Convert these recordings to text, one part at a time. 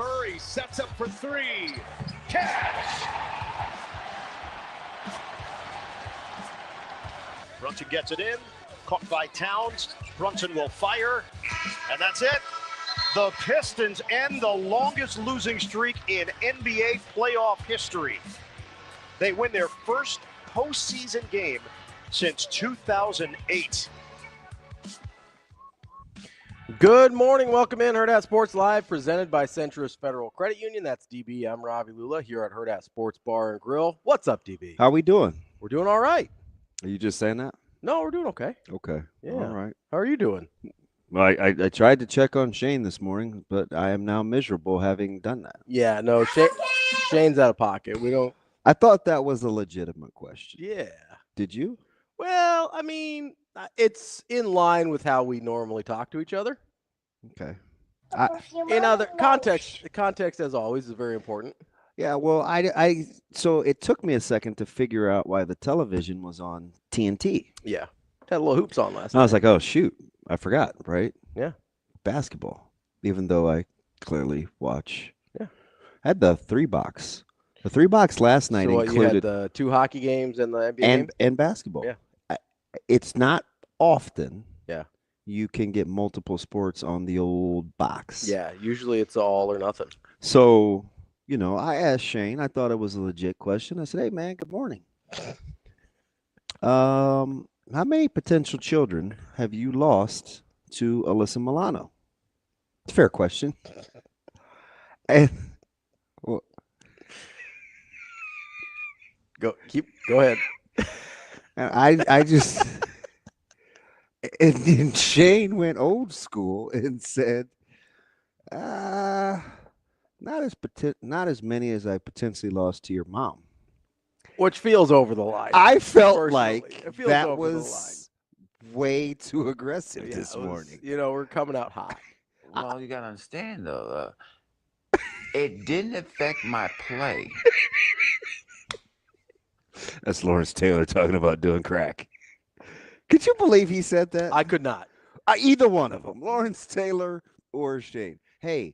Murray sets up for three. Catch! Brunson gets it in. Caught by Towns. Brunson will fire. And that's it. The Pistons end the longest losing streak in NBA playoff history. They win their first postseason game since 2008. Good morning. Welcome in Hurrdat Sports Live, presented by Centrist Federal Credit Union. That's DB. I'm Ravi Lulla here at Hurrdat Sports Bar and Grill. What's up, DB? How we doing? We're doing all right. Are you just saying that? No, we're doing okay. Okay. Yeah. All right. How are you doing? Well, I tried to check on Shane this morning, but I am now miserable having done that. Yeah, no, Shane's out of pocket. We don't. I thought that was a legitimate question. Yeah. Did you? Well, I mean, it's in line with how we normally talk to each other. Okay. In other context, the context, as always, is very important. Yeah, well, so it took me a second to figure out why the television was on TNT. Yeah. Had little hoops on last And I was night. like, oh, shoot. I forgot, right? Yeah. Basketball, even though I clearly watch. Yeah. I had the 3-box. The 3-box last night So what, included you had the 2 hockey games and the NBA game? and basketball. Yeah. It's not often. Yeah. You can get multiple sports on the old box. Yeah, usually it's all or nothing. So, I asked Shane. I thought it was a legit question. I said, hey, man, good morning. How many potential children have you lost to Alyssa Milano? It's a fair question. And well, Go ahead. and I just and then Shane went old school and said, not as many as I potentially lost to your mom. Which feels over the line. I felt Personally. like It feels that over the was way too aggressive Yeah, this it was- morning. we're coming out hot. Well, you gotta understand though, it didn't affect my play. That's Lawrence Taylor talking about doing crack. Could you believe he said that? I could not. Either one of them, Lawrence Taylor or Shane. Hey,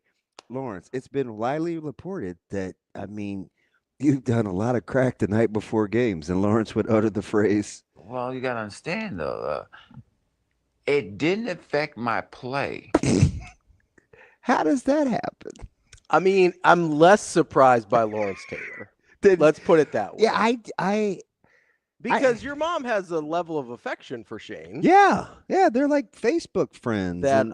Lawrence, it's been widely reported that, you've done a lot of crack the night before games. And Lawrence would utter the phrase, Well, you gotta understand though, it didn't affect my play. how does that happen? I mean, I'm less surprised by Lawrence Taylor. Let's put it that way. Yeah, because your mom has a level of affection for Shane. yeah, they're like Facebook friends. That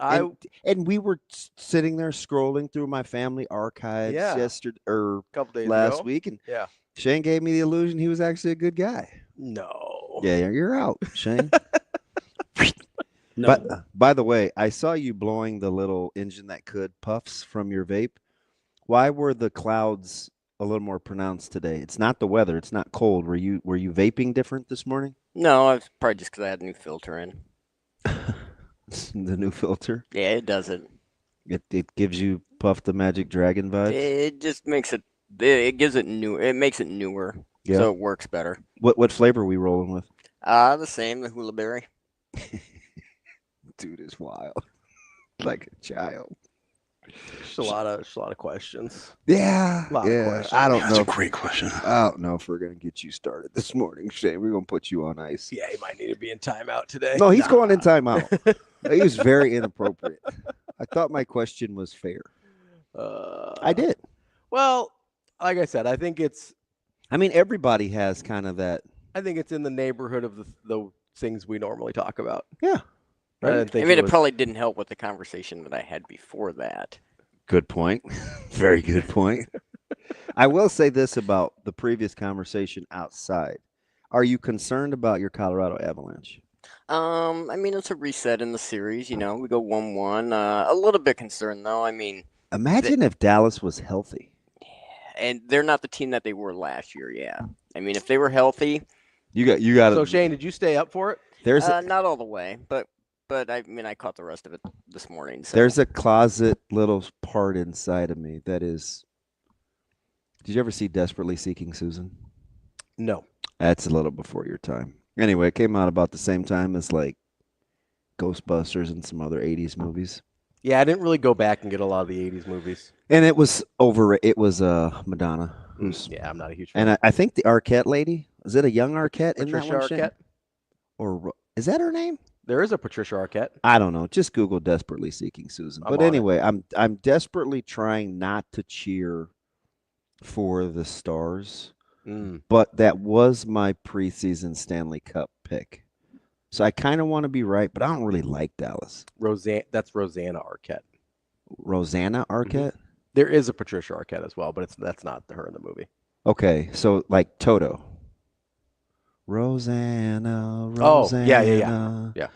and we were sitting there scrolling through my family archives yesterday or a couple days last ago. week, and Yeah. Shane gave me the illusion he was actually a good guy. No. Yeah, you're out, Shane. No. But by the way, I saw you blowing the little engine that could puffs from your vape. Why were the clouds a little more pronounced today? It's not the weather. It's not cold. Were you vaping different this morning? No, it's probably just because I had a new filter in. The new filter. Yeah, it does it. It gives you Puff the Magic Dragon vibes. It just makes it. It gives it new. It makes it newer, Yeah. so it works better. What flavor are we rolling with? The same, the hula berry. Dude is wild, like a child. Just a lot of questions. Yeah, Lot of questions. I don't That's know. a great question. I don't know if we're gonna get you started this morning, Shane. We're gonna put you on ice. Yeah, he might need to be in timeout today. No, he's going in timeout. He was very inappropriate. I thought my question was fair. I did. Well, like I said, I think it's everybody has kind of that. in the neighborhood of the things we normally talk about. Yeah. I didn't think It was- probably didn't help with the conversation that I had before that. Good point. Very good point. I will say this about the previous conversation outside. Are you concerned about your Colorado Avalanche? It's a reset in the series. We go 1-1. A little bit concerned though. Imagine if Dallas was healthy. And they're not the team that they were last year. Yeah. If they were healthy, You got. So Shane, did you stay up for it? There's not all the way, but I caught the rest of it this morning. So. there's a closet little part inside of me that is. Did you ever see Desperately Seeking Susan? No. That's a little before your time. Anyway, it came out about the same time as like Ghostbusters and some other 80s movies. Yeah, I didn't really go back and get a lot of the 80s movies. And it was over. It was Madonna. Yeah, I'm not a huge fan. And I think the Arquette lady, is it a young Arquette in that Patricia one? Shane? Arquette? Or is that her name? There is a Patricia Arquette. I don't know. Just Google "desperately seeking Susan." I'm But on it. anyway, I'm desperately trying not to cheer for the Stars, but that was my preseason Stanley Cup pick. So I kind of want to be right, but I don't really like Dallas. That's Rosanna Arquette. Rosanna Arquette? There is a Patricia Arquette as well, but that's not her in the movie. Okay, so like Toto. Rosanna. Oh, yeah.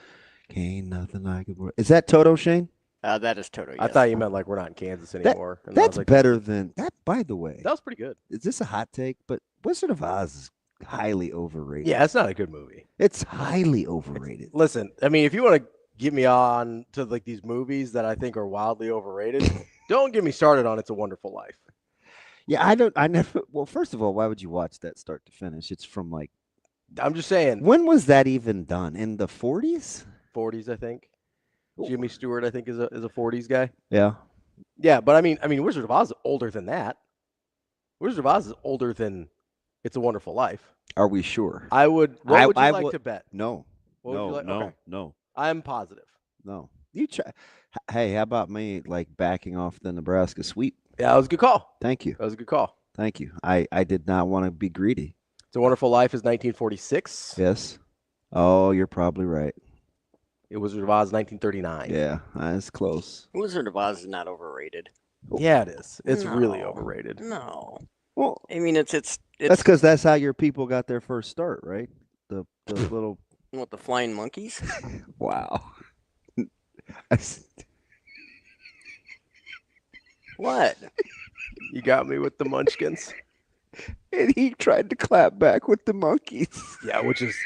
Ain't nothing like it. Is that Toto, Shane? That is Toto. Yes. I thought you meant like we're not in Kansas anymore. And That's like, better than that. By the way, that was pretty good. is this a hot take? But Wizard of Oz is highly overrated. Yeah, it's not a good movie. It's highly overrated. Listen, I mean, if you want to get me on to like these movies that I think are wildly overrated, don't get me started on It's a Wonderful Life. Yeah, I never. Well, first of all, why would you watch that start to finish? It's from like. I'm just saying. When was that even done? In the 40s? 40s, I think. Jimmy Stewart, I think, is a 40s guy. Yeah. Yeah, but I mean, Wizard of Oz is older than that. Wizard of Oz is older than It's a Wonderful Life. Are we sure? What would you like to bet? No. What would you like? Okay. No. I'm positive. No. You try. Hey, how about me like backing off the Nebraska sweep? Yeah, that was a good call. Thank you. That was a good call. Thank you. I did not want to be greedy. It's a Wonderful Life is 1946. Yes. Oh, you're probably right. It was Wizard of Oz 1939. Yeah, that's close. Wizard of Oz is not overrated. Yeah, it is. It's really overrated. No. Well, I mean, it's that's because that's how your people got their first start, right? The little. What, the flying monkeys? Wow. What? You got me with the Munchkins. And he tried to clap back with the monkeys. Yeah, which is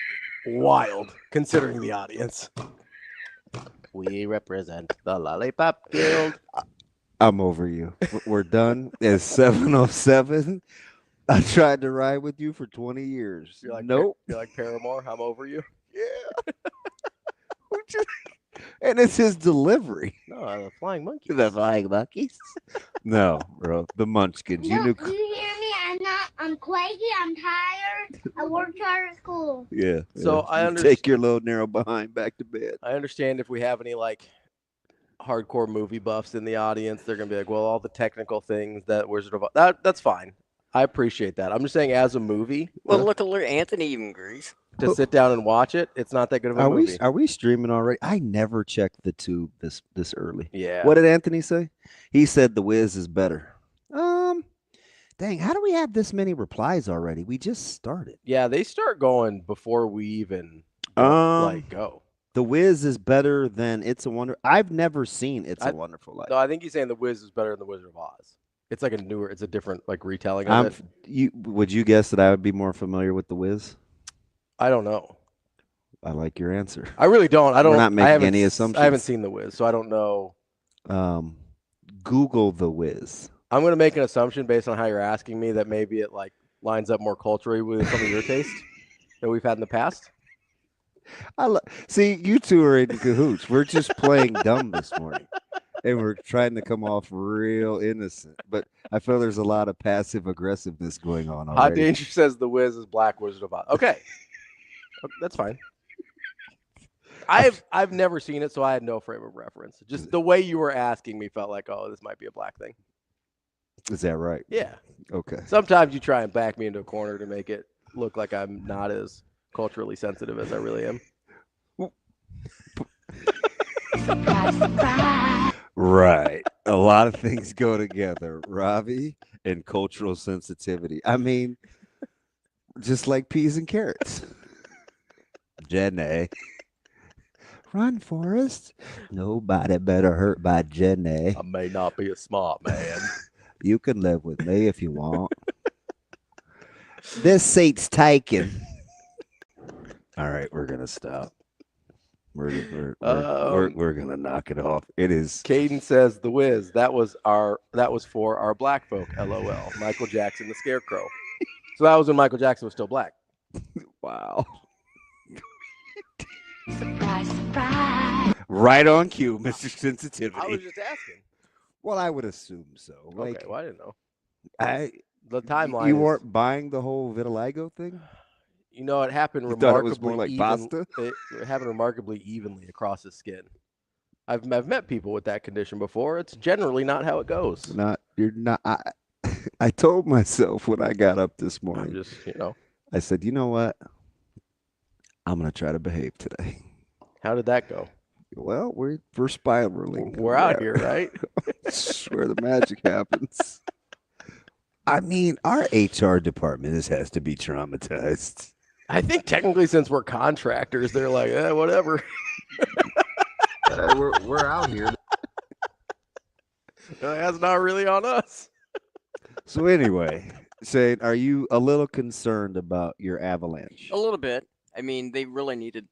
wild considering the audience. We represent the Lollipop Guild. I'm over you. We're done. It's 7:07. I tried to ride with you for 20 years. You're like, nope. You're like Paramore. I'm over you. Yeah. And it's his delivery. No, the Flying Monkeys. The Flying Monkeys? No, bro. The Munchkins. No, You knew. do you hear me? I'm quaky. I'm tired. I worked hard at school. Yeah. So yeah. I You understand. take your little narrow behind back to bed. I understand if we have any like hardcore movie buffs in the audience, they're gonna be like, well, all the technical things that Wizard of Oz. That's fine. I appreciate that. I'm just saying, as a movie, Well, look, Anthony even agrees. to sit down and watch it, it's not that good of a movie. Are we streaming already? I never checked the tube this early. Yeah. What did Anthony say? He said The Wiz is better. Dang, how do we have this many replies already? We just started. Yeah, they start going before we even go. The Wiz is better than It's a Wonder. I've never seen It's a Wonderful Life. No, I think he's saying The Wiz is better than The Wizard of Oz. It's like it's a different like retelling of it. Would you guess that I would be more familiar with The Wiz? I don't know. I like your answer. I really don't. I don't. We're not making any assumptions. I haven't seen The Wiz, so I don't know. Google The Wiz. I'm going to make an assumption based on how you're asking me that maybe it like lines up more culturally with some of your taste that we've had in the past. See, you two are in cahoots. We're just playing dumb this morning, and we're trying to come off real innocent. But I feel there's a lot of passive aggressiveness going on already. Hot Danger says The Wiz is Black Wizard of Oz. Okay, that's fine. I've never seen it, so I had no frame of reference. Just the way you were asking me felt like, oh, this might be a black thing. Is that right? Yeah. Okay. Sometimes you try and back me into a corner to make it look like I'm not as culturally sensitive as I really am. Right. A lot of things go together, Ravi, and cultural sensitivity. I mean, just like peas and carrots. Jenny. Run, Forrest. Nobody better hurt by Jenny. I may not be a smart man. You can live with me if you want. This seat's taken. All right, we're gonna stop. We're gonna knock it off. It is. Caden says The Wiz. That was for our black folk. LOL. Michael Jackson, the Scarecrow. So that was when Michael Jackson was still black. Wow. Surprise, surprise. Right on cue, Mr. Sensitivity. I was just asking. Well, I would assume so. Okay, well, I didn't know. I The timeline. You is, weren't buying the whole vitiligo thing? You know, it happened You thought it was remarkably more like even. pasta? It happened remarkably evenly across the skin. I've met people with that condition before. It's generally not how it goes. You're not. I told myself when I got up this morning. I'm just, you know. I said, you know what? I'm gonna try to behave today. How did that go? Well, we're spiraling. We're out here, right? That's where the magic happens. I mean, our HR department has to be traumatized. I think technically, since we're contractors, they're like, whatever. We're out here. That's not really on us. So anyway, Shane, are you a little concerned about your Avalanche? A little bit. I mean, they really needed.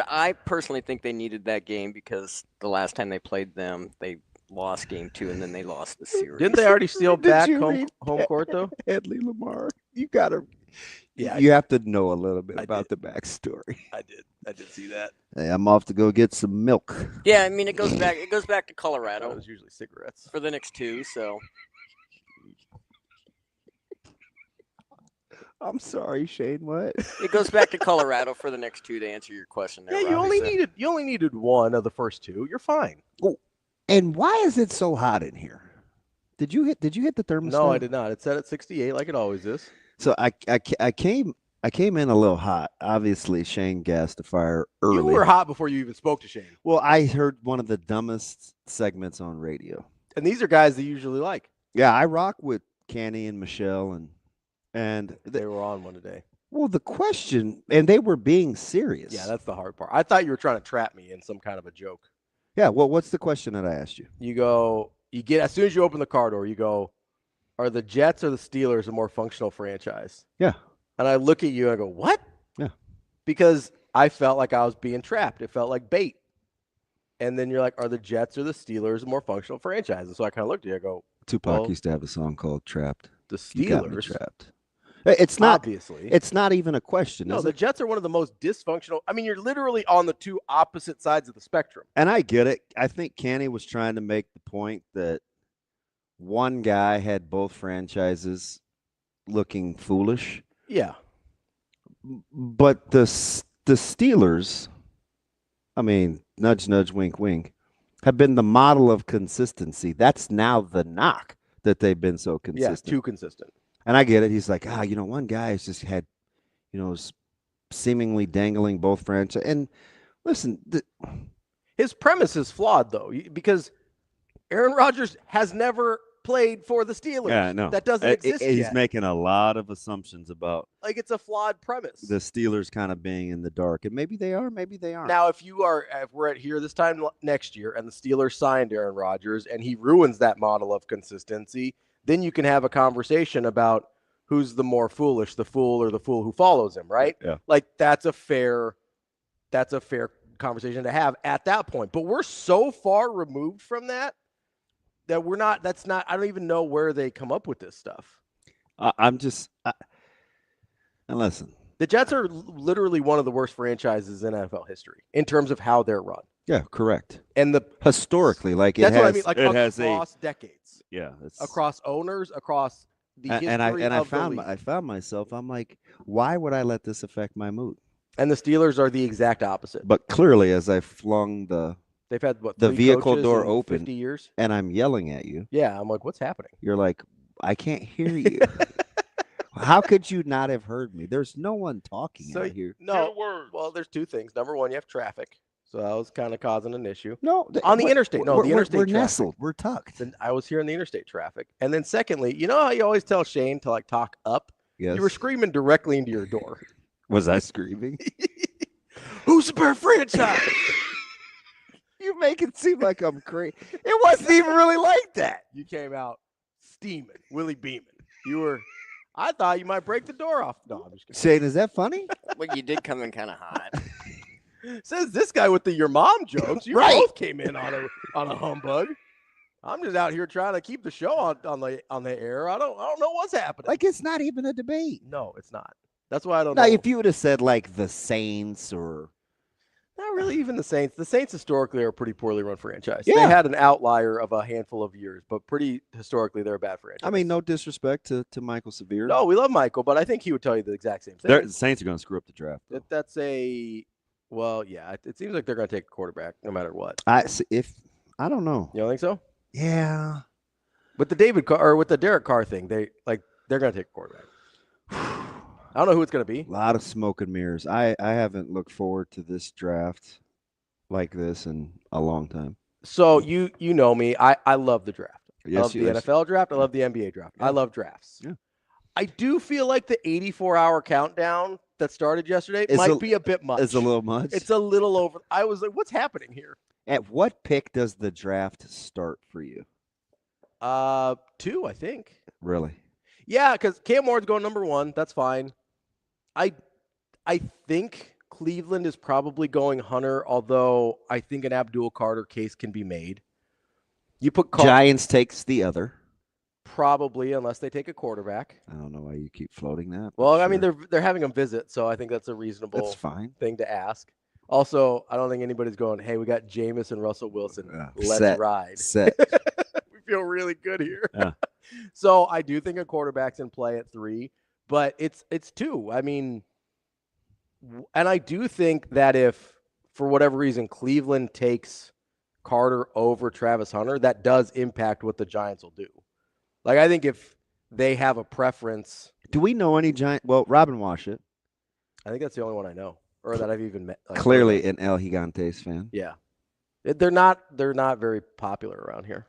I personally think they needed that game because the last time they played them, they lost game 2 and then they lost the series. Didn't they already steal Did back you home read court though? Hedley Lamar, you gotta. Yeah, you have to know a little bit I about did. the backstory. I did see that. Hey, I'm off to go get some milk. Yeah, I mean, it goes back to That Colorado was usually cigarettes. for the next 2. So I'm sorry, Shane. What? it goes back to Colorado for the next 2 to answer your question. There, Yeah, you Robbie. only needed one of the first 2. You're fine. And why is it so hot in here? Did you hit the thermostat? No, I did not. It's set at 68 like it always is. So I came in a little hot. Obviously, Shane gassed the fire early. You were hot before you even spoke to Shane. Well, I heard one of the dumbest segments on radio. And these are guys that you usually like. Yeah, I rock with Kenny and Michelle and They were on one today. well, the question, and they were being serious. Yeah, that's the hard part. I thought you were trying to trap me in some kind of a joke. Yeah. Well, what's the question that I asked you? You get as soon as you open the car door, you go, are the Jets or the Steelers a more functional franchise? Yeah. And I look at you and I go, what? Yeah. Because I felt like I was being trapped. It felt like bait. And then you're like, are the Jets or the Steelers a more functional franchise? And so I kind of looked at you. I go, Tupac well, used to have a song called "Trapped." the You got me Steelers. trapped. It's not. Obviously. It's not even a question. No, is the it? Jets are one of the most dysfunctional. I mean, you're literally on the 2 opposite sides of the spectrum. And I get it. I think Kenny was trying to make the point that one guy had both franchises looking foolish. Yeah. But the Steelers, I mean, nudge, nudge, wink, wink, have been the model of consistency. That's now the knock that they've been so Yeah, consistent. too consistent. And I get it. He's like, one guy has just had, seemingly dangling both franchise. And listen, His premise is flawed, though, because Aaron Rodgers has never played for the Steelers. yeah, no, That doesn't exist He's yet. making a lot of assumptions about Like, it's a flawed premise. the Steelers kind of being in the dark, and maybe they are, maybe they aren't. Now, if we're at here this time next year and the Steelers signed Aaron Rodgers and he ruins that model of consistency, then you can have a conversation about who's the more foolish, the fool or the fool who follows him, right? Yeah. Like, that's a fair conversation to have at that point. But we're so far removed from that we're not. That's not. I don't even know where they come up with this stuff. And listen, The Jets are literally one of the worst franchises in NFL history in terms of how they're run. yeah, correct. And Historically, like that's it has, what I mean. Like it has across decades, it's across owners, across the history and I of the found league. I found myself. I'm like, why would I let this affect my mood? And the Steelers are the exact opposite. But clearly, as I flung They've had what the 3 vehicle coaches door in open. 50 years. and I'm yelling at you, Yeah, I'm like, what's happening? you're like, I can't hear you. How could you not have heard me? There's no one talking So out here. no. Well, there's 2 things. Number one, you have traffic, so that was kind of causing an issue. No, On the interstate. No, the interstate We're traffic. nestled. We're tucked. Then I was hearing the interstate traffic, and then secondly, you know how you always tell Shane to like talk up? Yes. You were screaming directly into your door. Was I screaming? Who's the better franchise? You make it seem like I'm crazy. It wasn't even really like that. You came out steaming, Willie beaming. I thought you might break the door off. No, I'm just kidding. Shane, is that funny? Well, you did come in kind of hot. Says this guy with the your mom jokes. You Right. both came in on a humbug. I'm just out here trying to keep the show on the air. I don't know what's happening. Like, it's not even a debate. No, it's not. That's why I don't Now, know. if you would have said like the Saints or Not really even the Saints. The Saints historically are a pretty poorly run franchise. Yeah. They had an outlier of a handful of years, but pretty historically they're a bad franchise. I mean, no disrespect to Michael Severe. No, we love Michael, but I think he would tell you the exact same thing. The Saints are going to screw up the draft. That's well, yeah. It seems like they're going to take a quarterback no matter what. I don't know. You don't think so? Yeah. With the Derek Carr thing, they're going to take a quarterback. I don't know who it's going to be. A lot of smoke and mirrors. I haven't looked forward to this draft like this in a long time. So you know me. I love the draft. Yes, I love the NFL draft. I love the NBA draft. Yeah. I love drafts. Yeah. I do feel like the 84-hour countdown that started yesterday might be a bit much. It's a little much. It's a little over. I was like, what's happening here? At what pick does the draft start for you? 2, I think. Really? Yeah, because Cam Ward's going number 1. That's fine. I think Cleveland is probably going Hunter, although I think an Abdul Carter case can be made. You put Giants takes the other. Probably, unless they take a quarterback. I don't know why you keep floating that. Well, sure. I mean, they're having them visit, so I think that's a reasonable That's fine. thing to ask. Also, I don't think anybody's going, hey, we got Jameis and Russell Wilson. Let's ride. Set. We feel really good here. Yeah. So I do think a quarterback's in play at 3, but it's 2. I mean, and I do think that if, for whatever reason, Cleveland takes Carter over Travis Hunter, that does impact what the Giants will do. Like, I think if they have a preference. Do we know any Giant? Well, Robin Washut. I think that's the only one I know, or that I've even met. Clearly an El Gigantes fan. Yeah. They're not very popular around here.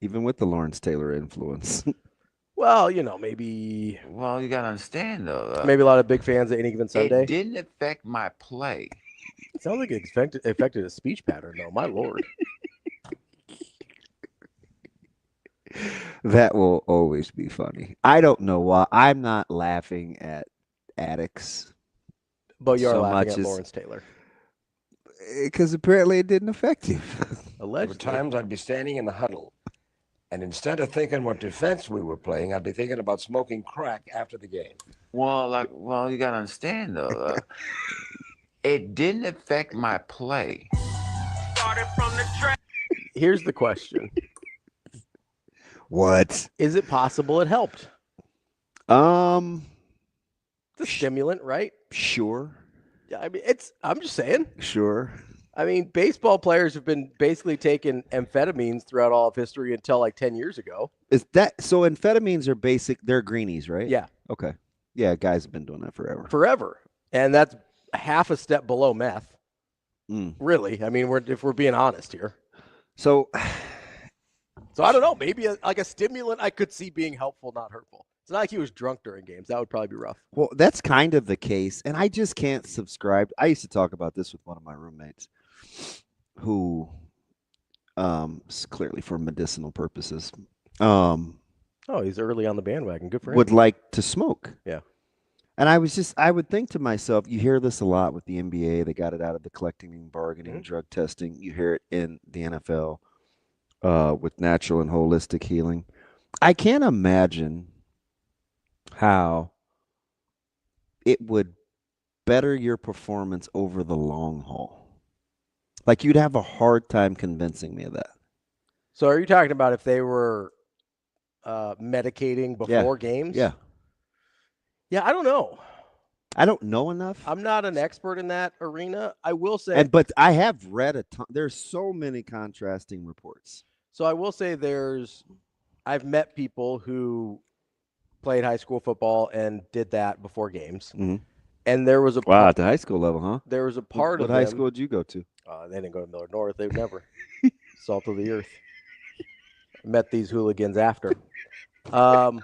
Even with the Lawrence Taylor influence. Well, maybe. Well, you gotta understand though. Maybe a lot of big fans at any given Sunday. It didn't affect my play. It sounds like it affected a speech pattern, though. My lord. That will always be funny. I don't know why. I'm not laughing at addicts. But you are so laughing much at Lawrence Taylor. Because apparently it didn't affect you. Allegedly. There were times I'd be standing in the huddle, and instead of thinking what defense we were playing, I'd be thinking about smoking crack after the game. Well, you gotta understand though. It didn't affect my play. Started from the track. Here's the question. What? Is it possible it helped? It's a stimulant, right? Sure. Yeah, I mean, I'm just saying. Sure. I mean, baseball players have been basically taking amphetamines throughout all of history until like 10 years ago. Is that so? Amphetamines are they're greenies, right? Yeah. Okay. Yeah, guys have been doing that forever. Forever. And that's half a step below meth. Mm. Really. I mean, if we're being honest here. So I don't know. Maybe like a stimulant I could see being helpful, not hurtful. It's not like he was drunk during games. That would probably be rough. Well, that's kind of the case. And I just can't subscribe. I used to talk about this with one of my roommates who is clearly for medicinal purposes. He's early on the bandwagon. Good for him. Would like to smoke. Yeah. And I would think to myself, you hear this a lot with the NBA. They got it out of the collecting and bargaining, drug testing. You hear it in the NFL with natural and holistic healing. I can't imagine how it would better your performance over the long haul. Like, you'd have a hard time convincing me of that. So are you talking about if they were medicating before games? Yeah. Yeah, I don't know. I don't know enough. I'm not an expert in that arena. I will say. But I have read a ton. There's so many contrasting reports. So I will say I've met people who played high school football and did that before games. Mm-hmm. And there was at the high school level, huh? There was a part of what high school did you go to? They didn't go to Millard North. They would never. Salt of the earth. Met these hooligans after. But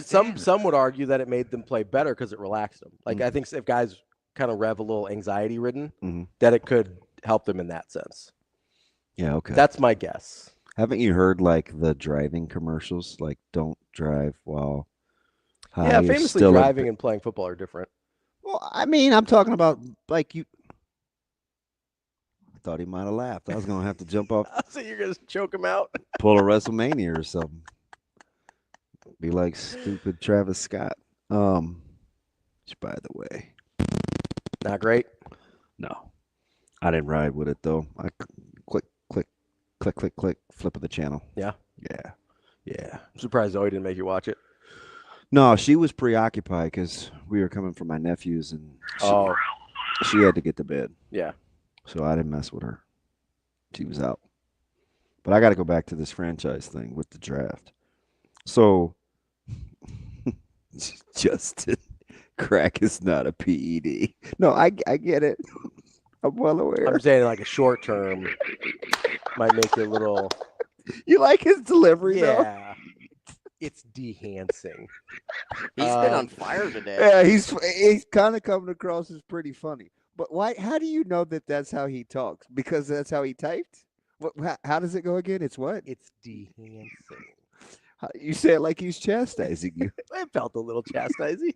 some would argue that it made them play better because it relaxed them. Like, I think if guys kind of rev a little anxiety ridden, that it could help them in that sense. Yeah, okay. That's my guess. Haven't you heard like the driving commercials? Like, don't drive while high. Yeah, famously driving and playing football are different. Well, I mean, I'm talking about like you. I thought he might have laughed. I was gonna have to jump off. So you're gonna choke him out? Pull a WrestleMania or something. Be like stupid Travis Scott. by the way. Not great. No, I didn't ride with it though. I click, flip of the channel. Yeah. Yeah. I'm surprised Zoe didn't make you watch it. No, she was preoccupied because we were coming from my nephews and she had to get to bed. Yeah. So I didn't mess with her. She was out. But I got to go back to this franchise thing with the draft. So, Justin, crack is not a PED. No, I get it. I'm well aware. I'm saying like a short term might make it a little. You like his delivery, though? Yeah. It's dehancing. He's been on fire today. Yeah, he's kind of coming across as pretty funny. But why? How do you know that that's how he talks? Because that's how he typed? How does it go again? It's what? It's dehancing. You say it like he's chastising you. It felt a little chastising.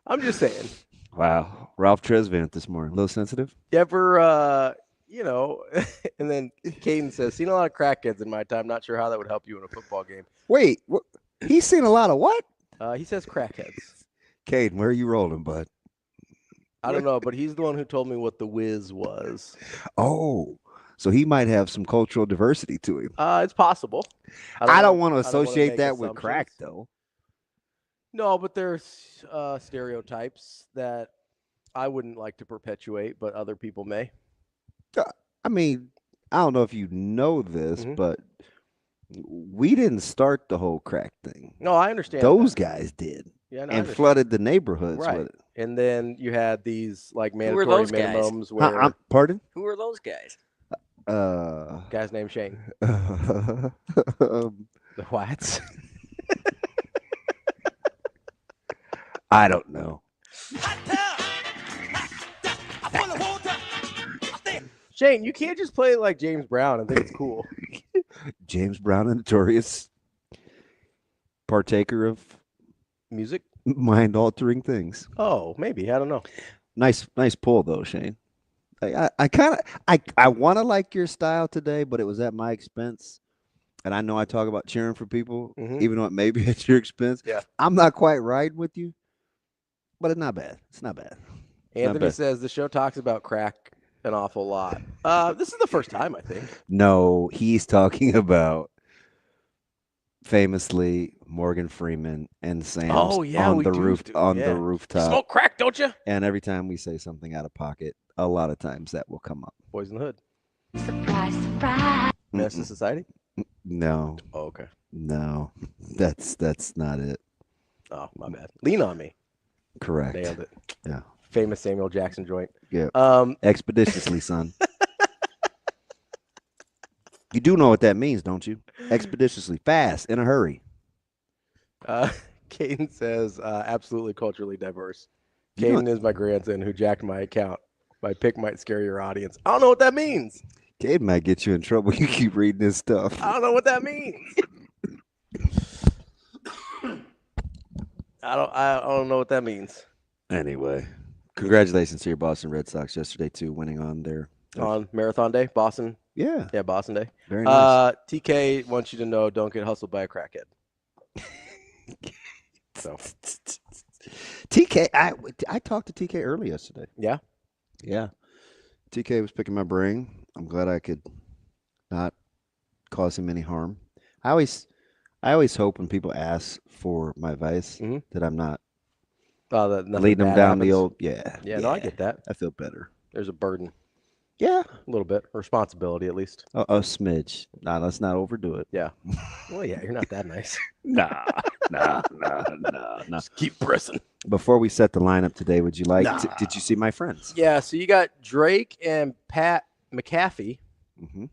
I'm just saying. Wow. Ralph Tresvant this morning. A little sensitive? You ever, and then Caden says, seen a lot of crackheads in my time. Not sure how that would help you in a football game. Wait, he's seen a lot of what? He says crackheads. Caden, where are you rolling, bud? I don't know, but he's the one who told me what the whiz was. Oh, so he might have some cultural diversity to him. It's possible. I don't want to I don't wanna associate make that with crack, assumptions. though. No, but there's stereotypes that I wouldn't like to perpetuate, but other people may. I mean, I don't know if you know this, Mhm. but we didn't start the whole crack thing. No, I understand. Those that. guys did. Yeah, no, I And understand. flooded the neighborhoods Right. with it. And then you had these like were mandatory those guys? minimums where Pardon? Who are those guys? guy's named Shane. Um, The Whites. I don't know. Shane, you can't just play like James Brown and think it's cool. James Brown, a notorious partaker of Music? mind-altering things. Oh, maybe. I don't know. Nice pull though, Shane. I want to like your style today, but it was at my expense. And I know I talk about cheering for people, Mhm. even though it may be at your expense. Yeah. I'm not quite riding with you, but it's not bad. It's not bad. Anthony bad. says the show talks about crack an awful lot. This is the first time, I think. No, he's talking about famously Morgan Freeman and Sam's Oh, yeah, on we the do roof do- on yeah. the rooftop. Smoke crack, don't you? And every time we say something out of pocket, a lot of times that will come up. Boys in the Hood. Surprise, surprise. Menace to Society? No, Oh, okay. no, that's not it. Oh, my bad. Lean on Me. Correct. Nailed it. Yeah. Famous Samuel Jackson joint. Yeah. Um, Expeditiously, son. You do know what that means, don't you? Expeditiously, fast, in a hurry. Caden says, absolutely culturally diverse. You know- Caden is my grandson who jacked my account. My pick might scare your audience. I don't know what that means. Kid might get you in trouble. You keep reading this stuff. I don't know what that means. I don't know what that means. Anyway, congratulations to your Boston Red Sox yesterday too, winning on their On Marathon Day, Boston. yeah, Yeah, Boston Day. very nice. TK wants you to know, don't get hustled by a crackhead. So, TK, I talked to TK early yesterday. yeah. Yeah, TK was picking my brain. I'm glad I could not cause him any harm. I always hope when people ask for my advice Mhm. that I'm not That nothing leading them bad down the happens. old yeah. Yeah, no, I get that. I feel better. There's a burden, Yeah, a little bit, responsibility at least. a smidge. Nah, let's not overdo it. Yeah. Well, yeah, you're not that nice. Nah. Just keep pressing. Before we set the lineup today, would you like? Nah. Did you see my friends? Yeah, so you got Drake and Pat McAfee, Mm-hmm.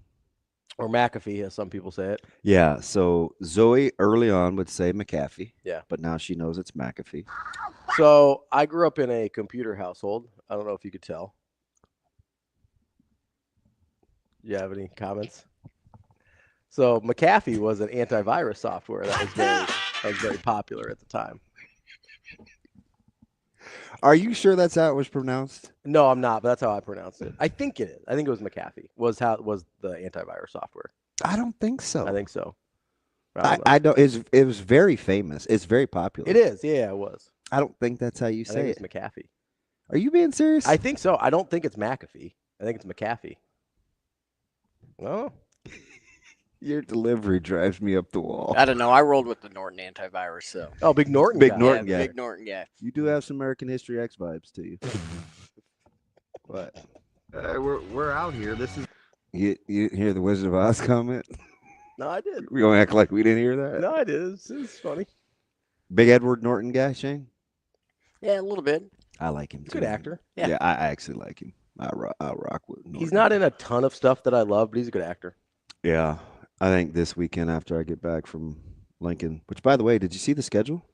or McAfee, as some people say it. Yeah. So Zoe early on would say McAfee. Yeah. But now she knows it's McAfee. So I grew up in a computer household. I don't know if you could tell. You have any comments? So McAfee was an antivirus software that was very popular at the time. Are you sure that's how it was pronounced? No, I'm not, but that's how I pronounced it. I think it is. I think it was McAfee. Was the antivirus software. I don't think so. I think so. I don't. It was very famous. It's very popular. It is. Yeah, it was. I don't think that's how you I say think it. it's McAfee. Are you being serious? I think so. I don't think it's McAfee. I think it's McAfee. Oh. Your delivery drives me up the wall. I don't know. I rolled with the Norton antivirus, so. Oh, Big Norton. Big guy. Norton Yeah, guy. Big Norton, yeah. You do have some American History X vibes to you. What? We're out here. This is. You hear the Wizard of Oz comment? No, I did. We gonna act like we didn't hear that? No, I did. It's funny. Big Edward Norton guy, Shane. Yeah, a little bit. I like him. He's a too. good actor. Yeah. I actually like him. I rock with Norton. He's not in a ton of stuff that I love, but he's a good actor. Yeah, I think this weekend after I get back from Lincoln, which by the way, did you see the schedule?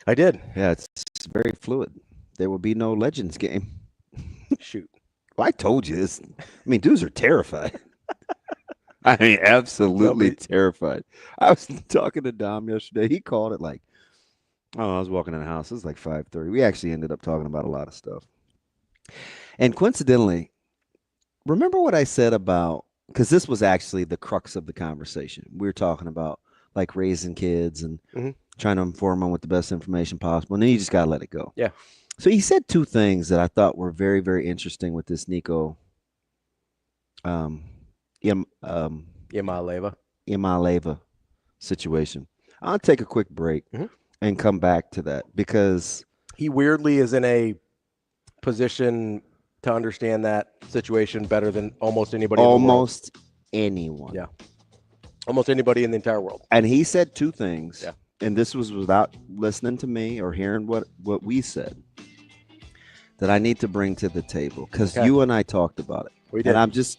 I did. Yeah, it's very fluid. There will be no Legends game. Shoot. Well, I told you this. I mean, dudes are terrified. I mean, absolutely terrified. I was talking to Dom yesterday. He called it like, I was walking in the house. It was like 5:30. We actually ended up talking about a lot of stuff. And coincidentally, remember what I said about, because this was actually the crux of the conversation. We were talking about like raising kids and trying to inform them with the best information possible. And then you just got to let it go. Yeah. So he said two things that I thought were very, very interesting with this Nico Iamaleava situation. I'll take a quick break and come back to that because he weirdly is in a position to understand that situation better than almost anybody. Almost anyone. Yeah. Almost anybody in the entire world. And he said two things. Yeah. And this was without listening to me or hearing what we said that I need to bring to the table because you and I talked about it. We did. And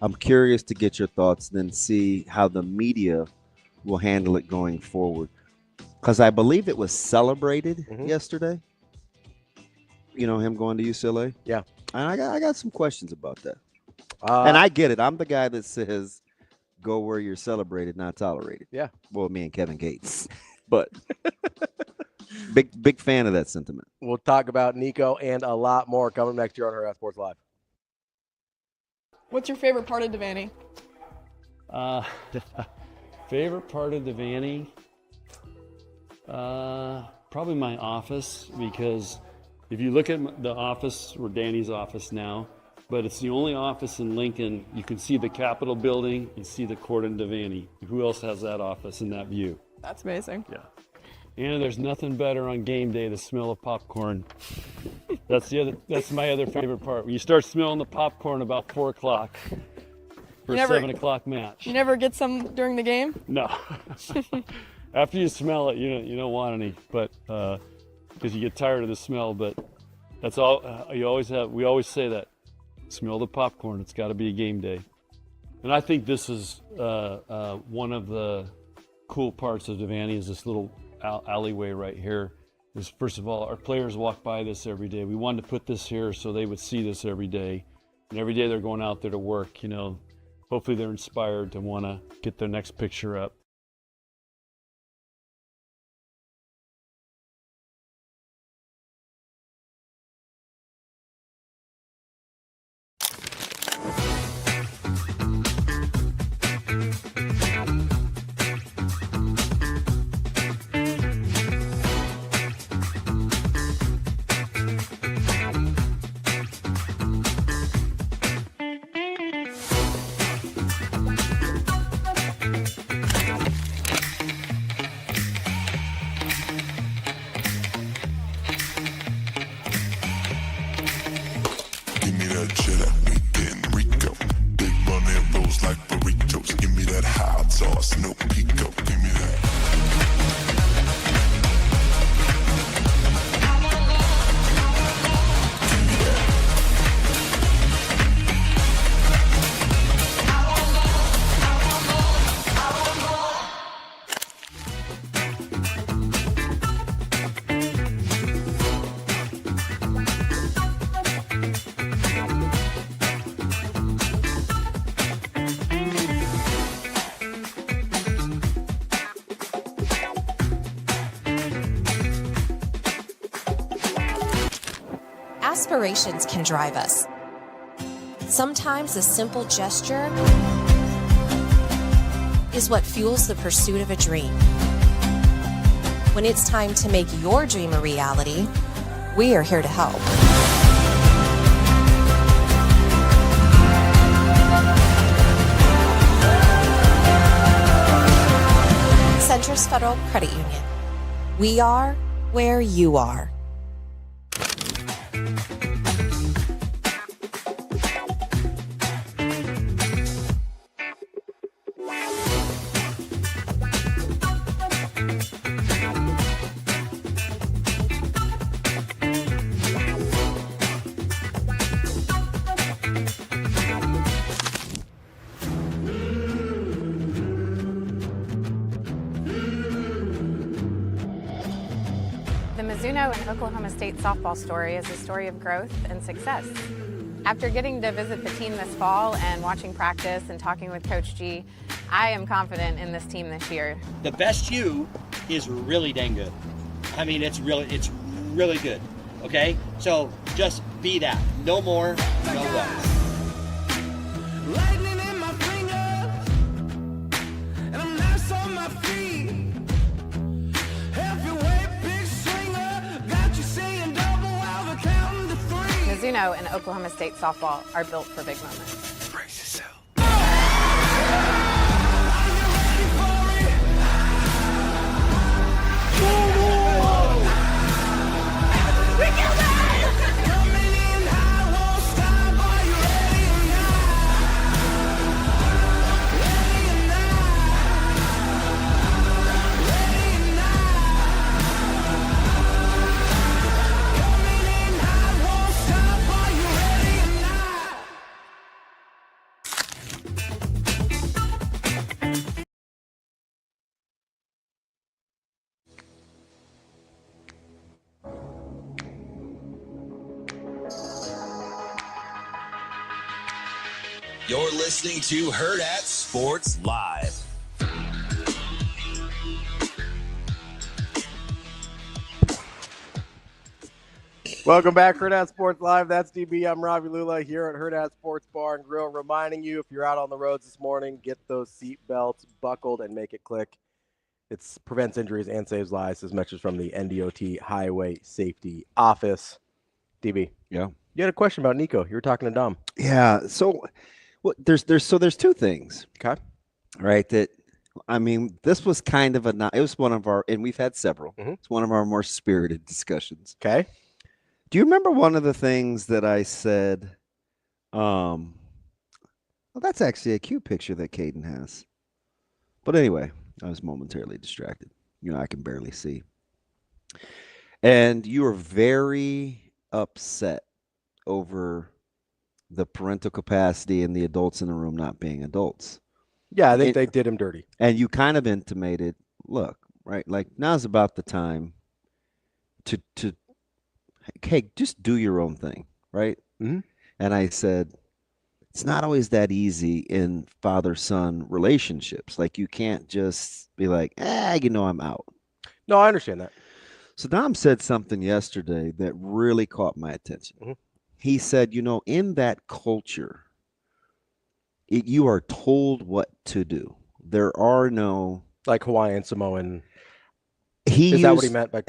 I'm curious to get your thoughts and then see how the media will handle it going forward. Because I believe it was celebrated yesterday. You know, him going to UCLA. Yeah. And I got some questions about that. And I get it. I'm the guy that says go where you're celebrated, not tolerated. Yeah. Well, me and Kevin Gates. But big fan of that sentiment. We'll talk about Nico and a lot more coming next year on Hurrdat Sports Live. What's your favorite part of Devaney? Favorite part of Devaney? Probably my office, because if you look at the office, we're Danny's office now, but it's the only office in Lincoln. You can see the Capitol building and see the court in Devaney. Who else has that office and that view? That's amazing. Yeah. And there's nothing better on game day, the smell of popcorn. That's my other favorite part. When you start smelling the popcorn about 4 o'clock for a 7 o'clock match. You never get some during the game? No. After you smell it, you don't want any, but because you get tired of the smell. But that's all we always say that. Smell the popcorn. It's got to be a game day. And I think this is one of the cool parts of Devaney is this little alleyway right here. Is first of all, our players walk by this every day. We wanted to put this here so they would see this every day. And every day they're going out there to work, hopefully they're inspired to want to get their next picture up. Aspirations can drive us. Sometimes a simple gesture is what fuels the pursuit of a dream. When it's time to make your dream a reality, we are here to help. Centris Federal Credit Union. We are where you are. Mizuno and Oklahoma State softball story is a story of growth and success. After getting to visit the team this fall and watching practice and talking with Coach G, I am confident in this team this year. The best you is really dang good. I mean, it's really good, okay? So just be that. No more, no less. Lightning in my fingers, and I'm nice on my feet. Heavyweight big swinger, got you saying double while we're counting to three. Mizuno and Oklahoma State softball are built for big moments. Brace yourself. You're listening to Hurrdat Sports Live. Welcome back, Hurrdat Sports Live. That's DB. I'm Ravi Lulla here at Hurrdat Sports Bar and Grill, reminding you if you're out on the roads this morning, get those seat belts buckled and make it click. It prevents injuries and saves lives. This message from the NDOT Highway Safety Office. DB. Yeah. You had a question about Nico. You were talking to Dom. Yeah. So there's two things. Okay. Right. That, I mean, this was kind of it was one of our, and we've had several. Mm-hmm. It's one of our more spirited discussions. Okay. Do you remember one of the things that I said? Well, that's actually a cute picture that Caden has. But anyway, I was momentarily distracted. You know, I can barely see. And you were very upset over the parental capacity and the adults in the room not being adults. Yeah, I think they did him dirty. And you kind of intimated, look, right, like now's about the time to hey, just do your own thing, right? Mm-hmm. And I said, it's not always that easy in father-son relationships. Like you can't just be like, I'm out. No, I understand that. So Dom said something yesterday that really caught my attention. Mm-hmm. He said, in that culture, you are told what to do. There are no... Like Hawaiian, Samoan... Is that what he meant by...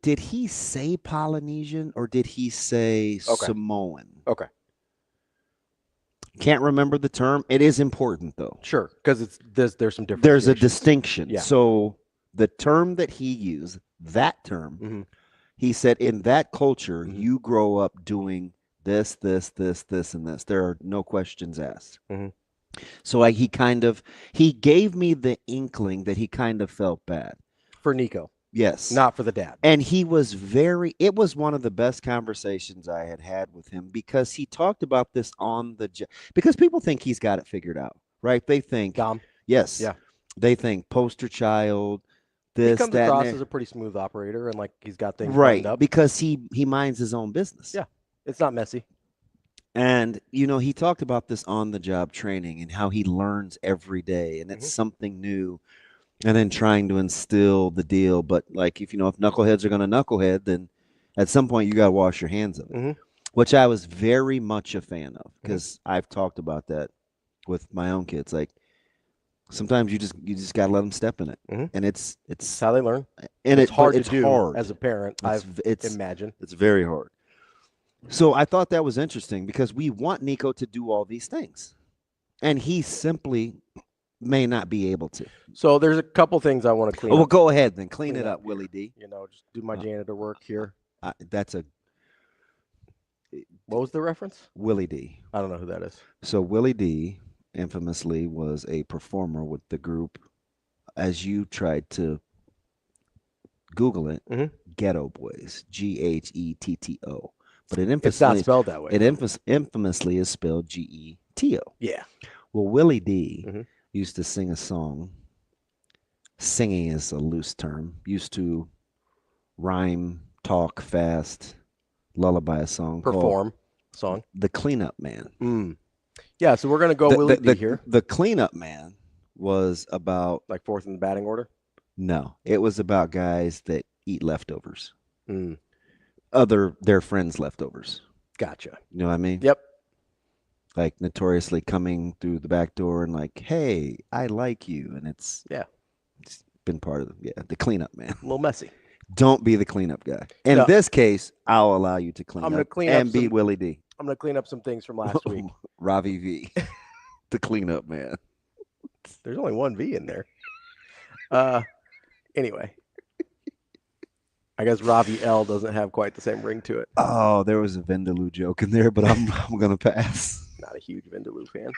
Did he say Polynesian or did he say Samoan? Okay. Can't remember the term. It is important, though. Sure, because there's some difference. There's a distinction. Yeah. So the term that he used, that term, mm-hmm. he said in that culture, mm-hmm. you grow up doing this, this, this, this, and this. There are no questions asked. Mm-hmm. So he gave me the inkling that he kind of felt bad. For Nico. Yes. Not for the dad. And he was it was one of the best conversations I had with him because he talked about this on the job. Because people think he's got it figured out, right? They think. Dom. Yes. Yeah. They think poster child, this, he comes that. across as a pretty smooth operator and like he's got things right up. Because he minds his own business. Yeah. It's not messy. And, he talked about this on the job training and how he learns every day and it's mm-hmm. something new. And then trying to instill the deal. But like, if knuckleheads are going to knucklehead, then at some point you got to wash your hands of it, mm-hmm. which I was very much a fan of because mm-hmm. I've talked about that with my own kids. Like, Sometimes you just got to let them step in it, and it's how they learn. And it's hard it's to do hard as a parent. I imagine it's very hard. So I thought that was interesting because we want Nico to do all these things, and he simply may not be able to. So there's a couple things I want to clean up. Well, go ahead then. Clean it up, Willie D. Just do my janitor work here. What was the reference? Willie D. I don't know who that is. So Willie D infamously was a performer with the group, as you tried to Google it, Ghetto Boys, Ghetto. But it's not spelled that way. It infamously is spelled Geto. Yeah. Well, Willie D used to sing a song. Singing is a loose term. Used to rhyme, talk fast, lullaby a song. Perform song. The Cleanup Man. Yeah, so we're going to go Willie D here. The Cleanup Man was about... Like fourth in the batting order? No. It was about guys that eat leftovers. Their friends' leftovers. Gotcha. You know what I mean? Yep. Like notoriously coming through the back door and like, hey, I like you. And it's been part of the cleanup man. A little messy. Don't be the cleanup guy. In this case, I'll allow you to clean up and be Willie D. I'm going to clean up some things from last week. Ravi V. The cleanup man. There's only one V in there. Anyway. I guess Ravi L doesn't have quite the same ring to it. Oh, there was a Vindaloo joke in there, but I'm going to pass. Not a huge Vindaloo fan.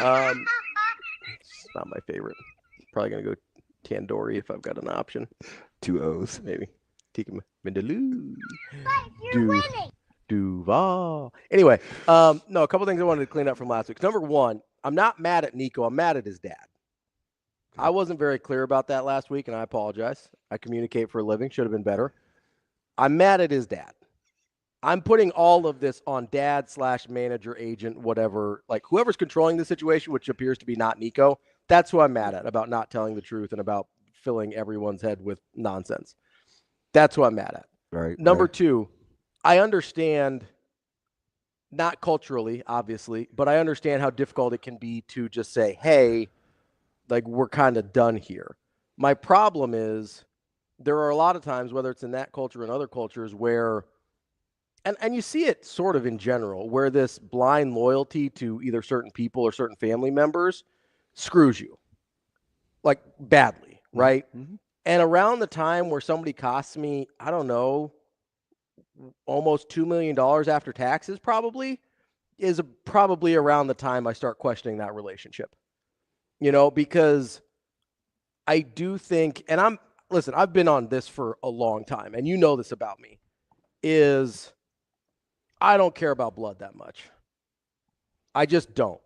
It's not my favorite. Probably going to go Tandoori if I've got an option. 2 O's. Maybe. Tikka Vindaloo. Duval. Anyway, no, a couple things I wanted to clean up from last week. Number one, I'm not mad at Nico. I'm mad at his dad. I wasn't very clear about that last week, and I apologize. I communicate for a living. Should have been better. I'm mad at his dad. I'm putting all of this on dad / manager, agent, whatever. Like whoever's controlling the situation, which appears to be not Nico, that's who I'm mad at about not telling the truth and about filling everyone's head with nonsense. That's who I'm mad at. Right. Number two, I understand, not culturally, obviously, but I understand how difficult it can be to just say, hey, like we're kind of done here. My problem is there are a lot of times, whether it's in that culture and other cultures, where, and you see it sort of in general, where this blind loyalty to either certain people or certain family members screws you, like badly, right? And around the time where somebody costs me, I don't know, almost $2 million after taxes probably, is probably around the time I start questioning that relationship. You know, because I do think, and listen, I've been on this for a long time, and you know this about me, is I don't care about blood that much. I just don't.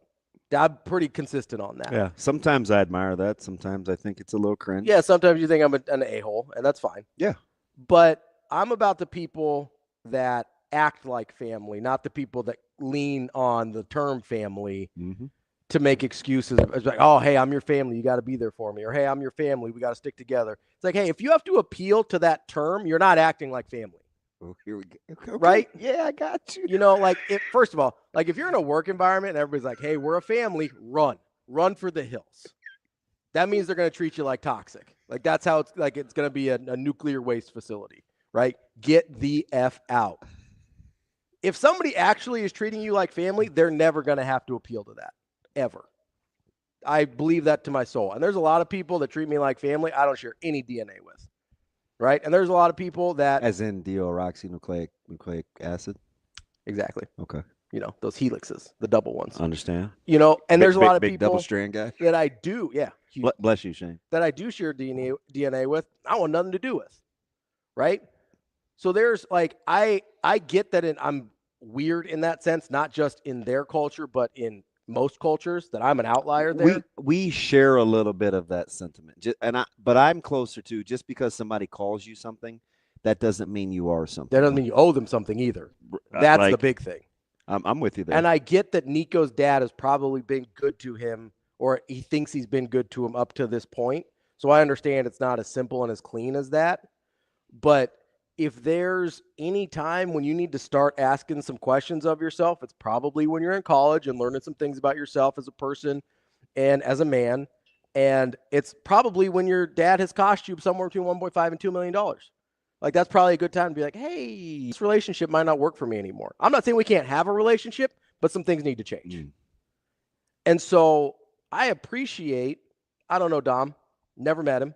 I'm pretty consistent on that. Yeah. Sometimes I admire that. Sometimes I think it's a little cringe. Yeah, sometimes you think I'm an a-hole, and that's fine. Yeah. But I'm about the people that act like family, not the people that lean on the term family to make excuses. It's like, oh, hey, I'm your family. You got to be there for me. Or, hey, I'm your family. We got to stick together. It's like, hey, if you have to appeal to that term, you're not acting like family. Oh, here we go. Okay. Right? Yeah, I got you. You know, like, first of all, like if you're in a work environment and everybody's like, hey, we're a family, run for the hills. That means they're going to treat you like toxic. Like that's how it's like it's going to be a nuclear waste facility, right? Get the F out. If somebody actually is treating you like family, they're never going to have to appeal to that, ever. I believe that to my soul. And there's a lot of people that treat me like family I don't share any DNA with, right? And there's a lot of people that... As in deoxynucleic acid? Exactly. Okay. You know, those helixes, the double ones. Understand. You know, and there's a lot of big people... double strand guy? That I do, yeah. Bless you, Shane. That I do share DNA with, I want nothing to do with, right? So there's like, I get that I'm weird in that sense, not just in their culture, but in most cultures, that I'm an outlier there. We share a little bit of that sentiment, but I'm closer to, just because somebody calls you something, that doesn't mean you are something. That doesn't mean you owe them something either. That's the big thing. I'm with you there. And I get that Nico's dad has probably been good to him, or he thinks he's been good to him up to this point. So I understand it's not as simple and as clean as that. But if there's any time when you need to start asking some questions of yourself, it's probably when you're in college and learning some things about yourself as a person and as a man. And it's probably when your dad has cost you somewhere between $1.5 and $2 million. Like, that's probably a good time to be like, hey, this relationship might not work for me anymore. I'm not saying we can't have a relationship, but some things need to change. And so I appreciate, I don't know Dom, never met him,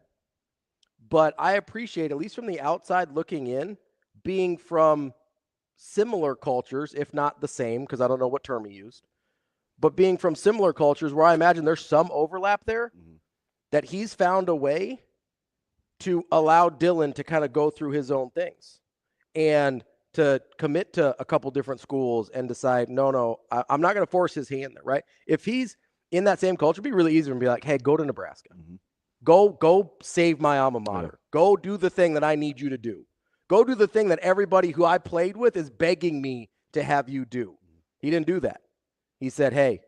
but I appreciate, at least from the outside looking in, being from similar cultures, if not the same, because I don't know what term he used, but being from similar cultures where I imagine there's some overlap there, that he's found a way to allow Dylan to kind of go through his own things and to commit to a couple different schools and decide, no, I'm not going to force his hand there, right? If he's in that same culture, it'd be really easy to be like, hey, go to Nebraska. Go save my alma mater. Go do the thing that I need you to do. Go do the thing that everybody who I played with is begging me to have you do. He didn't do that. He said, hey,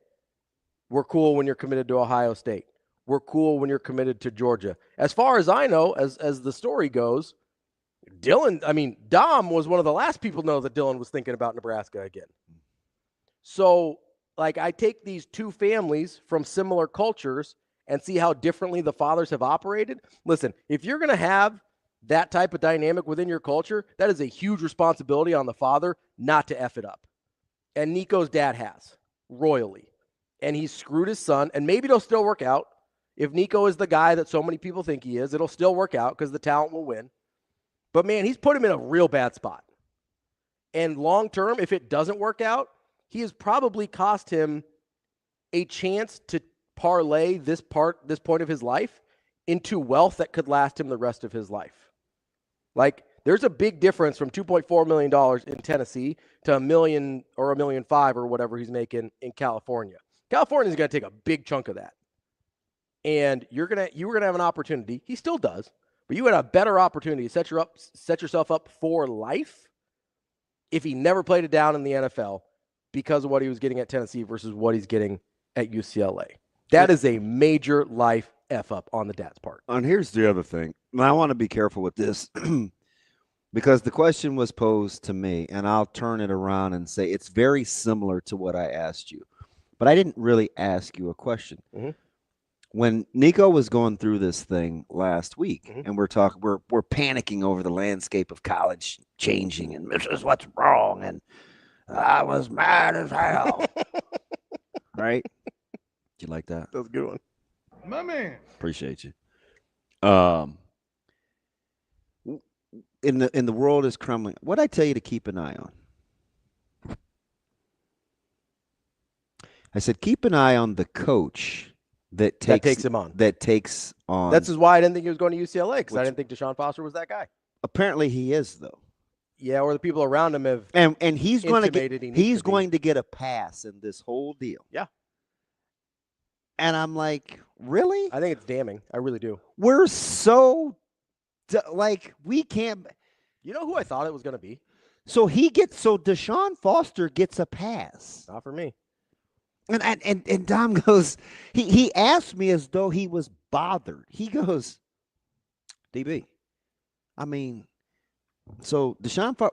we're cool when you're committed to Ohio State. We're cool when you're committed to Georgia. As far as I know, as the story goes, Dom was one of the last people to know that Dylan was thinking about Nebraska again. So, like, I take these two families from similar cultures and see how differently the fathers have operated. Listen, if you're going to have that type of dynamic within your culture, that is a huge responsibility on the father not to F it up. And Nico's dad has, royally. And he's screwed his son, and maybe it'll still work out. If Nico is the guy that so many people think he is, it'll still work out because the talent will win. But, man, he's put him in a real bad spot. And long term, if it doesn't work out, he has probably cost him a chance to parlay this point of his life into wealth that could last him the rest of his life. Like, there's a big difference from $2.4 million in Tennessee to $1 million or $1.5 million or whatever he's making in California. California's going to take a big chunk of that. And you were gonna have an opportunity. He still does, but you had a better opportunity to set yourself up for life if he never played it down in the NFL because of what he was getting at Tennessee versus what he's getting at UCLA. That is a major life F up on the dad's part. And here's the other thing. And I want to be careful with this because the question was posed to me, and I'll turn it around and say it's very similar to what I asked you. But I didn't really ask you a question. When Nico was going through this thing last week, and we're panicking over the landscape of college changing, and this is what's wrong, and I was mad as hell. Right? Did you like that? That was a good one. My man. Appreciate you. In the world is crumbling. What I tell you to keep an eye on? I said keep an eye on the coach that takes him on. That takes on. That's why I didn't think he was going to UCLA, because I didn't think Deshaun Foster was that guy. Apparently he is, though. Yeah, or the people around him have and he's going to get a pass in this whole deal. Yeah. And I'm like, really? I think it's damning. I really do. We're so we can't. You know who I thought it was going to be? So Deshaun Foster gets a pass. Not for me. And Dom goes, he asked me as though he was bothered. He goes, DB, I mean, so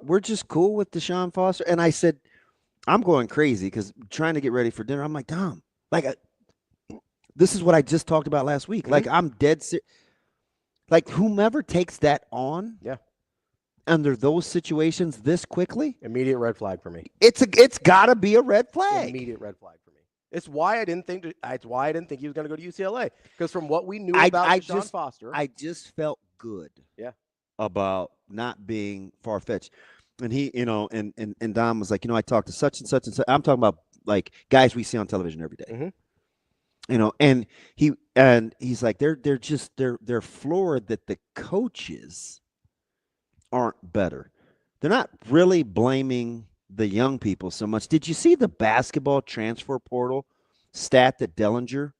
we're just cool with Deshaun Foster. And I said, I'm going crazy because trying to get ready for dinner. I'm like, Dom, this is what I just talked about last week. Like, I'm dead serious. Like, whomever takes that on, under those situations this quickly, immediate red flag for me. It's got to be a red flag. Immediate red flag for me. It's why I didn't think he was going to go to UCLA, because from what we knew about Deshaun Foster, I just felt good. Yeah. About not being far-fetched. And he, and Dom was like, I talked to such and such and such. I'm talking about like guys we see on television every day. And he's like, they're floored that the coaches aren't better. They're not really blaming the young people so much. Did you see the basketball transfer portal stat that Dellinger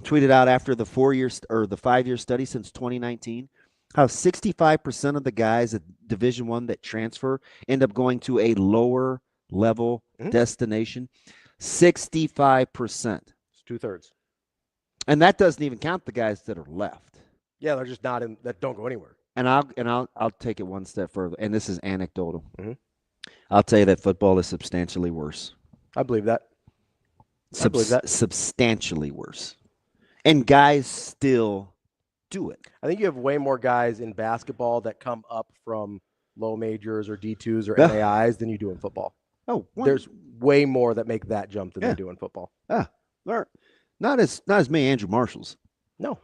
tweeted out after the 5-year study since 2019? How 65% of the guys at Division I that transfer end up going to a lower level destination. 65%. It's 2/3. And that doesn't even count the guys that are left. Yeah, they're just not in that don't go anywhere. And I'll take it one step further. And this is anecdotal. I'll tell you that football is substantially worse. I believe that. Substantially worse. And guys still do it. I think you have way more guys in basketball that come up from low majors or D2s or Yeah. NAIs than you do in football. Oh, there's way more that make that jump than they do in football. Not as many Andrew Marshalls. No.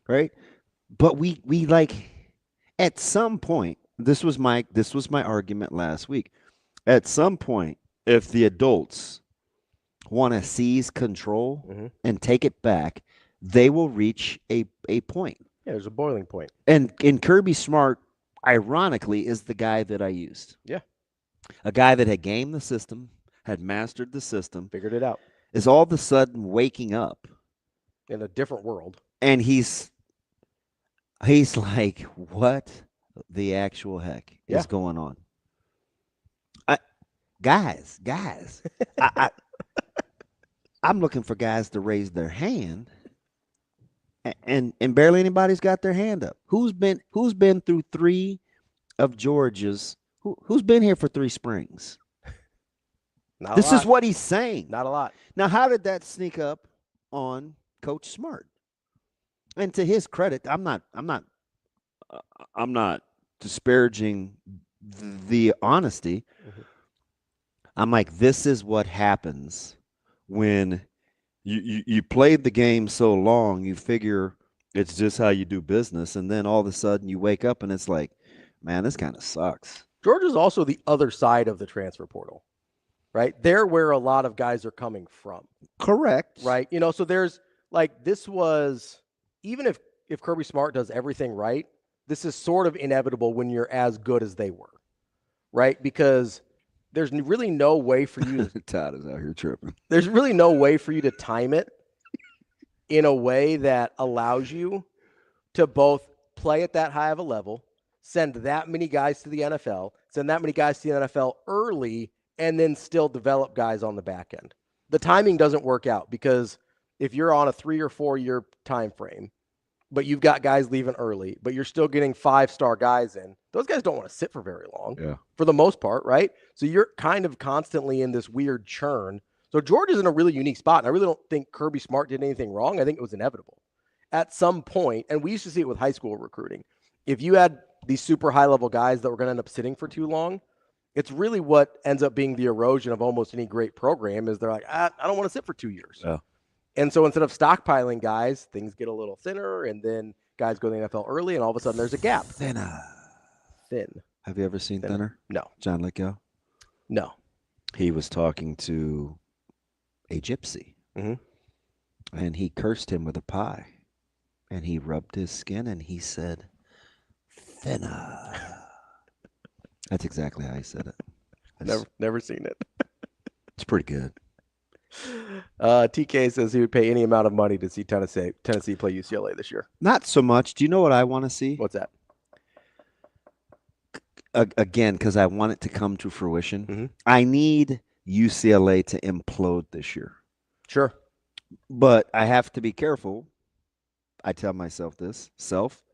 Right? But we like at some point, this was my argument last week. At some point, if the adults want to seize control and take it back, they will reach a point. Yeah, there's a boiling point. And Kirby Smart, ironically, is the guy that I used. Yeah. A guy that had gamed the system, had mastered the system, figured it out, is all of a sudden waking up in a different world. And he's like, what the actual heck is going on? Guys, I'm looking for guys to raise their hand, and barely anybody's got their hand up. Who's been through 3 of Georgia's? Who's been here for 3 springs? This is what he's saying. Not a lot. Now, how did that sneak up on Coach Smart? And to his credit, I'm not disparaging the honesty. I'm like, this is what happens when you played the game so long, you figure it's just how you do business, and then all of a sudden you wake up and it's like, man, this kind of sucks. Georgia's also the other side of the transfer portal, right? They're where a lot of guys are coming from. Correct. Right? You know, so there's like, this was, even if Kirby Smart does everything right, this is sort of inevitable when you're as good as they were, right? Because there's really no way for you to Todd is out here tripping. There's really no way for you to time it in a way that allows you to both play at that high of a level, send that many guys to the NFL, send that many guys to the NFL early, and then still develop guys on the back end. The timing doesn't work out because if you're on a 3 or 4 year time frame, but you've got guys leaving early, but you're still getting 5-star guys in, those guys don't want to sit for very long for the most part, right? So you're kind of constantly in this weird churn. So Georgia's in a really unique spot, and I really don't think Kirby Smart did anything wrong. I think it was inevitable. At some point, and we used to see it with high school recruiting, if you had these super high-level guys that were going to end up sitting for too long, it's really what ends up being the erosion of almost any great program is they're like, I don't want to sit for 2 years. Yeah. And so instead of stockpiling guys, things get a little thinner, and then guys go to the NFL early, and all of a sudden there's a gap. Thin. Have you ever seen Thinner? No. John Lithgow? No. He was talking to a gypsy, and he cursed him with a pie, and he rubbed his skin, and he said, Thinner. That's exactly how he said it. Never seen it. It's pretty good. TK says he would pay any amount of money to see Tennessee play UCLA this year. Not so much. Do you know what I want to see? What's that? Again, because I want it to come to fruition. I need UCLA to implode this year. Sure. But I have to be careful. I tell myself this.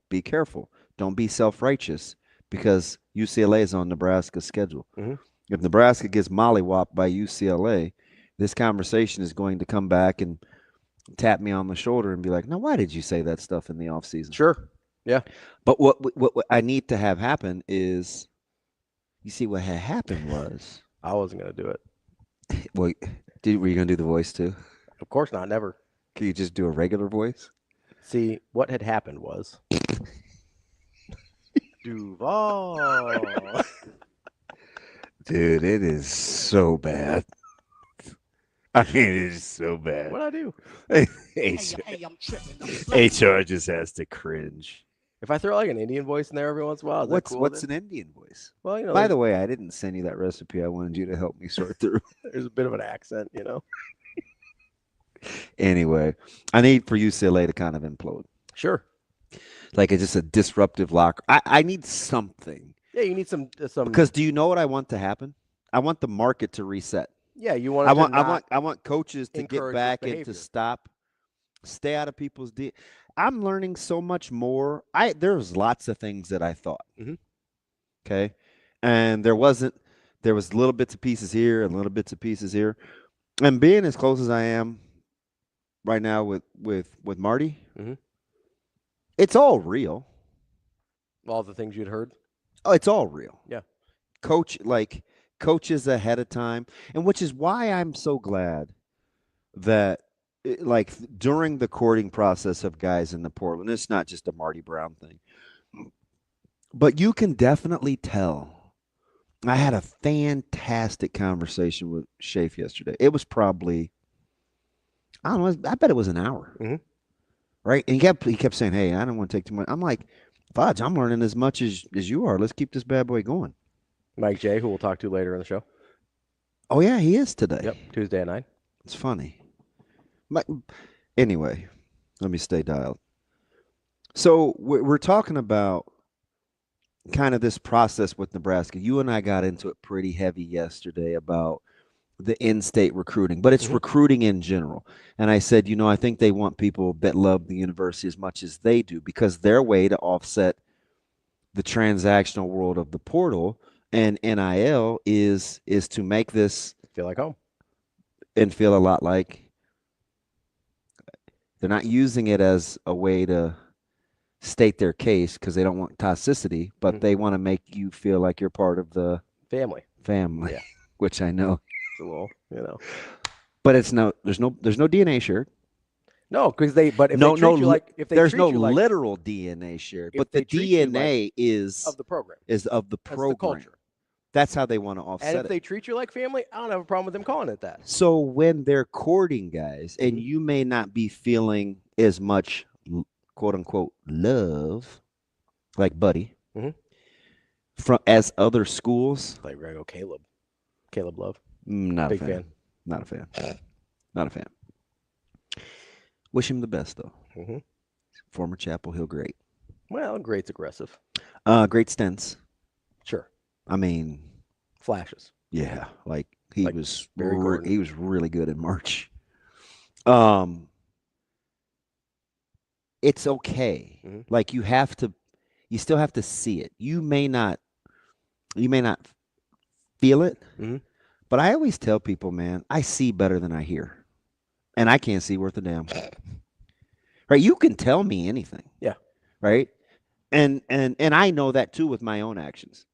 Be careful. Don't be self-righteous because UCLA is on Nebraska's schedule. If Nebraska gets mollywopped by UCLA, this conversation is going to come back and tap me on the shoulder and be like, now, why did you say that stuff in the offseason? Sure. Yeah. But what I need to have happen is, you see, what had happened was. I wasn't going to do it. Were you going to do the voice too? Of course not. Never. Can you just do a regular voice? See, what had happened was. Duval. Dude, it is so bad. I mean, it is so bad. What'd I do? HR just has to cringe. If I throw like an Indian voice in there every once in a while, is that cool? What's an Indian voice? Well, you know. By the way, I didn't send you that recipe. I wanted you to help me sort through. There's a bit of an accent, you know. Anyway, I need for UCLA to kind of implode. Sure. Like it's just a disruptive locker. I need something. Yeah, you need some. Because do you know what I want to happen? I want the market to reset. Yeah, you want. I want coaches to get back and to stay out of people's. I'm learning so much more. There's lots of things that I thought. Okay, and there was little bits and pieces here and little bits and pieces here, and being as close as I am right now with Marty. Mm-hmm. It's all real. All the things you'd heard. Oh, it's all real. Yeah. Coaches ahead of time, and which is why I'm so glad that during the courting process of guys in the portal, and it's not just a Marty Brown thing, but you can definitely tell. I had a fantastic conversation with Schaefer yesterday. It was probably, I don't know, I bet it was an hour. Mm-hmm. Right? And he kept saying, hey, I don't want to take too much. I'm like, Fudge, I'm learning as much as you are. Let's keep this bad boy going. Mike J., who we'll talk to later in the show. Oh, yeah, he is today. Yep, Tuesday at 9. It's funny. But anyway, let me stay dialed. So we're talking about kind of this process with Nebraska. You and I got into it pretty heavy yesterday about the in-state recruiting, but it's recruiting in general. And I said, I think they want people that love the university as much as they do, because their way to offset the transactional world of the portal and NIL is to make this feel like home and feel a lot like they're not using it as a way to state their case because they don't want toxicity, but they want to make you feel like you're part of the family, yeah. Which I know. A little, but there's no DNA shared. No, because if they treat you like, there's no literal DNA shared, but the DNA is of the program. Is of the program. That's the culture. That's how they want to offset And if they treat you like family, I don't have a problem with them calling it that. So when they're courting guys, and you may not be feeling as much quote unquote love, like Buddy, from as other schools, like we're gonna go Caleb Love. Not Big a fan. Not a fan. Not a fan. Wish him the best, though. Former Chapel Hill great. Well, great's aggressive. Great stints. Sure. I mean, flashes. Yeah, he was really good in March. It's okay. Like you still have to see it. You may not feel it. But I always tell people, man, I see better than I hear. And I can't see worth a damn. Right? You can tell me anything. Yeah. Right? And I know that too with my own actions.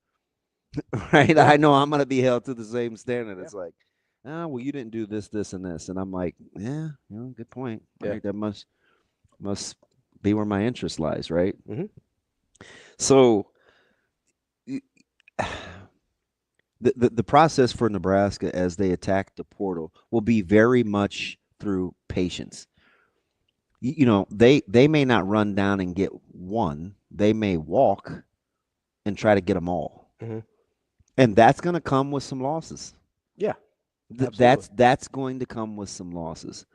Right? Yeah. I know I'm going to be held to the same standard. It's like, oh, well, you didn't do this, this, and this. And I'm like, yeah, good point. Yeah. Right? That must be where my interest lies, right? So The process for Nebraska as they attack the portal will be very much through patience. They may not run down and get one. They may walk and try to get them all. And that's going to come with some losses. Yeah. That's going to come with some losses.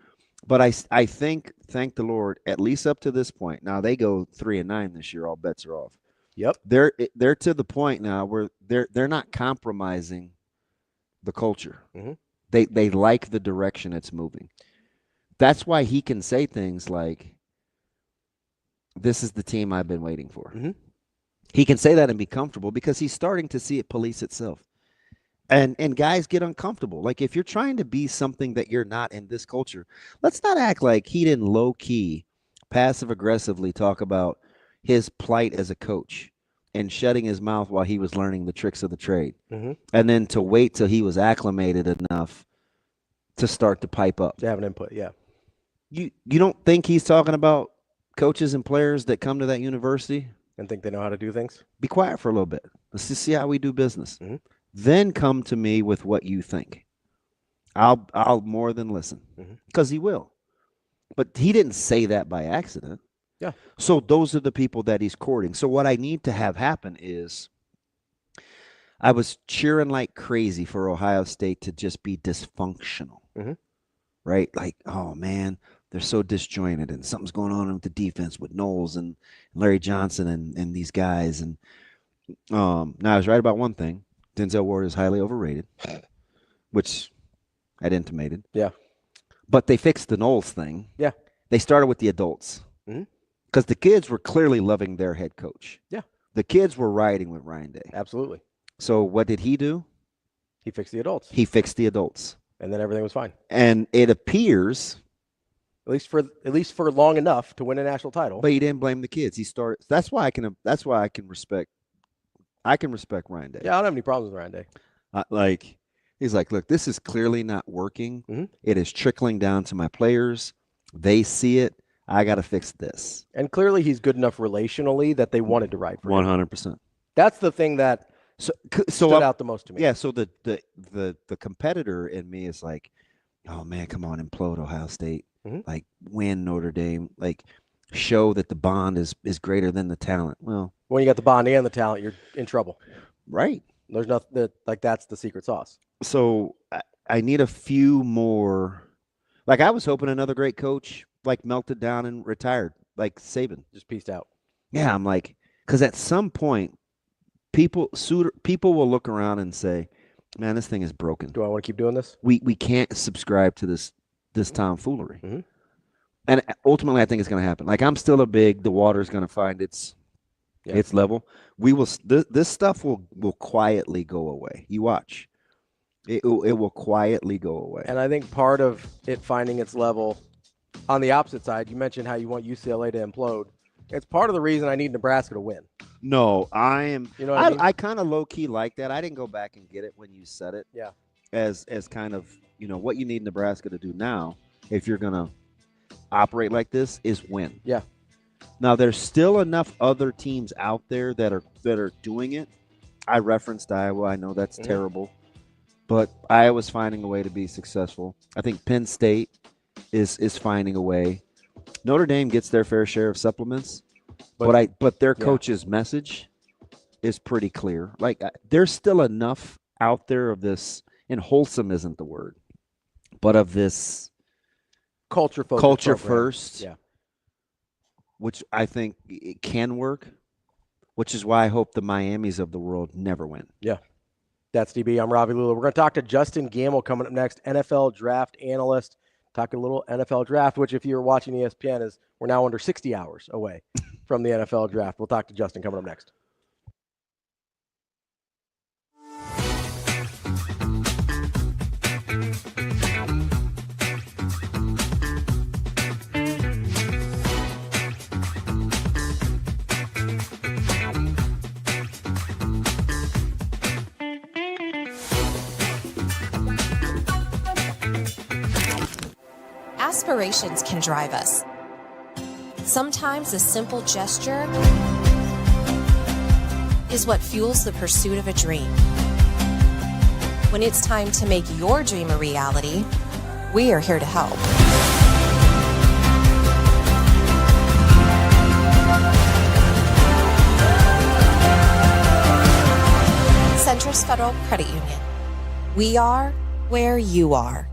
But I think, thank the Lord, at least up to this point. Now they go 3-9 this year. All bets are off. Yep. They're to the point now where they're not compromising the culture. They like the direction it's moving. That's why he can say things like, this is the team I've been waiting for. He can say that and be comfortable because he's starting to see it police itself. And guys get uncomfortable. Like if you're trying to be something that you're not in this culture, let's not act like he didn't low-key, passive-aggressively talk about his plight as a coach and shutting his mouth while he was learning the tricks of the trade. And then to wait till he was acclimated enough to start to pipe up. To have an input, yeah. You don't think he's talking about coaches and players that come to that university? And think they know how to do things? Be quiet for a little bit. Let's just see how we do business. Then come to me with what you think. I'll more than listen. Because he will. But he didn't say that by accident. Yeah. So those are the people that he's courting. So what I need to have happen is I was cheering like crazy for Ohio State to just be dysfunctional. Right? Like, oh, man, they're so disjointed and something's going on with the defense with Knowles and Larry Johnson and these guys. And now I was right about one thing. Denzel Ward is highly overrated, which I'd intimated. Yeah. But they fixed the Knowles thing. Yeah. They started with the adults. Because the kids were clearly loving their head coach. Yeah. The kids were riding with Ryan Day. Absolutely. So what did he do? He fixed the adults. He fixed the adults. And then everything was fine. And it appears At least for long enough to win a national title. But he didn't blame the kids. He started. That's why I can respect. I can respect Ryan Day. Yeah, I don't have any problems with Ryan Day. He's like, look, this is clearly not working. Mm-hmm. It is trickling down to my players. They see it. I got to fix this. And clearly, he's good enough relationally that they wanted to ride for him. 100%. That's the thing that stood out the most to me. Yeah. So the competitor in me is like, oh man, come on, implode Ohio State. Mm-hmm. Like win Notre Dame. Like show that the bond is greater than the talent. Well, when you got the bond and the talent, you're in trouble. Right. There's nothing that that's the secret sauce. So I need a few more. Like I was hoping another great coach like melted down and retired, like Saban. Just pieced out. Yeah, I'm like, because at some point, people will look around and say, man, this thing is broken. Do I want to keep doing this? We can't subscribe to this tomfoolery. Mm-hmm. And ultimately, I think it's going to happen. Like I'm still the water's going to find its level. We will. This stuff will quietly go away. You watch. It will quietly go away. And I think part of it finding its level, on the opposite side, you mentioned how you want UCLA to implode. It's part of the reason I need Nebraska to win. No, I am. You know what I mean? I kind of low key like that. I didn't go back and get it when you said it. Yeah. As kind of what you need Nebraska to do now, if you're gonna operate like this, is win. Yeah. Now there's still enough other teams out there that are doing it. I referenced Iowa. I know that's terrible, but Iowa's finding a way to be successful. I think Penn State is finding a way. Notre Dame gets their fair share of supplements, but their coach's message is pretty clear. Like there's still enough out there of this, and wholesome isn't the word, but of this culture first, which I think it can work, which is why I hope the Miamis of the world never win. Yeah. That's DB. I'm Ravi Lulla. We're going to talk to Justen Gammel coming up next, NFL draft analyst. Talking a little NFL draft, which if you're watching ESPN, we're now under 60 hours away from the NFL draft. We'll talk to Justen coming up next. Aspirations can drive us. Sometimes a simple gesture is what fuels the pursuit of a dream. When it's time to make your dream a reality, we are here to help. Centris Federal Credit Union. We are where you are.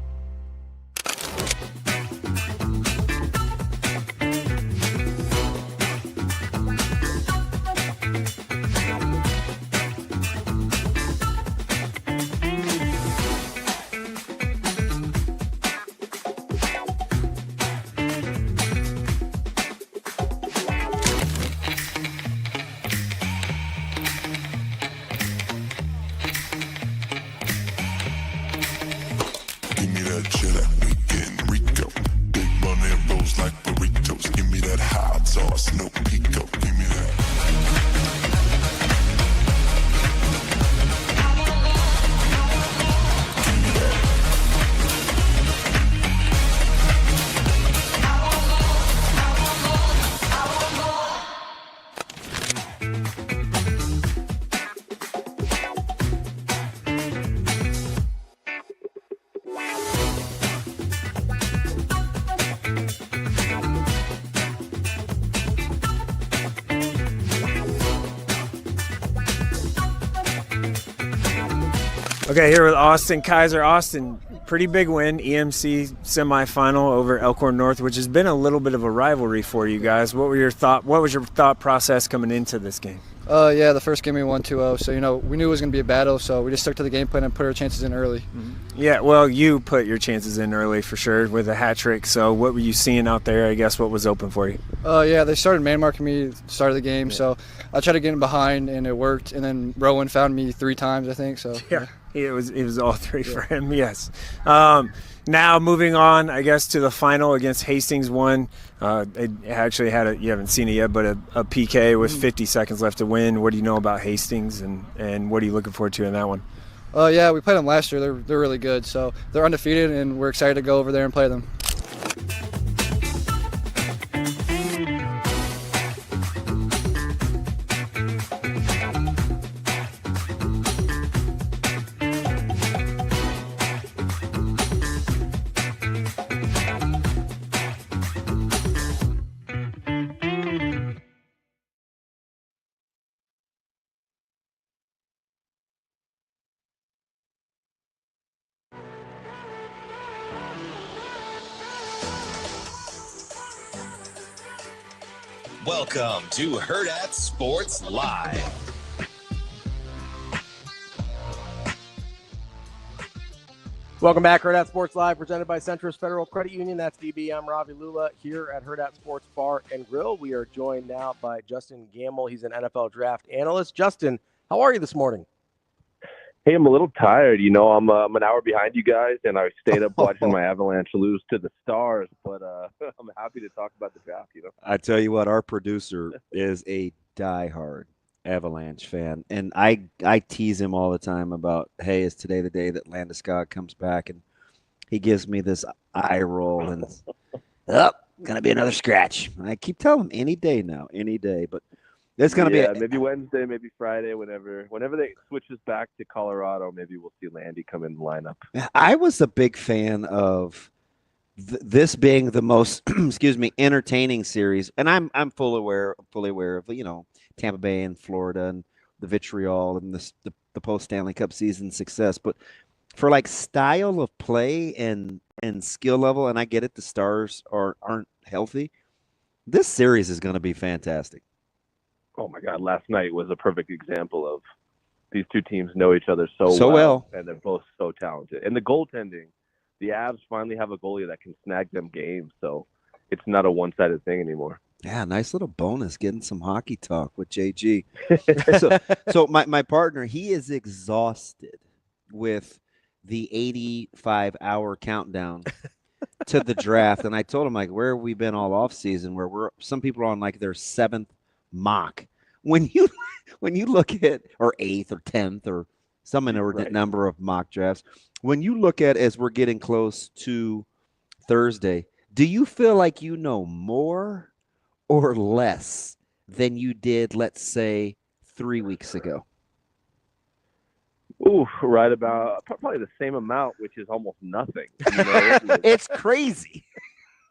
Okay, here with Austin Kaiser. Austin, pretty big win, EMC semifinal over Elkhorn North, which has been a little bit of a rivalry for you guys. What was your thought process coming into this game? Yeah, the first game we won 2-0, so we knew it was going to be a battle, so we just stuck to the game plan and put our chances in early. Mm-hmm. Yeah, well, you put your chances in early for sure with a hat trick. So what were you seeing out there? I guess what was open for you? Yeah, they started man marking me at the start of the game, so I tried to get in behind and it worked. And then Rowan found me 3 times, I think. So yeah. It was all three for him, yes. Now moving on, I guess, to the final against Hastings. It actually had you haven't seen it yet, but a PK with 50 seconds left to win. What do you know about Hastings, and what are you looking forward to in that one? Yeah, we played them last year. They're really good. So they're undefeated, and we're excited to go over there and play them. Welcome to Hurrdat Sports Live. Welcome back, Hurrdat Sports Live, presented by Centris Federal Credit Union. That's DB. I'm Ravi Lulla here at Hurrdat Sports Bar and Grill. We are joined now by Justen Gammel. He's an NFL draft analyst. Justen, how are you this morning? Hey, I'm a little tired. You know, I'm an hour behind you guys, and I stayed up watching my Avalanche lose to the Stars. But I'm happy to talk about the draft. You know, I tell you what, our producer is a diehard Avalanche fan, and I tease him all the time about, hey, is today the day that Landeskog comes back? And he gives me this eye roll, and gonna be another scratch. I keep telling him any day now, any day, but. It's going to be maybe Wednesday, maybe Friday, whenever they switches back to Colorado, maybe we'll see Landy come in the lineup. I was a big fan of this being the most, entertaining series, and I'm fully aware of Tampa Bay and Florida and the vitriol and the post Stanley Cup season success, but for like style of play and skill level, and I get it, the Stars aren't healthy. This series is going to be fantastic. Oh my God! Last night was a perfect example of these two teams know each other so well, and they're both so talented. And the goaltending, the Avs finally have a goalie that can snag them games, so it's not a one-sided thing anymore. Yeah, nice little bonus getting some hockey talk with JG. so my partner, he is exhausted with the 85-hour countdown to the draft, and I told him, like, where have we been all off season? Where some people are on like their 7th mock. When you look at, or 8th or 10th or some inordinate number of mock drafts, when you look at, as we're getting close to Thursday, do you feel like you know more or less than you did, let's say, 3 weeks ago? Ooh, right about probably the same amount, which is almost nothing. You know? It's crazy.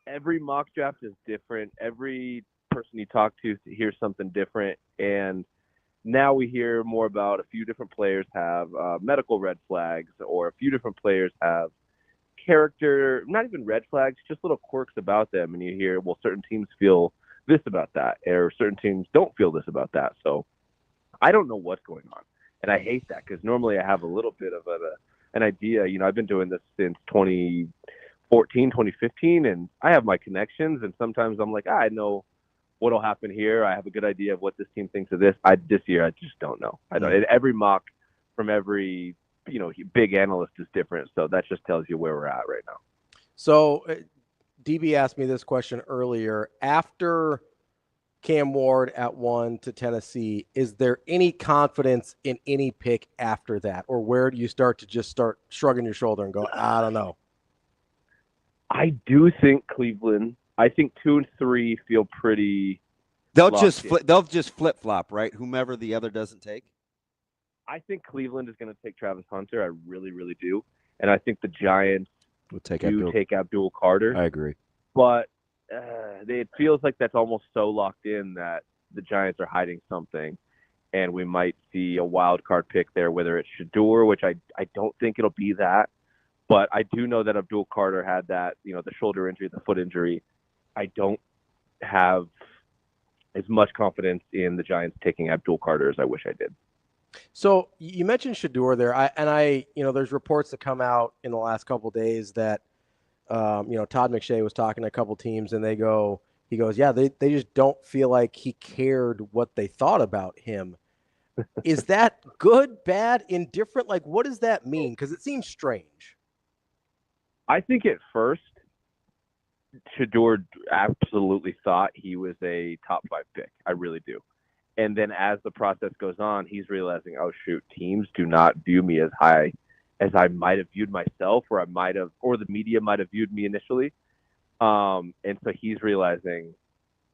Every mock draft is different. Every person you talk to hears something different, and now we hear more about a few different players have medical red flags, or a few different players have character, not even red flags, just little quirks about them, and you hear, well, certain teams feel this about that, or certain teams don't feel this about that. So I don't know what's going on, and I hate that, because normally I have a little bit of an idea. You know, I've been doing this since 2014, 2015, and I have my connections, and sometimes I'm like, I know what'll happen here. I have a good idea of what this team thinks of this. This year, I just don't know. I don't. Every mock from every big analyst is different, so that just tells you where we're at right now. So, DB asked me this question earlier. After Cam Ward at 1 to Tennessee, is there any confidence in any pick after that, or where do you start shrugging your shoulder and go, I don't know? I do think Cleveland. I think 2 and 3 feel pretty. They'll just flip flop, right? Whomever the other doesn't take. I think Cleveland is going to take Travis Hunter. I really, really do, and I think the Giants will take Abdul Carter. I agree, but it feels like that's almost so locked in that the Giants are hiding something, and we might see a wild card pick there, whether it's Shedeur, which I don't think it'll be that, but I do know that Abdul Carter had that, the shoulder injury, the foot injury. I don't have as much confidence in the Giants taking Abdul Carter as I wish I did. So you mentioned Shedeur there. There's reports that come out in the last couple of days that, Todd McShay was talking to a couple teams, and he goes, yeah, they just don't feel like he cared what they thought about him. Is that good, bad, indifferent? Like, what does that mean? Because it seems strange. I think at first, Shedeur absolutely thought he was a top 5 pick. I really do. And then as the process goes on, he's realizing, oh shoot, teams do not view me as high as I might have viewed myself, or the media might have viewed me initially. And so he's realizing,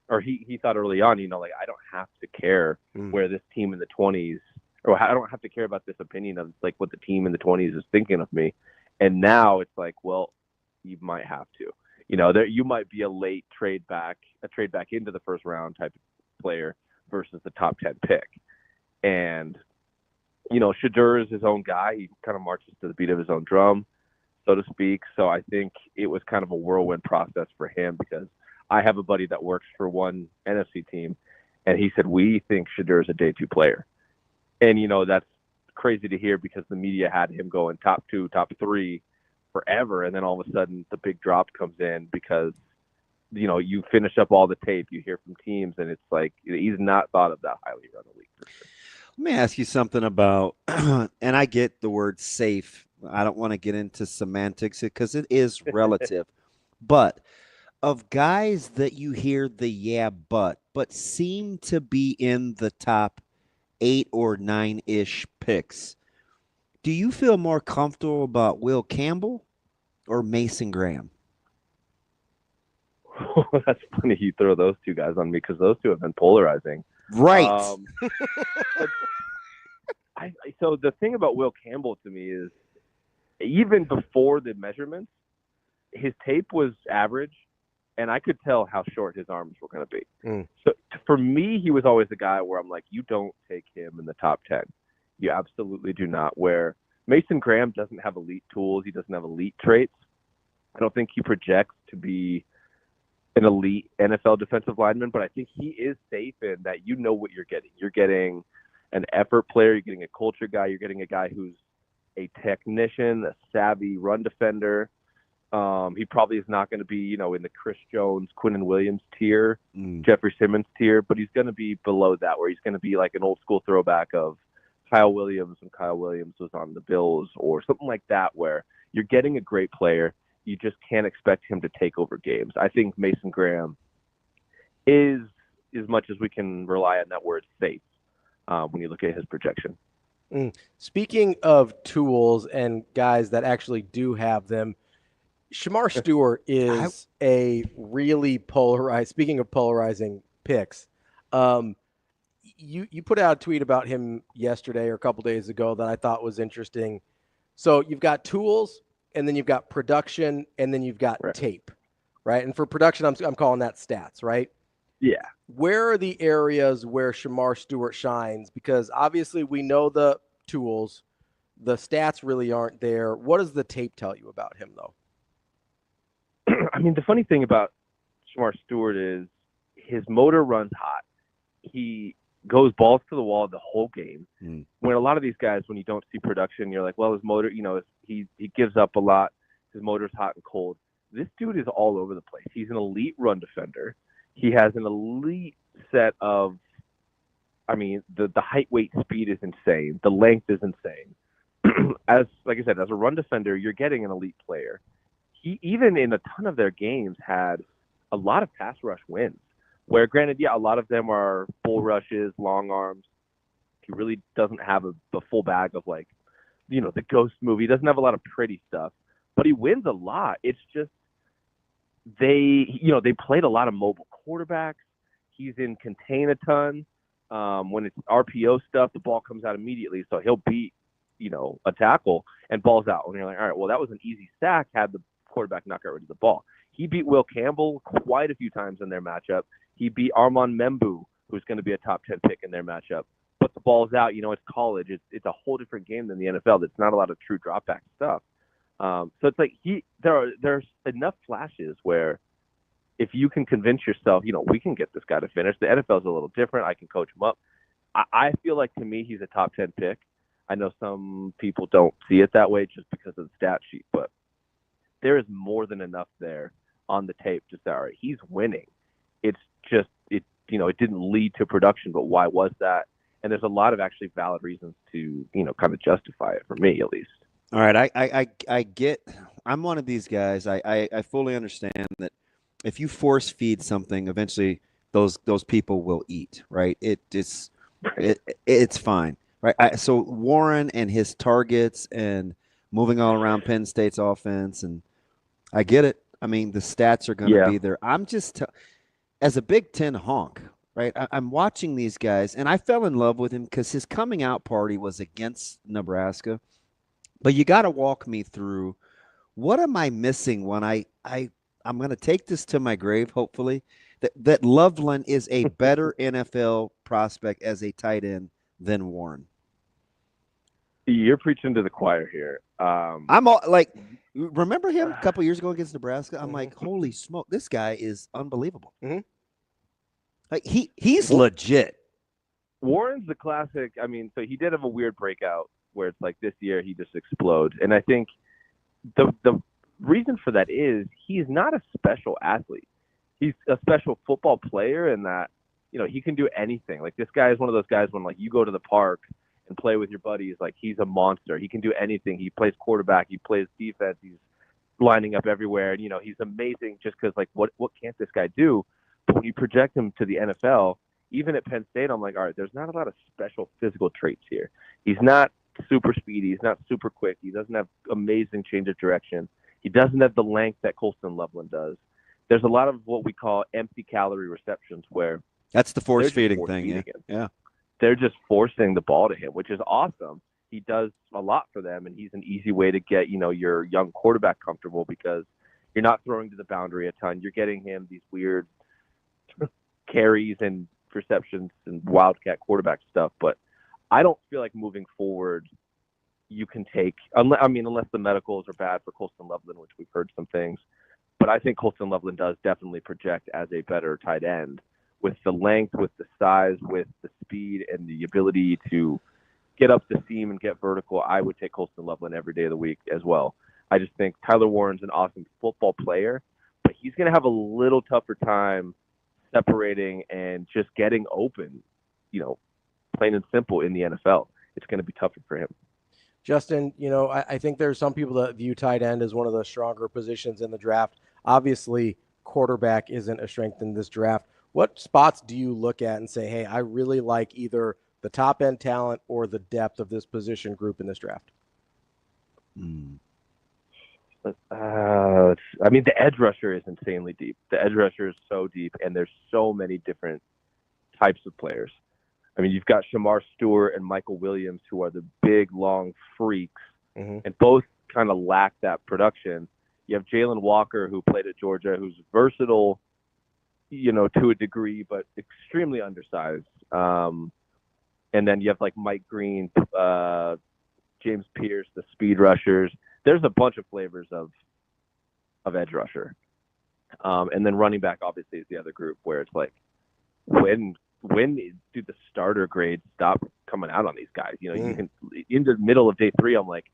or he thought early on, like, I don't have to care where this team in the 20s, or I don't have to care about this opinion of like what the team in the 20s is thinking of me. And now it's like, well, you might have to. You might be a late trade back into the first round type of player versus the top 10 pick. And, Shedeur is his own guy. He kind of marches to the beat of his own drum, so to speak. So I think it was kind of a whirlwind process for him, because I have a buddy that works for one NFC team, and he said, we think Shedeur is a day 2 player. And, that's crazy to hear, because the media had him going top 2, top 3 forever. And then all of a sudden the big drop comes in because, you finish up all the tape, you hear from teams, and it's like, he's not thought of that highly around the league for sure. Let me ask you something about, and I get the word safe. I don't want to get into semantics because it is relative, but of guys that you hear the but seem to be in the top 8 or 9-ish picks, do you feel more comfortable about Will Campbell or Mason Graham? That's funny you throw those two guys on me, because those two have been polarizing. Right. So the thing about Will Campbell to me is, even before the measurements, his tape was average, and I could tell how short his arms were going to be. So for me, he was always the guy where I'm like, you don't take him in the top 10. You absolutely do not. Where Mason Graham doesn't have elite tools. He doesn't have elite traits. I don't think he projects to be an elite NFL defensive lineman, but I think he is safe in that what you're getting. You're getting an effort player. You're getting a culture guy. You're getting a guy who's a technician, a savvy run defender. He probably is not going to be, in the Chris Jones, Quinnen Williams tier, Jeffrey Simmons tier, but he's going to be below that, where he's going to be like an old school throwback of Kyle Williams when Kyle Williams was on the Bills, or something like that, where you're getting a great player. You just can't expect him to take over games. I think Mason Graham is, as much as we can rely on that word, safe when you look at his projection. Speaking of tools and guys that actually do have them, Shamar Stewart is a really polarized. Speaking of polarizing picks, you put out a tweet about him yesterday or a couple days ago that I thought was interesting. So you've got tools, and then you've got production, and then you've got tape, right? And for production, I'm calling that stats, right? Yeah. Where are the areas where Shamar Stewart shines? Because obviously we know the tools, the stats really aren't there. What does the tape tell you about him, though? I mean, the funny thing about Shamar Stewart is his motor runs hot. He goes balls to the wall the whole game. When a lot of these guys, when you don't see production, you're like, well, his motor, he gives up a lot. His motor's hot and cold. This dude is all over the place. He's an elite run defender. He has an elite set of, the height, weight, speed is insane. The length is insane. Like I said, as a run defender, you're getting an elite player. He, even in a ton of their games, had a lot of pass rush wins, where granted, a lot of them are bull rushes, long arms. He really doesn't have a full bag of the ghost movie. He doesn't have a lot of pretty stuff, but he wins a lot. It's just, they played a lot of mobile quarterbacks. He's in contain a ton. When it's RPO stuff, the ball comes out immediately. So he'll beat, a tackle and balls out. And you're like, all right, well, that was an easy sack had the quarterback not got rid of the ball. He beat Will Campbell quite a few times in their matchup. He beat Armand Membu, who's going to be a top 10 pick in their matchup. But the ball's out. It's college. It's a whole different game than the NFL. That's not a lot of true drop back stuff. So it's like there's enough flashes where if you can convince yourself, we can get this guy to finish. The NFL is a little different. I can coach him up. I feel like, to me, he's a top 10 pick. I know some people don't see it that way just because of the stat sheet, but there is more than enough there on the tape to say, all right, he's winning. It's just, it didn't lead to production, but why was that? And there's a lot of actually valid reasons to, kind of justify it for me, at least. All right, I get. I'm one of these guys. I fully understand that if you force feed something, eventually those people will eat. Right? It's fine. Right? So Warren and his targets and moving all around Penn State's offense, and I get it. I mean, the stats are going to be there. I'm just as a Big Ten honk. Right, I'm watching these guys, and I fell in love with him because his coming out party was against Nebraska. But you got to walk me through, what am I missing when I'm going to take this to my grave, hopefully, that Loveland is a better NFL prospect as a tight end than Warren? You're preaching to the choir here. I'm all like, remember him a couple years ago against Nebraska? I'm like, holy smoke, this guy is unbelievable. Like he's legit. Warren's the classic. I mean, so he did have a weird breakout where it's like this year he just explodes. And I think the reason for that is he's not a special athlete. He's a special football player in that, he can do anything. Like this guy is one of those guys when like you go to the park and play with your buddies, like he's a monster. He can do anything. He plays quarterback. He plays defense. He's lining up everywhere. And, he's amazing just because like what can't this guy do? But when you project him to the NFL, even at Penn State, I'm like, all right, there's not a lot of special physical traits here. He's not super speedy. He's not super quick. He doesn't have amazing change of direction. He doesn't have the length that Colston Loveland does. There's a lot of what we call empty calorie receptions where that's the force feeding thing. Yeah. They're just forcing the ball to him, which is awesome. He does a lot for them, and he's an easy way to get, your young quarterback comfortable because you're not throwing to the boundary a ton. You're getting him these weird carries and receptions and wildcat quarterback stuff. But I don't feel like moving forward you can take, unless the medicals are bad for Colston Loveland, which we've heard some things. But I think Colston Loveland does definitely project as a better tight end with the length, with the size, with the speed, and the ability to get up the seam and get vertical. I would take Colston Loveland every day of the week as well. I just think Tyler Warren's an awesome football player, but he's going to have a little tougher time separating and just getting open, plain and simple in the NFL. It's going to be tougher for him. Justin, I think there's some people that view tight end as one of the stronger positions in the draft. Obviously, quarterback isn't a strength in this draft. What spots do you look at and say, hey, I really like either the top end talent or the depth of this position group in this draft? The edge rusher is insanely deep. The edge rusher is so deep, and there's so many different types of players. You've got Shamar Stewart and Michael Williams, who are the big, long freaks, and both kind of lack that production. You have Jalen Walker, who played at Georgia, who's versatile, to a degree, but extremely undersized. And then you have like Mike Green, James Pierce, the speed rushers. There's a bunch of flavors of edge rusher. And then running back obviously is the other group where it's like, when do the starter grades stop coming out on these guys? You can in the middle of day 3, I'm like,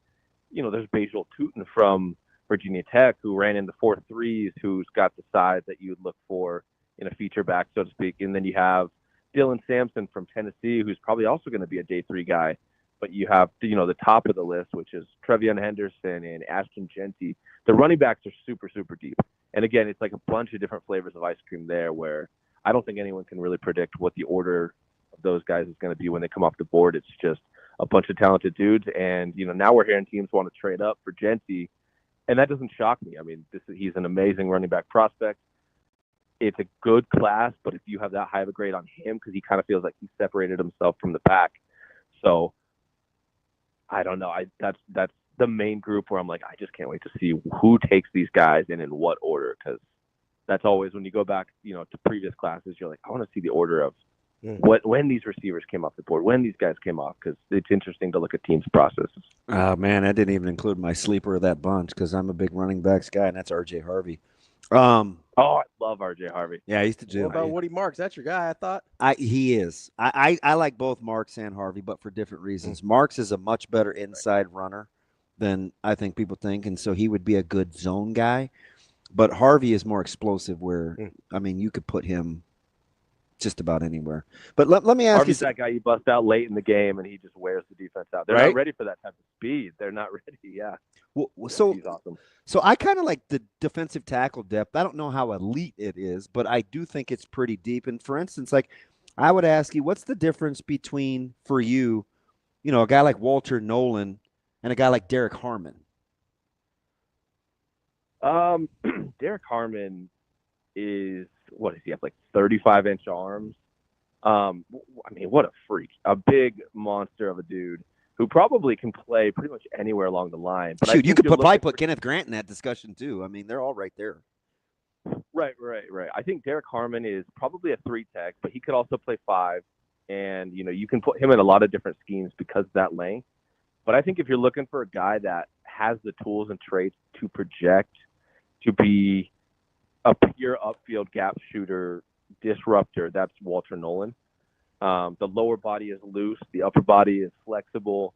there's Bajal Tootin from Virginia Tech who ran in the 4.3s, who's got the size that you would look for in a feature back, so to speak. And then you have Dylan Sampson from Tennessee, who's probably also going to be a day 3 guy. But you have, the top of the list, which is Trevion Henderson and Ashton Genty. The running backs are super, super deep. And again, it's like a bunch of different flavors of ice cream there where I don't think anyone can really predict what the order of those guys is going to be when they come off the board. It's just a bunch of talented dudes. And, now we're hearing teams want to trade up for Genty. And that doesn't shock me. He's an amazing running back prospect. It's a good class, but if you have that high of a grade on him, because he kind of feels like he separated himself from the pack. So I don't know. That's the main group where I'm like, I just can't wait to see who takes these guys and in what order, because that's always when you go back, to previous classes, you're like, I want to see the order of when these receivers came off the board, when these guys came off, because it's interesting to look at teams' processes. Oh, man, I didn't even include my sleeper of that bunch because I'm a big running backs guy, and that's R.J. Harvey. I love R.J. Harvey. Yeah, I used to do. What about Woody Marks? That's your guy, I thought. He is. I like both Marks and Harvey, but for different reasons. Marks is a much better inside runner than I think people think, and so he would be a good zone guy. But Harvey is more explosive where, you could put him just about anywhere. But let me ask Harvey's you. that guy you bust out late in the game, and he just wears the defense out. They're Right? not ready for that type of speed. They're not ready. Yeah. Well, so He's awesome. So I kind of like the defensive tackle depth. I don't know how elite it is, but I do think it's pretty deep. And for instance, like I would ask you, what's the difference between, for you, a guy like Walter Nolan and a guy like Derek Harmon? Derek Harmon is, what does he have, like 35-inch arms? I mean, what a freak. A big monster of a dude who probably can play pretty much anywhere along the line. But Shoot, you could probably put Kenneth Grant in that discussion too. I mean, they're all right there. Right. I think Derek Harmon is probably a 3-tech, but he could also play 5. And, you can put him in a lot of different schemes because of that length. But I think if you're looking for a guy that has the tools and traits to project, to be a pure upfield gap shooter, disruptor, that's Walter Nolan. The lower body is loose. The upper body is flexible.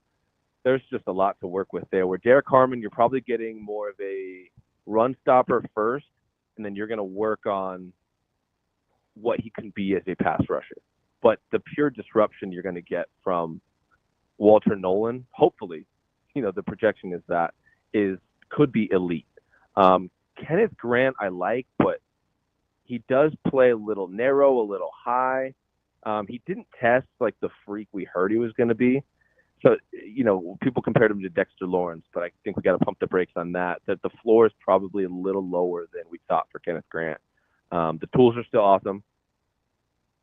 There's just a lot to work with there. Where Derek Harmon, you're probably getting more of a run stopper first, and then you're going to work on what he can be as a pass rusher. But the pure disruption you're going to get from Walter Nolan, hopefully, the projection is that could be elite. Kenneth Grant I like, but he does play a little narrow, a little high. He didn't test like the freak we heard he was going to be. So, people compared him to Dexter Lawrence, but I think we got to pump the brakes on that the floor is probably a little lower than we thought for Kenneth Grant. The tools are still awesome,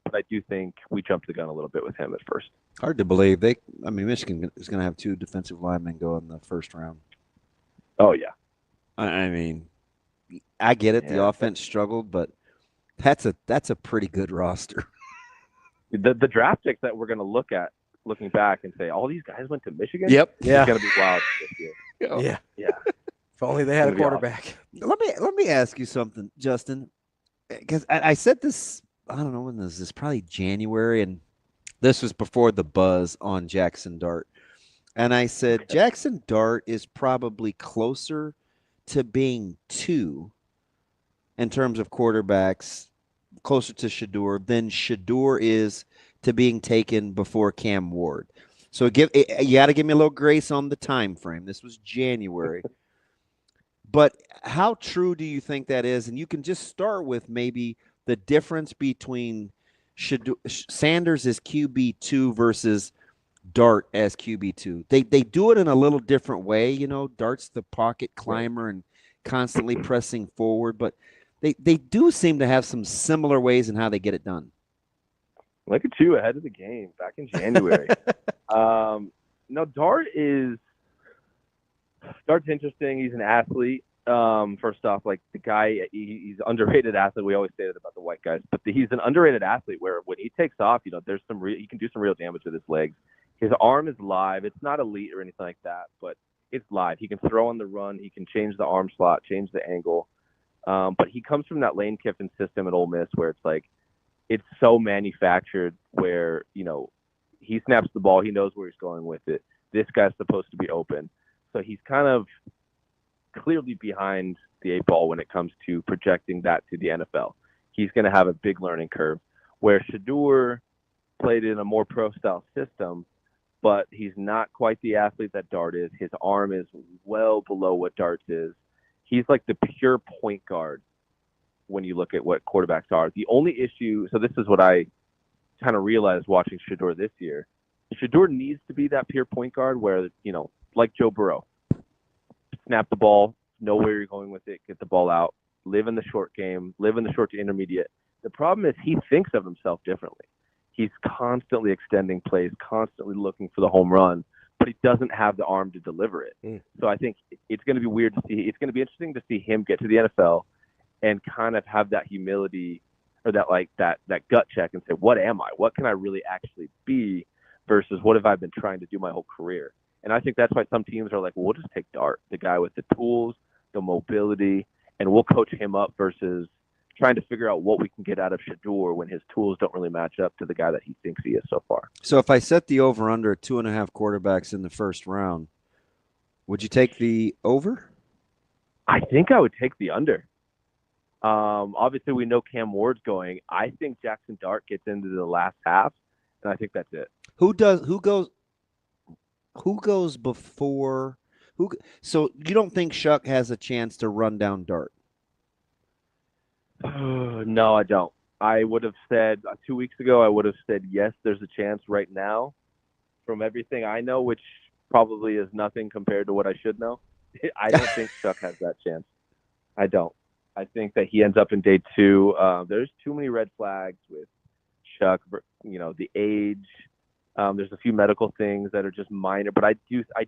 but I do think we jumped the gun a little bit with him at first. Hard to believe. Michigan is going to have 2 defensive linemen go in the first round. Oh, yeah. I mean, I get it. The offense struggled, but that's a pretty good roster. The draft picks that we're going to look at, looking back and say, all these guys went to Michigan? Yep. Yeah. It's going to be wild this year. Yeah. If only they had a quarterback. Let me ask you something, Justin, because I said this, I don't know when this is, probably January, and this was before the buzz on Jackson Dart. And I said, Jackson Dart is probably closer to being 2 in terms of quarterbacks, closer to Shedeur than Shedeur is to being taken before Cam Ward. So you got to give me a little grace on the time frame. This was January. But how true do you think that is? And you can just start with maybe the difference between Sanders as QB2 versus Dart as QB2. They do it in a little different way. Dart's the pocket climber and constantly pressing forward, but they do seem to have some similar ways in how they get it done. Look at you ahead of the game back in January. No, Dart's interesting. He's an athlete. First off, like the guy, he's an underrated athlete. We always say that about the white guys, but he's an underrated athlete where when he takes off, there's he can do some real damage with his legs. His arm is live. It's not elite or anything like that, but it's live. He can throw on the run. He can change the arm slot, change the angle. But he comes from that Lane Kiffin system at Ole Miss where it's like, it's so manufactured where, he snaps the ball. He knows where he's going with it. This guy's supposed to be open. So he's kind of clearly behind the 8 ball when it comes to projecting that to the NFL. He's going to have a big learning curve where Shedeur played in a more pro-style system, but he's not quite the athlete that Dart is. His arm is well below what Dart's is. He's like the pure point guard when you look at what quarterbacks are. The only issue, so this is what I kind of realized watching Shedeur this year. Shedeur needs to be that pure point guard where, like Joe Burrow, snap the ball, know where you're going with it, get the ball out, live in the short game, live in the short to intermediate. The problem is he thinks of himself differently. He's constantly extending plays, constantly looking for the home run, but he doesn't have the arm to deliver it. So I think it's going to be weird to see. It's going to be interesting to see him get to the NFL and kind of have that humility or that gut check and say, what am I? What can I really actually be versus what have I been trying to do my whole career? And I think that's why some teams are like, well, we'll just take Dart, the guy with the tools, the mobility, and we'll coach him up versus trying to figure out what we can get out of Shedeur when his tools don't really match up to the guy that he thinks he is so far. So if I set the over-under at 2.5 quarterbacks in the first round, would you take the over? I think I would take the under. Obviously, we know Cam Ward's going. I think Jackson Dart gets into the last half, and I think that's it. Who goes before who? So you don't think Shuck has a chance to run down Dart? No, I don't. I would have said 2 weeks ago, I would have said yes, there's a chance right now. From everything I know, which probably is nothing compared to what I should know, I don't think Shuck has that chance. I don't. I think that he ends up in day 2. There's too many red flags with Shuck, the age. There's a few medical things that are just minor, but I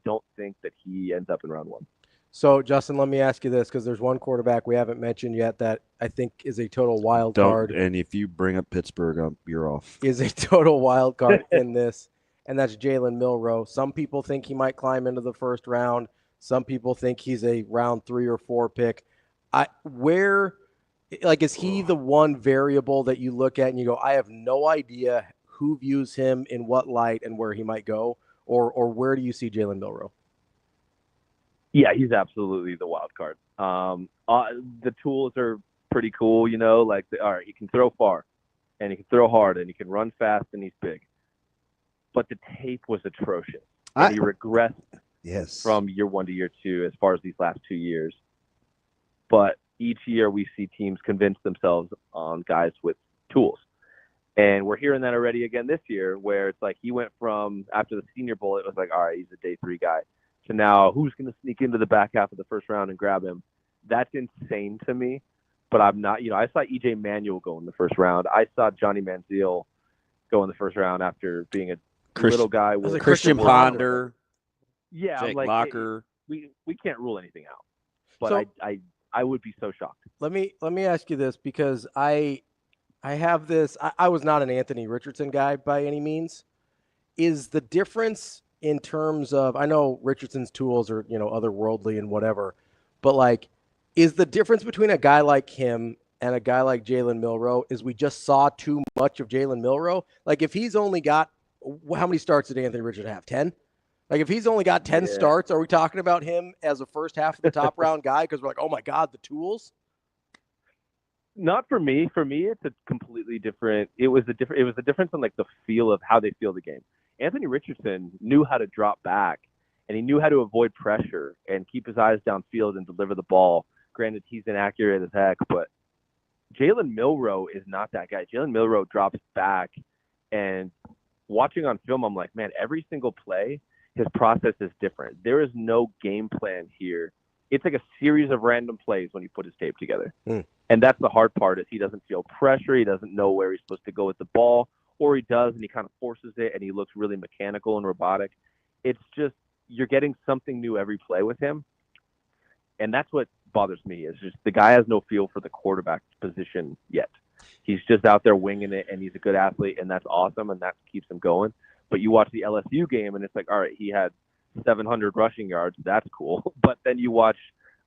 don't think that he ends up in round 1. So, Justin, let me ask you this, because there's one quarterback we haven't mentioned yet that I think is a total wild card. And if you bring up Pittsburgh, you're off. Is a total wild card in this, and that's Jalen Milroe. Some people think he might climb into the first round. Some people think he's a round 3 or 4 pick. Is he the one variable that you look at and you go, I have no idea who views him in what light and where he might go, or where do you see Jalen Milroe? Yeah, he's absolutely the wild card. The tools are pretty cool, all right, he can throw far, and he can throw hard, and he can run fast, and he's big. But the tape was atrocious, and he regressed from year 1 to year 2 as far as these last 2 years. But each year we see teams convince themselves on guys with tools. And we're hearing that already again this year, where it's like he went from, after the Senior Bowl, it was like, all right, he's a day 3 guy, to now who's going to sneak into the back half of the first round and grab him. That's insane to me. But I'm not, I saw E.J. Manuel go in the first round. I saw Johnny Manziel go in the first round after being a little guy with Christian Ponder. Yeah, Jake Locker. We can't rule anything out. But So- I would be so shocked. Let me ask you this, because I have this. I was not an Anthony Richardson guy by any means. Is the difference in terms of, I know Richardson's tools are otherworldly and whatever, but is the difference between a guy like him and a guy like Jalen Milroe is we just saw too much of Jalen Milroe? If he's only got, how many starts did Anthony Richardson have? 10? If he's only got 10 starts, are we talking about him as a first half of the top round guy because we're like, oh my God, the tools? Not for me. For me, it's a completely different. It was a difference in the feel of how they feel the game. Anthony Richardson knew how to drop back, and he knew how to avoid pressure and keep his eyes downfield and deliver the ball. Granted, he's inaccurate as heck, but Jalen Milroe is not that guy. Jalen Milroe drops back, and watching on film, I'm like, man, every single play, his process is different. There is no game plan here. It's like a series of random plays when you put his tape together. And that's the hard part, is he doesn't feel pressure. He doesn't know where he's supposed to go with the ball, or he does, and he kind of forces it, and he looks really mechanical and robotic. It's just, you're getting something new every play with him. And that's what bothers me, is just the guy has no feel for the quarterback position yet. He's just out there winging it, and he's a good athlete, and that's awesome, and that keeps him going. But you watch the LSU game, and it's like, all right, he had 700 rushing yards. That's cool. But then you watch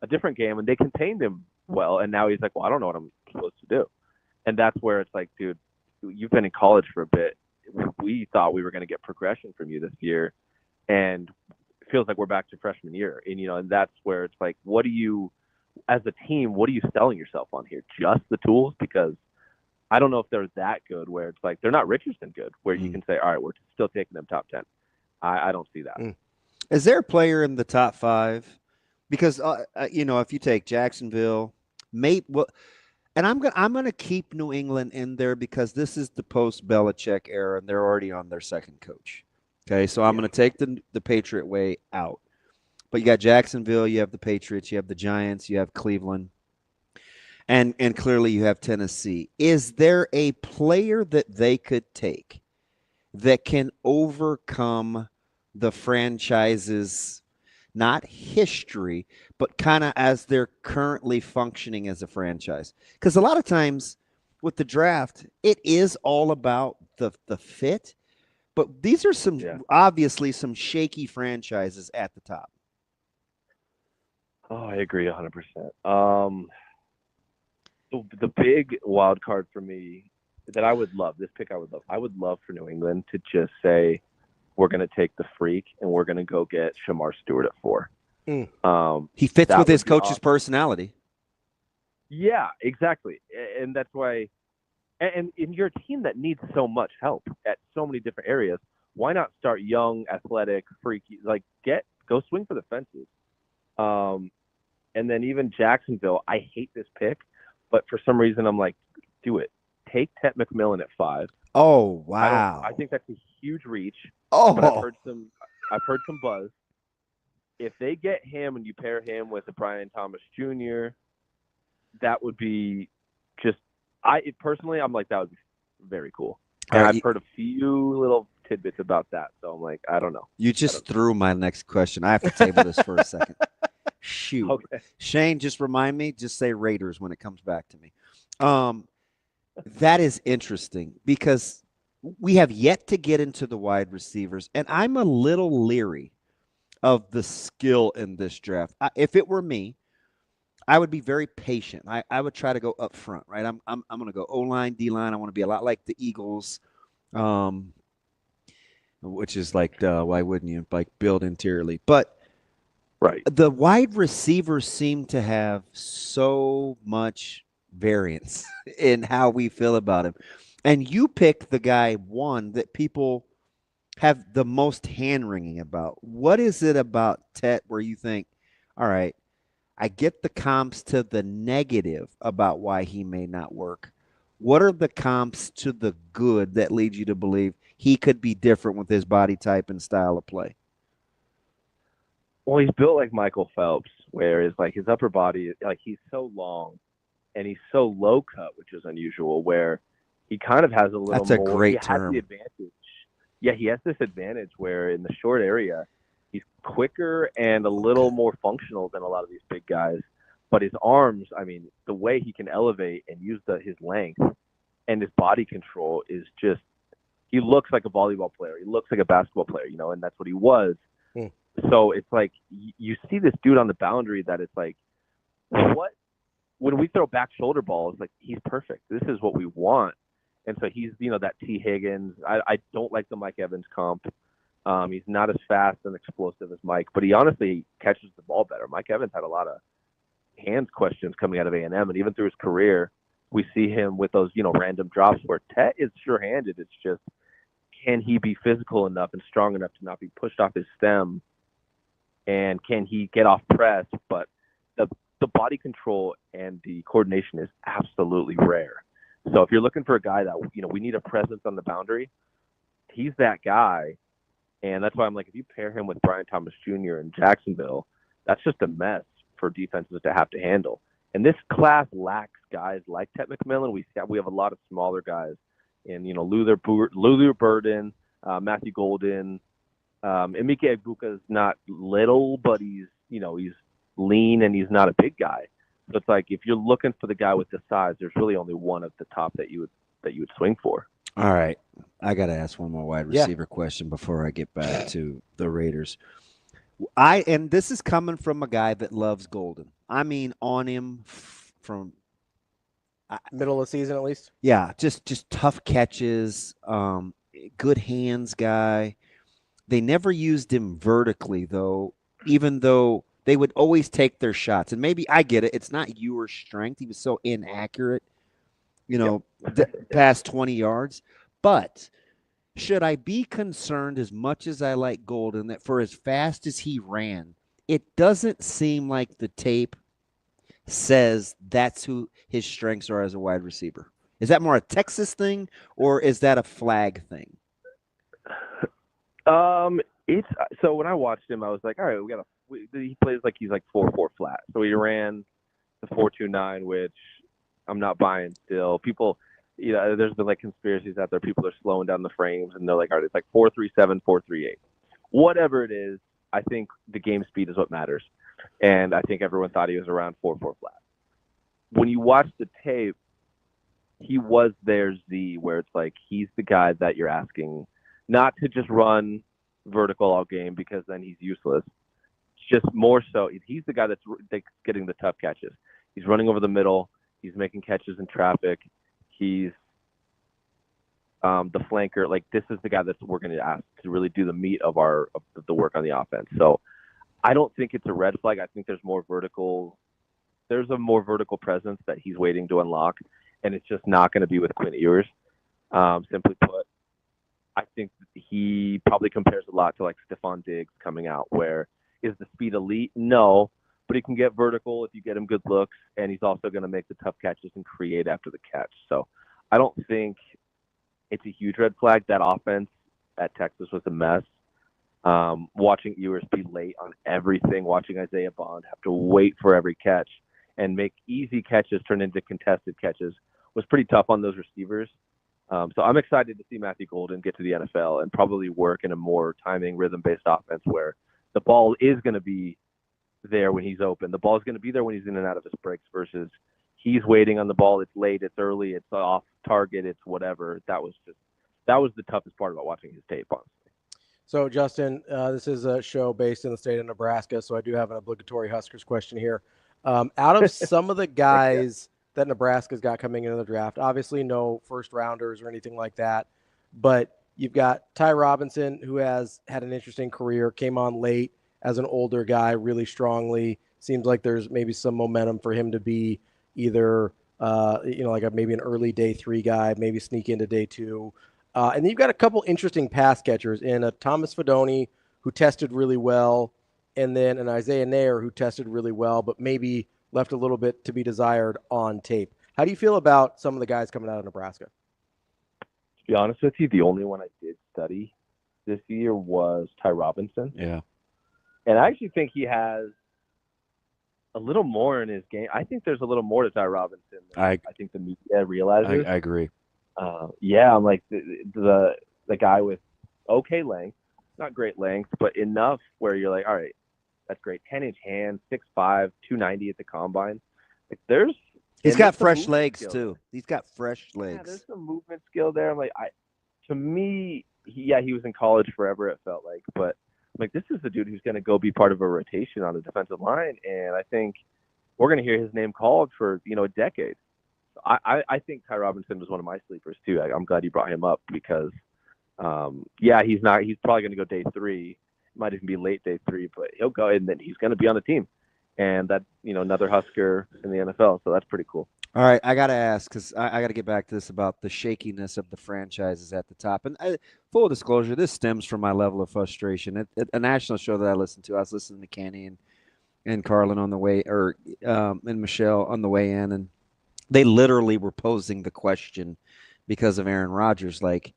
a different game, and they contained him well, and now he's like, well, I don't know what I'm supposed to do. And that's where it's like, dude, you've been in college for a bit. We thought we were going to get progression from you this year, and it feels like we're back to freshman year. And, and that's where it's like, what do you, as a team, what are you selling yourself on here? Just the tools? Because I don't know if they're that good where it's like, they're not Richardson good, where you can say, all right, we're still taking them top 10. I don't see that. Is there a player in the top 5? Because, if you take Jacksonville, and I'm gonna keep New England in there because this is the post-Belichick era, and they're already on their second coach. Okay, so I'm going to take the Patriot way out. But you got Jacksonville, you have the Patriots, you have the Giants, you have Cleveland. And clearly you have Tennessee. Is there a player that they could take that can overcome the franchise's, not history, but kind of as they're currently functioning as a franchise? Because a lot of times with the draft, it is all about the fit. But these are obviously some shaky franchises at the top. Oh, I agree 100%. The big wild card for me that I would love, this pick I would love for New England to just say, we're going to take the freak and we're going to go get Shamar Stewart at 4. He fits with his coach's personality. Yeah, exactly. And that's why, and you're a team that needs so much help at so many different areas. Why not start young, athletic, freaky, like go swing for the fences. And then even Jacksonville, I hate this pick, but for some reason I'm like, do it. Take Tet McMillan at 5. Oh, wow. I think that's a huge reach. Oh. But I've heard some buzz. If they get him and you pair him with a Brian Thomas Jr., that would be just personally I'm like, that would be very cool. And I've heard a few little tidbits about that, so I'm like, I don't know. You just threw my next question. I have to table this for a second. Shoot. Okay. Shane, just remind me, just say Raiders when it comes back to me. That is interesting because we have yet to get into the wide receivers, and I'm a little leery of the skill in this draft. If it were me, I would be very patient. I would try to go up front, right? I'm going to go O-line, D-line. I want to be a lot like the Eagles, which is like, why wouldn't you, like build interiorly? But right, the wide receivers seem to have so much variance in how we feel about him. And you pick the guy, one, that people have the most hand-wringing about. What is it about Tet where you think, all right, I get the comps to the negative about why he may not work. What are the comps to the good that lead you to believe he could be different with his body type and style of play? Well, he's built like Michael Phelps, where it's like his upper body, like he's so long and he's so low cut, which is unusual, where he kind of has a little That's a more. great he term. has the advantage. Yeah, he has this advantage where in the short area, he's quicker and a little more functional than a lot of these big guys. But his arms, I mean, the way he can elevate and use his length and his body control is just, he looks like a volleyball player. He looks like a basketball player, and that's what he was. So it's like you see this dude on the boundary that it's like, what? When we throw back shoulder balls, like he's perfect. This is what we want. And so he's, that T. Higgins. I don't like the Mike Evans comp. He's not as fast and explosive as Mike, but he honestly catches the ball better. Mike Evans had a lot of hands questions coming out of A&M, and even through his career, we see him with those, random drops where Tet is sure-handed. It's just, can he be physical enough and strong enough to not be pushed off his stem? And can he get off press? But the body control and the coordination is absolutely rare. So if you're looking for a guy that, we need a presence on the boundary, he's that guy. And that's why I'm like, if you pair him with Brian Thomas Jr. in Jacksonville, that's just a mess for defenses to have to handle. And this class lacks guys like Tet McMillan. We have a lot of smaller guys in, Luther Burden, Matthew Golden. Emeka Egbuka is not little, but he's lean and he's not a big guy. So it's like, if you're looking for the guy with the size, there's really only one at the top that you would swing for. All right. I got to ask one more wide receiver question before I get back to the Raiders. And this is coming from a guy that loves Golden. I mean, on him from middle of the season, at least. Yeah, just tough catches, good hands guy. They never used him vertically, though, even though they would always take their shots. And maybe I get it. It's not your strength. He was so inaccurate, past 20 yards. But should I be concerned, as much as I like Golden, that for as fast as he ran, it doesn't seem like the tape says that's who his strengths are as a wide receiver? Is that more a Texas thing, or is that a flag thing? It's so when I watched him, I was like, all right, he plays like he's like 4.4 flat. So he ran the 4.29, which I'm not buying still. People, there's been like conspiracies out there. People are slowing down the frames and they're like, all right, it's like 4.37, 4.38. Whatever it is, I think the game speed is what matters. And I think everyone thought he was around 4.4 flat. When you watch the tape, he was their Z, where it's like he's the guy that you're asking not to just run vertical all game, because then he's useless. It's just more so he's the guy that's getting the tough catches. He's running over the middle. He's making catches in traffic. He's the flanker. Like, this is the guy that we're going to ask to really do the meat of the work on the offense. So I don't think it's a red flag. I think there's more vertical there's a more vertical presence that he's waiting to unlock, and it's just not going to be with Quinn Ewers. Simply put, I think he probably compares a lot to like Stephon Diggs coming out, where is the speed elite? No, but he can get vertical if you get him good looks, and he's also going to make the tough catches and create after the catch. So I don't think it's a huge red flag. That offense at Texas was a mess. Watching Ewers be late on everything, watching Isaiah Bond have to wait for every catch and make easy catches turn into contested catches was pretty tough on those receivers. So I'm excited to see Matthew Golden get to the NFL and probably work in a more timing, rhythm-based offense where the ball is going to be there when he's open. The ball is going to be there when he's in and out of his breaks versus he's waiting on the ball. It's late, it's early, it's off target, it's whatever. That was the toughest part about watching his tape, honestly. So, Justin, this is a show based in the state of Nebraska, so I do have an obligatory Huskers question here. Out of some of the guys that Nebraska's got coming into the draft, obviously no first-rounders or anything like that, but you've got Ty Robinson, who has had an interesting career, came on late as an older guy really strongly. Seems like there's maybe some momentum for him to be either, maybe an early day 3 guy, maybe sneak into day 2. And then you've got a couple interesting pass catchers in a Thomas Fidone, who tested really well, and then an Isaiah Nair, who tested really well, but maybe left a little bit to be desired on tape. How do you feel about some of the guys coming out of Nebraska? To be honest with you, the only one I did study this year was Ty Robinson. Yeah. And I actually think he has a little more in his game. I think there's a little more to Ty Robinson than I think the media realizes. I agree. I'm like the guy with okay length, not great length, but enough where you're like, all right, that's great. 10-inch hands, 6'5", 290 at the combine. Like he's got fresh legs too. He's got fresh legs. Yeah, there's some movement skill there. I'm like, to me, he was in college forever. It felt like, but I'm like, this is the dude who's going to go be part of a rotation on the defensive line, and I think we're going to hear his name called for a decade. I think Ty Robinson was one of my sleepers too. I'm glad you brought him up because, he's probably going to go day 3. Might even be late day 3, but he'll go and then he's going to be on the team, and that another Husker in the NFL. So that's pretty cool. All right, I got to ask because I got to get back to this about the shakiness of the franchises at the top. And full disclosure, this stems from my level of frustration. At a national show that I listened to, I was listening to Kenny and Carlin on the way, and Michelle on the way in, and they literally were posing the question because of Aaron Rodgers, like,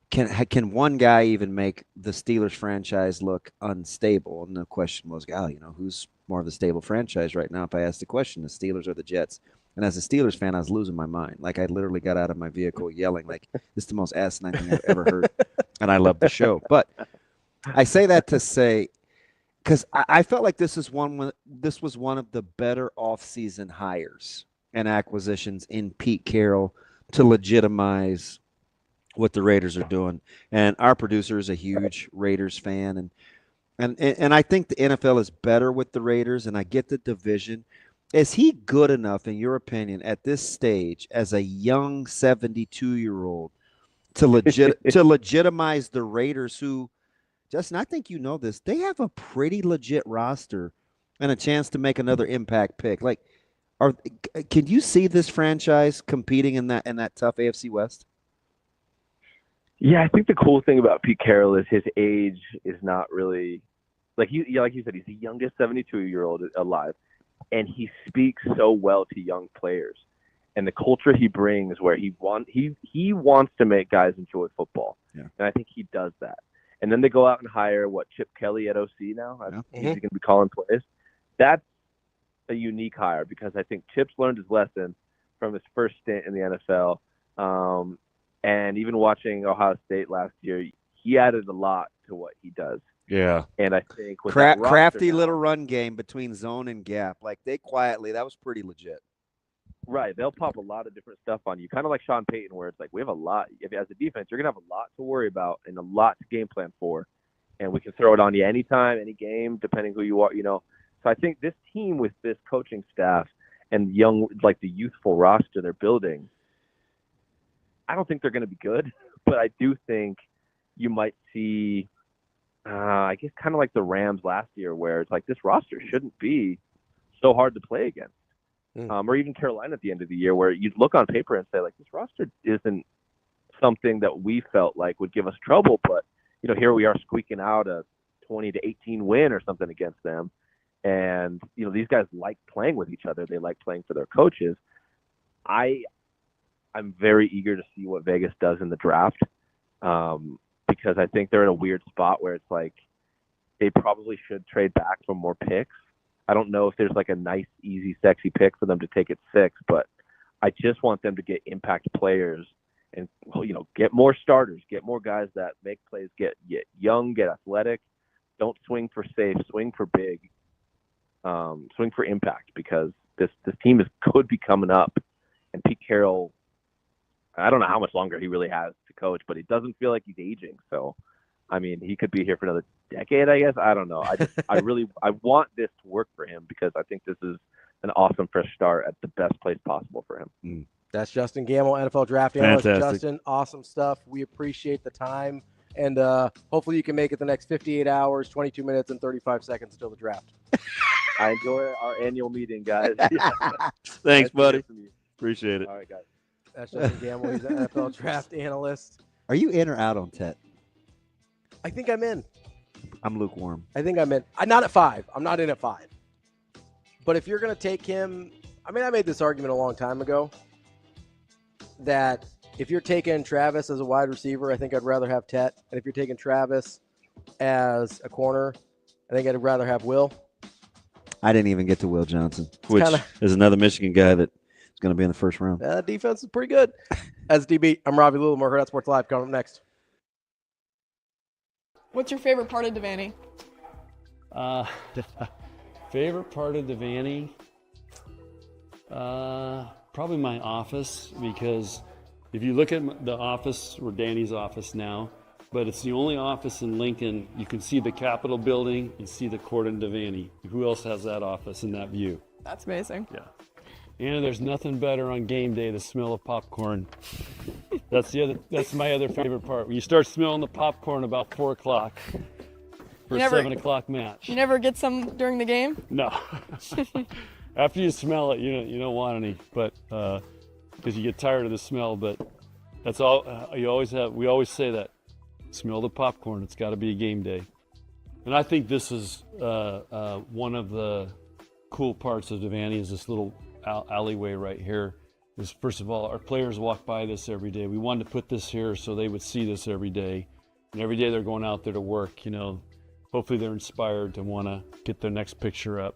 can one guy even make the Steelers franchise look unstable? And the question was, who's more of the stable franchise right now? If I asked the question, the Steelers or the Jets? And as a Steelers fan, I was losing my mind. Like, I literally got out of my vehicle yelling, like, this is the most asinine thing I've ever heard. And I love the show. But I say that to say, because I felt like this was one of the better offseason hires and acquisitions in Pete Carroll to legitimize what the Raiders are doing. And our producer is a huge Raiders fan, and I think the NFL is better with the Raiders, and I get the division. Is he good enough, in your opinion, at this stage as a young 72-year-old to legitimize the Raiders, who, Justin, I think you know this, they have a pretty legit roster and a chance to make another impact pick. Like, can you see this franchise competing in that tough AFC West? Yeah, I think the cool thing about Pete Carroll is his age is not really like you said, he's the youngest 72-year-old alive, and he speaks so well to young players, and the culture he brings where he wants to make guys enjoy football. Yeah. And I think he does that. And then they go out and hire Chip Kelly at OC now. He's going to be calling plays. That's a unique hire because I think Chip's learned his lesson from his first stint in the NFL. And even watching Ohio State last year, he added a lot to what he does. Yeah. And I think with crafty little run game between zone and gap, like that was pretty legit. Right. They'll pop a lot of different stuff on you, kind of like Sean Payton, where it's like we have a lot. As a defense, you're going to have a lot to worry about and a lot to game plan for. And we can throw it on you anytime, any game, depending who you are, So I think this team with this coaching staff and the youthful roster they're building, I don't think they're going to be good, but I do think you might see, I guess, kind of like the Rams last year, where it's like this roster shouldn't be so hard to play against. Or even Carolina at the end of the year, where you'd look on paper and say, like, this roster isn't something that we felt like would give us trouble, but here we are squeaking out a 20-18 win or something against them. And these guys like playing with each other. They like playing for their coaches. I'm very eager to see what Vegas does in the draft, because I think they're in a weird spot where it's like they probably should trade back for more picks. I don't know if there's like a nice, easy, sexy pick for them to take at 6, but I just want them to get impact players and, get more starters, get more guys that make plays, get young, get athletic. Don't swing for safe, swing for big, swing for impact, because this team could be coming up. And Pete Carroll, I don't know how much longer he really has to coach, but it doesn't feel like he's aging. So, I mean, he could be here for another decade, I guess. I don't know. I want this to work for him, because I think this is an awesome fresh start at the best place possible for him. That's Justen Gammel, NFL draft analyst. Fantastic. Justin, awesome stuff. We appreciate the time. And hopefully you can make it the next 58 hours, 22 minutes, and 35 seconds until the draft. I enjoy our annual meeting, guys. Thanks, Nice to buddy. hear from you. Appreciate it. All right, guys. That's Justen Gammel. He's an NFL draft analyst. Are you in or out on Tet? I think I'm in. I'm lukewarm. I think I'm in. I'm not at 5. I'm not in at 5. But if you're going to take him, I made this argument a long time ago that if you're taking Travis as a wide receiver, I think I'd rather have Tet. And if you're taking Travis as a corner, I think I'd rather have Will. I didn't even get to Will Johnson, Which is another Michigan guy that is going to be in the first round. Defense is pretty good. As DB, I'm Ravi, Lulla, more Hurrdat Sports Live. Coming up next. What's your favorite part of Devaney? Favorite part of Devaney? Probably my office, because if you look at the office, we're Danny's office now, but it's the only office in Lincoln. You can see the Capitol building, you see the court in Devaney. Who else has that office and that view? That's amazing. Yeah. And there's nothing better on game day, the smell of popcorn. That's my other favorite part. When you start smelling the popcorn about 4 o'clock for a 7 o'clock match. You never get some during the game? No. After you smell it, you don't want any, but because you get tired of the smell. But that's all you always have. We always say that. Smell the popcorn. It's got to be a game day. And I think this is one of the cool parts of Devaney is this little alleyway right here. Is first of all, our players walk by this every day. We wanted to put this here so they would see this every day. And every day they're going out there to work, hopefully they're inspired to want to get their next picture up.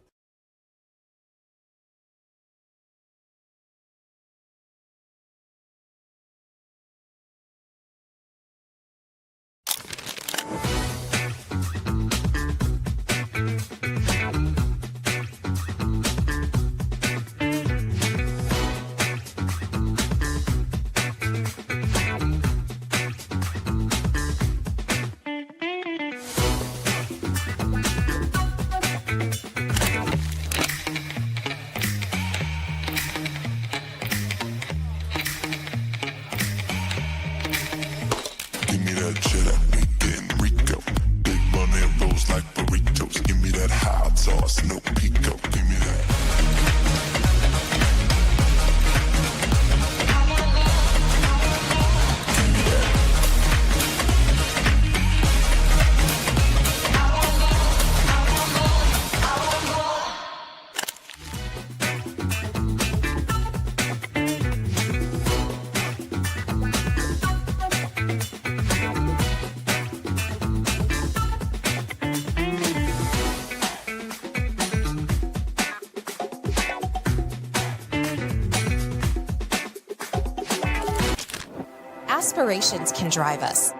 Aspirations can drive us.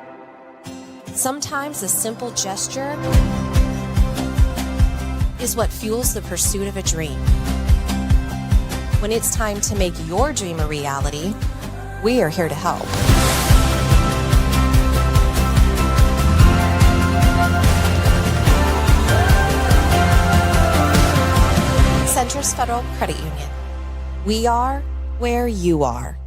Sometimes a simple gesture is what fuels the pursuit of a dream. When it's time to make your dream a reality, we are here to help. Centris Federal Credit Union. We are where you are.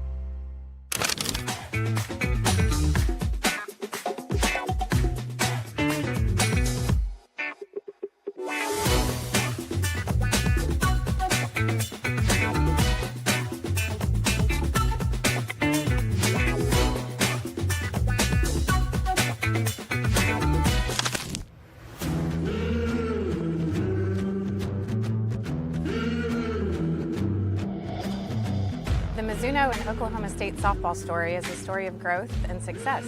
Mizuno and Oklahoma State softball story is a story of growth and success.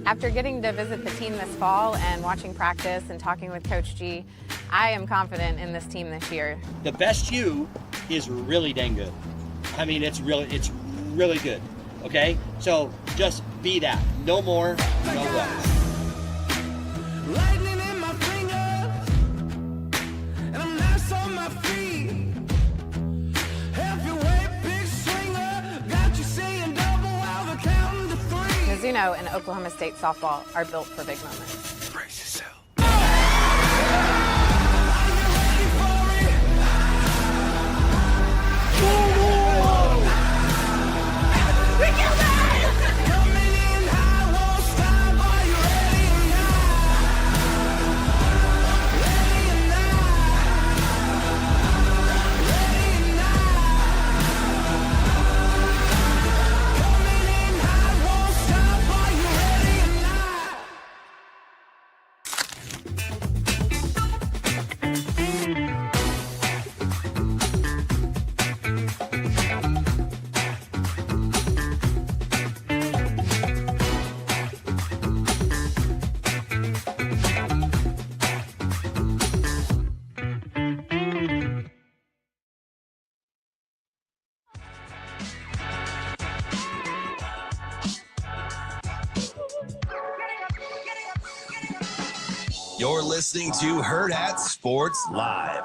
After getting to visit the team this fall and watching practice and talking with Coach G, I am confident in this team this year. The best you is really dang good. I mean, it's really good. Okay? So just be that. No more, no less. Lightning in my fingers, and I'm nice on my feet. Heavyweight big swinger, got you saying double while they're counting to three. Mizuno and Oklahoma State softball are built for big moments. Brace yourself. You're listening to Hurrdat Sports Live.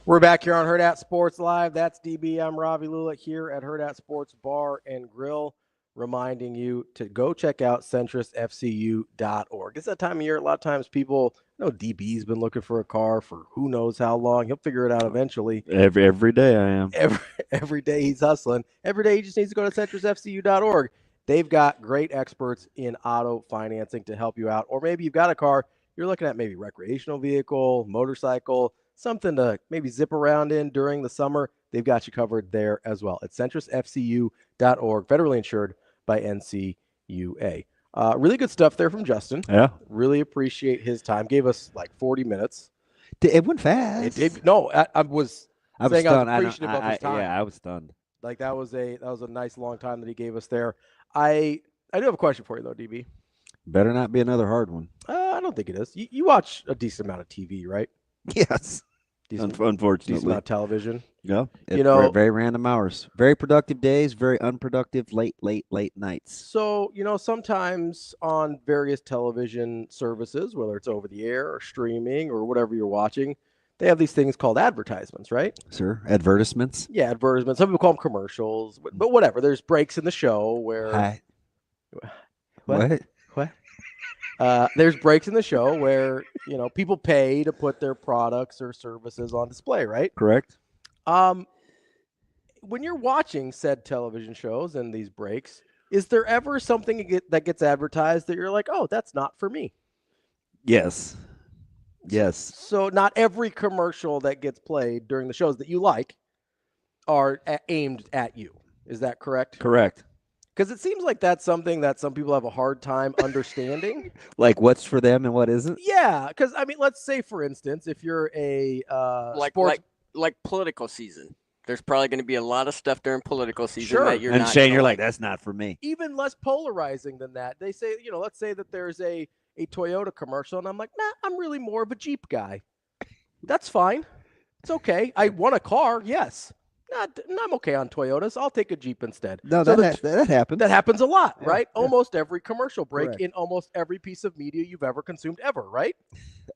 We're back here on Hurrdat Sports Live. That's DB. I'm Ravi Lulla here at Hurrdat Sports Bar and Grill, reminding you to go check out centrusfcu.org. It's that time of year. A lot of times people, DB's been looking for a car for who knows how long. He'll figure it out eventually. Every day I am. Every day he's hustling. Every day he just needs to go to centrusfcu.org. They've got great experts in auto financing to help you out. Or maybe you've got a car, you're looking at maybe recreational vehicle, motorcycle, something to maybe zip around in during the summer. They've got you covered there as well at centrusfcu.org, federally insured by NCUA. Really good stuff there from Justen. Yeah. Really appreciate his time. Gave us like 40 minutes. It went fast. It did. No, I was saying stunned. I was appreciative of his time. Yeah, I was stunned. Like that was a nice long time that he gave us there. I do have a question for you though, DB. Better not be another hard one. I don't think it is. You watch a decent amount of TV, right? Yes. Unfortunately. Decent amount of television. Yeah. Very, very random hours. Very productive days, very unproductive late nights. So, sometimes on various television services, whether it's over the air or streaming or whatever you're watching, they have these things called advertisements, right? Sir, advertisements. Yeah, advertisements. Some people call them commercials, but whatever. There's breaks in the show where. Hi. What? There's breaks in the show where people pay to put their products or services on display, right? Correct. When you're watching said television shows and these breaks, is there ever something that gets advertised that you're like, oh, that's not for me? Yes. Yes. So not every commercial that gets played during the shows that you like are aimed at you. Is that correct? Correct. Because it seems like that's something that some people have a hard time understanding. Like what's for them and what isn't? Yeah, because let's say for instance, if you're a like political season, there's probably going to be a lot of stuff during political season Sure. that you're and not. Shane, you're like, that's not for me. Even less polarizing than that. They say, let's say that there's a Toyota commercial, and I'm like, nah, I'm really more of a Jeep guy. That's fine. It's okay. I want a car, yes. I'm okay on Toyotas. I'll take a Jeep instead. No, So that happens. That happens a lot, Yeah, right? yeah. Almost every commercial break Correct. in almost every piece of media you've ever consumed ever, right?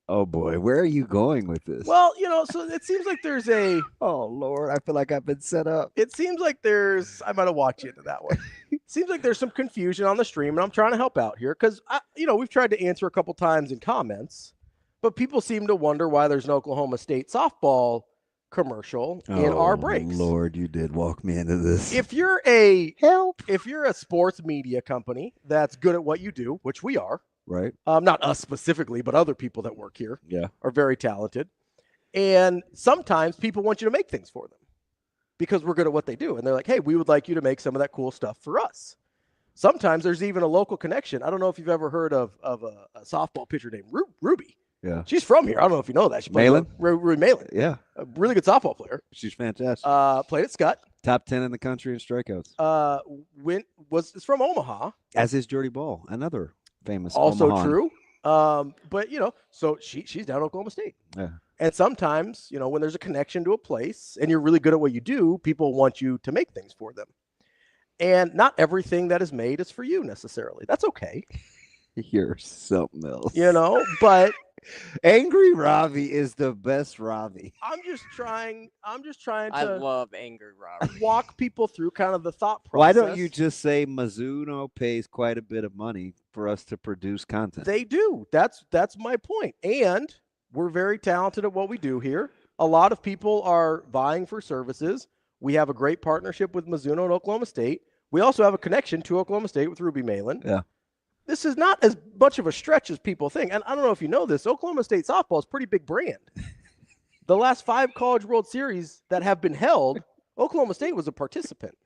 Oh boy, where are you going with this? Well, so it seems like there's a. Oh Lord, I feel like I've been set up. It seems like I might have walked you into that one. It seems like there's some confusion on the stream, and I'm trying to help out here because, we've tried to answer a couple times in comments, but people seem to wonder why there's an Oklahoma State softball commercial in our breaks. Lord, you did walk me into this. If you're a sports media company that's good at what you do, which we are, Right. not us specifically, but other people that work here Yeah. are very talented. And sometimes people want you to make things for them because we're good at what they do. And they're like, hey, we would like you to make some of that cool stuff for us. Sometimes there's even a local connection. I don't know if you've ever heard of a softball pitcher named Ruby. Yeah. She's from here. I don't know if you know that. She played Malin? Ruby Malin. Yeah. A really good softball player. She's fantastic. Played at Scott. Top 10 in the country in strikeouts. Is from Omaha. As is Jordy Ball, another famous Also Omahan. true. But so she's down at Oklahoma State. Yeah. And sometimes, when there's a connection to a place and you're really good at what you do, people want you to make things for them. And not everything that is made is for you necessarily. That's okay. You're something else. But Angry Ravi is the best Ravi. I'm just trying to I love Angry Robert. walk people through kind of the thought process. Why don't you just say Mizuno pays quite a bit of money for us to produce content? They do. That's my point. And we're very talented at what we do here. A lot of people are vying for services. We have a great partnership with Mizuno and Oklahoma State. We also have a connection to Oklahoma State with Ruby Malin. Yeah. This is not as much of a stretch as people think. And I don't know if you know this, Oklahoma State softball is a pretty big brand. The last 5 College World Series that have been held, Oklahoma State was a participant.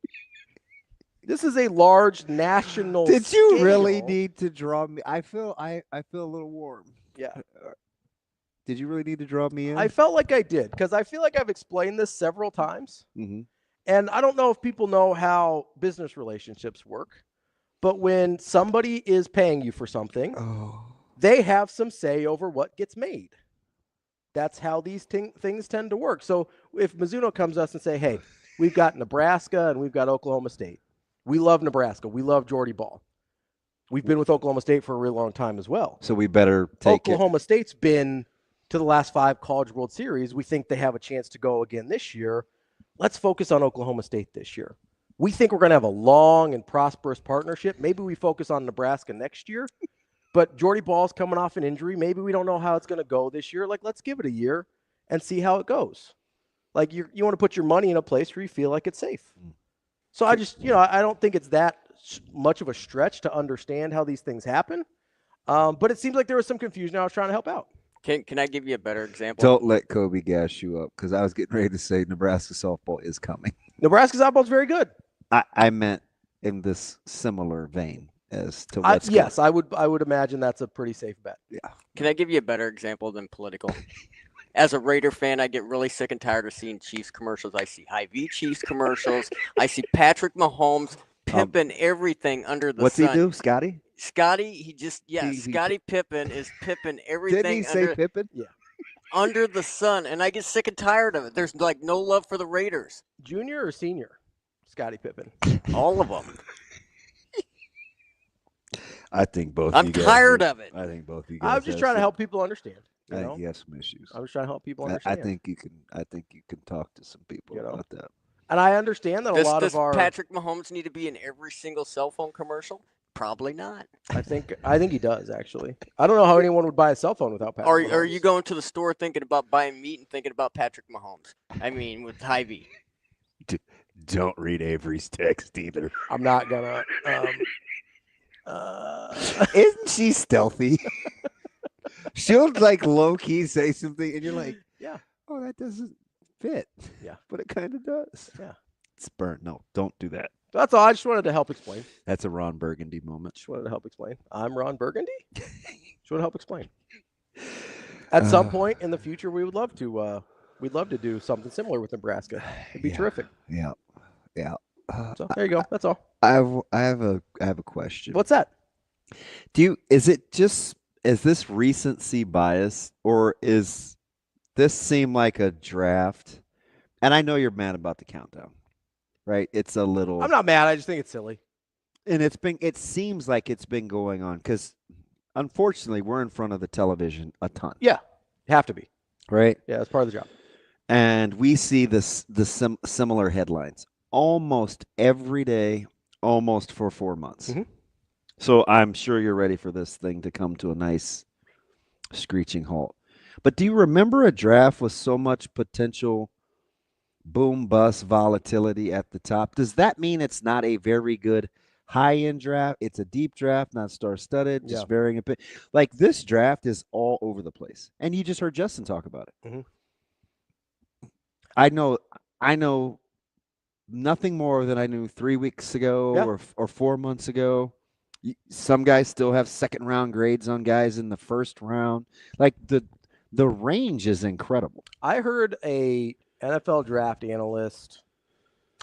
This is a large national Did you scale. really need to draw me? I feel a little warm. Yeah. Did you really need to draw me in? I felt like I did because I feel like I've explained this several times. Mm-hmm. And I don't know if people know how business relationships work, but when somebody is paying you for something, they have some say over what gets made. That's how these things tend to work. So if Mizuno comes to us and say, hey, we've got Nebraska and we've got Oklahoma State. We love Nebraska. We love Jordy Ball. We've been with Oklahoma State for a really long time as well. So we better take Oklahoma State's been to the last 5 College World Series. We think they have a chance to go again this year. Let's focus on Oklahoma State this year. We think we're going to have a long and prosperous partnership. Maybe we focus on Nebraska next year. But Jordy Ball's coming off an injury. Maybe we don't know how it's going to go this year. Let's give it a year and see how it goes. You want to put your money in a place where you feel like it's safe. So I just, I don't think it's that much of a stretch to understand how these things happen. But it seems like there was some confusion. I was trying to help out. Can I give you a better example? Don't let Kobe gas you up, because I was getting ready to say Nebraska softball is coming. Nebraska softball is very good. I meant in this similar vein as to what's yes, I would imagine that's a pretty safe bet. Yeah. Can I give you a better example than political? As a Raider fan, I get really sick and tired of seeing Chiefs commercials. I see Hy-Vee Chiefs commercials. I see Patrick Mahomes pimping everything under the sun. What's he do, Scotty? Scotty, Scottie Pippen is pipping everything. Didn't he say Pippen? Yeah. Under the sun, and I get sick and tired of it. There's no love for the Raiders. Junior or senior? Scottie Pippen. All of them. I think both. I'm you guys tired of it. I think both of you guys. I'm just trying to help people understand. I think you have some issues. I was trying to help people I understand. think you can talk to some people about that. And I understand that a lot of our Patrick Mahomes need to be in every single cell phone commercial? Probably not. I think he does, actually. I don't know how anyone would buy a cell phone without Patrick Mahomes. Are you going to the store thinking about buying meat and thinking about Patrick Mahomes? I mean, with Hy-Vee. Don't read Avery's text either. I'm not gonna. Isn't she stealthy? She'll low key say something, and you're like, yeah. Oh, that doesn't fit. Yeah, but it kind of does. Yeah, it's burnt. No, don't do that. That's all. I just wanted to help explain. That's a Ron Burgundy moment. Just wanted to help explain. I'm Ron Burgundy. Just want to help explain. At some point in the future, we would love to. We'd love to do something similar with Nebraska. It'd be terrific. Yeah. So there you go. That's all. I have a question. What's that? Is this recency bias, or is this seem like a draft? And I know you're mad about the countdown, right? It's a little. I'm not mad. I just think it's silly. And it seems like it's been going on because, unfortunately, we're in front of the television a ton. Yeah, you have to be. Right. Yeah, that's part of the job. And we see the similar headlines almost every day, almost for 4 months. Mm-hmm. So I'm sure you're ready for this thing to come to a nice screeching halt. But do you remember a draft with so much potential boom bust volatility at the top? Does that mean it's not a very good high-end draft? It's a deep draft, not star-studded, just varying a bit. Like this draft is all over the place. And you just heard Justen talk about it. Mm-hmm. I know nothing more than I knew 3 weeks ago or 4 months ago. Some guys still have second round grades on guys in the first round. Like the range is incredible. I heard a NFL draft analyst,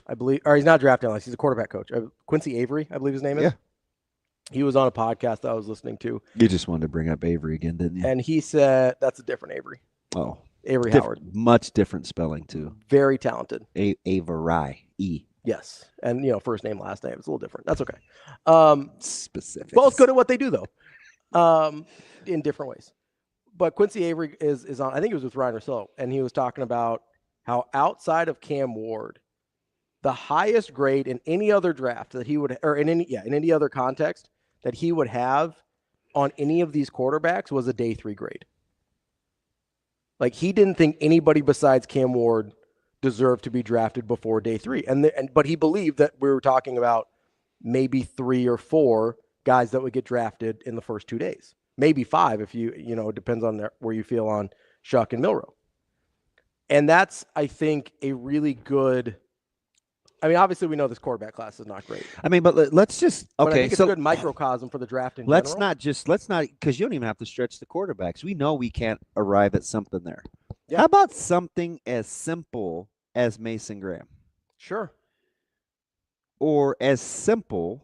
I believe, or he's not a draft analyst, he's a quarterback coach. Quincy Avery, I believe his name is. Yeah. He was on a podcast that I was listening to. You just wanted to bring up Avery again, didn't you? And he said that's a different Avery. Oh. Avery Howard. Much different spelling, too. Very talented. Avery. E. Yes. And, first name, last name. It's a little different. That's okay. Specific. Both good at what they do, though, in different ways. But Quincy Avery is on, I think it was with Ryan Rousseau, and he was talking about how outside of Cam Ward, the highest grade in any other draft that he would, or in any other context that he would have on any of these quarterbacks was a day 3 grade. Like, he didn't think anybody besides Cam Ward deserved to be drafted before day 3. But he believed that we were talking about maybe 3 or 4 guys that would get drafted in the first 2 days. Maybe 5 if it depends on where you feel on Shuck and Milroe. And that's, I think, a really good, obviously we know this quarterback class is not great. But let's just, but I think it's a good microcosm for the draft in general. Let's not, because you don't even have to stretch the quarterbacks. We know we can't arrive at something there. Yeah. How about something as simple as Mason Graham? Sure. Or as simple,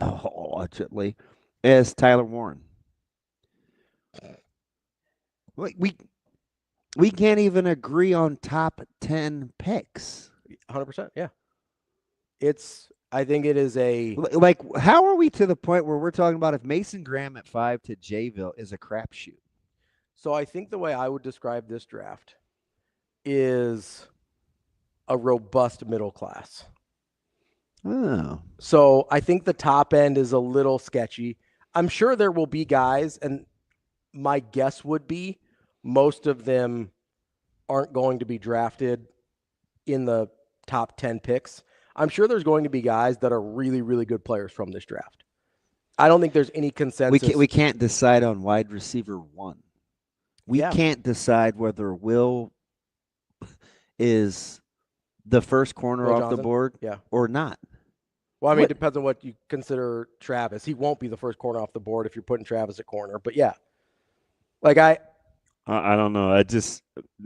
allegedly, as Tyler Warren. We can't even agree on top 10 picks. 100%, yeah. I think it is how are we to the point where we're talking about if Mason Graham at 5 to Jayville is a crapshoot? So I think the way I would describe this draft is a robust middle class. Oh. So I think the top end is a little sketchy. I'm sure there will be guys, and my guess would be most of them aren't going to be drafted in the top 10 picks. I'm sure there's going to be guys that are really, really good players from this draft. I don't think there's any consensus. We can't decide on wide receiver 1. We can't decide whether Will is the first corner Will off Johnson? the board or not. Well, it depends on what you consider Travis. He won't be the first corner off the board if you're putting Travis at corner. But yeah, I don't know.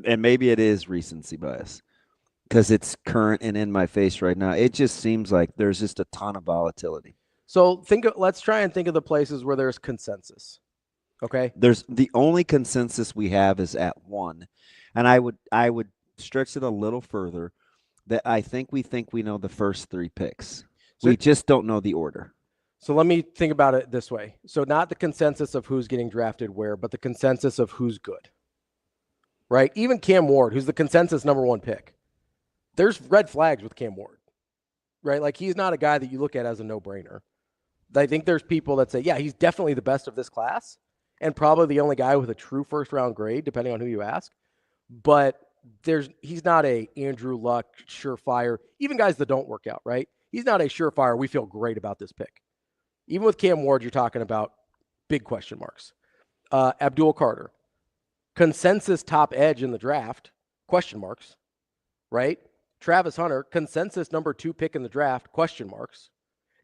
And maybe it is recency bias because it's current and in my face right now. It just seems like there's just a ton of volatility. So let's try and think of the places where there's consensus. Okay. There's the only consensus we have is at 1. And I would stretch it a little further that I think we know the first 3 picks. We just don't know the order. So let me think about it this way. So not the consensus of who's getting drafted where, but the consensus of who's good. Right? Even Cam Ward, who's the consensus number 1 pick. There's red flags with Cam Ward. Right? Like, he's not a guy that you look at as a no-brainer. I think there's people that say, yeah, he's definitely the best of this class and probably the only guy with a true first-round grade, depending on who you ask. But he's not a Andrew Luck, surefire, even guys that don't work out, right? He's not a surefire, we feel great about this pick. Even with Cam Ward, you're talking about big question marks. Abdul Carter, consensus top edge in the draft, question marks, right? Travis Hunter, consensus number 2 pick in the draft, question marks.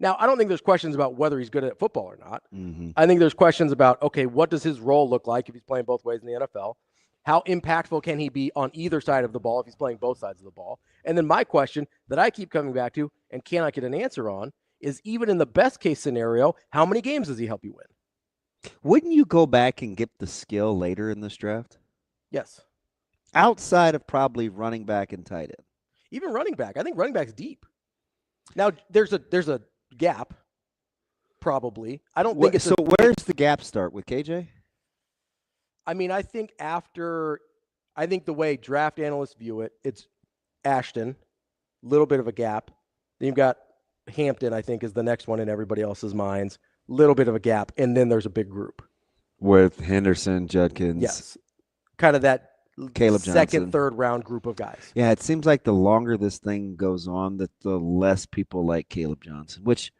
Now, I don't think there's questions about whether he's good at football or not. Mm-hmm. I think there's questions about, okay, what does his role look like if he's playing both ways in the NFL? How impactful can he be on either side of the ball if he's playing both sides of the ball? And then my question that I keep coming back to and cannot get an answer on is, even in the best case scenario, how many games does he help you win? Wouldn't you go back and get the skill later in this draft? Yes. Outside of probably running back and tight end. Even running back. I think running back's deep. Now, there's a gap, probably. I don't think it's so. Where's the gap start with KJ? I think the way draft analysts view it, it's Ashton, little bit of a gap. Then you've got Hampton, I think, is the next one in everybody else's minds. Little bit of a gap, and then there's a big group with Henderson, Judkins. Yes, kind of that Caleb second, Johnson. third round group of guys. Yeah, it seems like the longer this thing goes on, that the less people like Caleb Johnson, which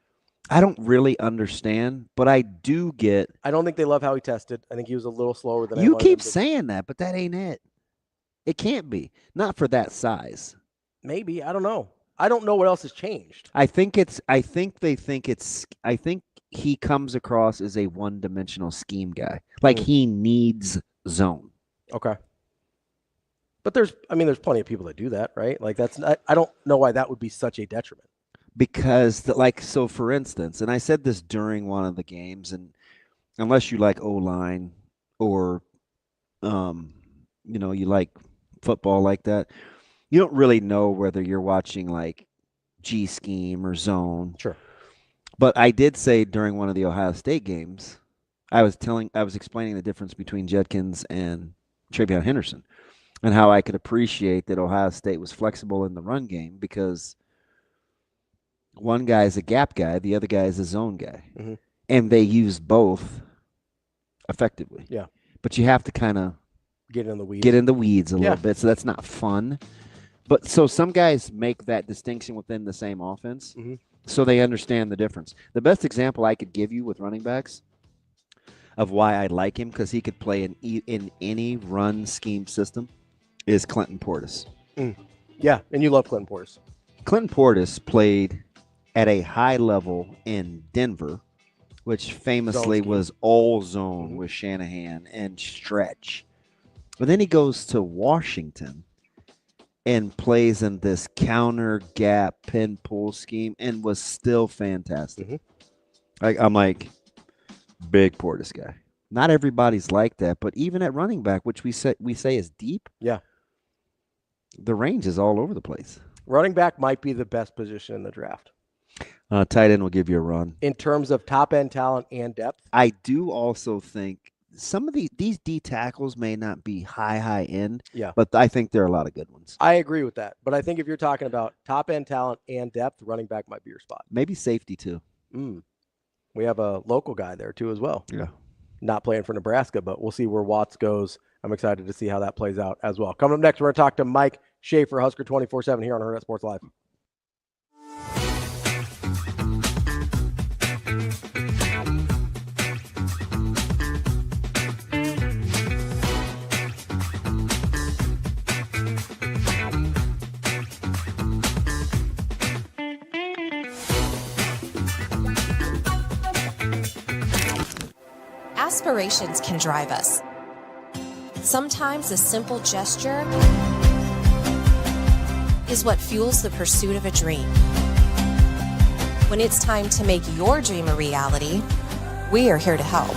I don't really understand, but I do get. I don't think they love how he tested. I think he was a little slower than you keep saying that, but that ain't it. It can't be. Not for that size. Maybe. I don't know. I don't know what else has changed. I think he comes across as a one-dimensional scheme guy. Like he needs zone. Okay. But there's plenty of people that do that, right? Like that's not, I don't know why that would be such a detriment. Because so for instance, and I said this during one of the games, and unless you like O-line or you like football like that, you don't really know whether you're watching like G scheme or zone. Sure. But I did say during one of the Ohio State games, I was explaining the difference between Judkins and Travion Henderson and how I could appreciate that Ohio State was flexible in the run game because one guy is a gap guy, the other guy is a zone guy. Mm-hmm. And they use both effectively. Yeah. But you have to kind of get in the weeds a little bit, so that's not fun. But so some guys make that distinction within the same offense, so they understand the difference. The best example I could give you with running backs of why I like him, because he could play in any run scheme system, is Clinton Portis. Yeah, and you love Clinton Portis. Clinton Portis played at a high level in Denver, which famously was all zone with Shanahan and stretch. But then he goes to Washington and plays in this counter gap pin pull scheme and was still fantastic. I'm like, big Portis guy. Not everybody's like that, but even at running back, which we say is deep, the range is all over the place. Running back might be the best position in the draft. Tight end will give you a run. In terms of top end talent and depth? I do also think some of these D tackles may not be high end, but I think there are a lot of good ones. I agree with that. But I think if you're talking about top end talent and depth, running back might be your spot. Maybe safety too. We have a local guy there too as well. Yeah. Not playing for Nebraska, but we'll see where Watts goes. I'm excited to see how that plays out as well. Coming up next, we're going to talk to Mike Schaefer, Husker 24/7 here on Hurrdat Sports Live. Aspirations can drive us. Sometimes a simple gesture is what fuels the pursuit of a dream. When it's time to make your dream a reality, we are here to help.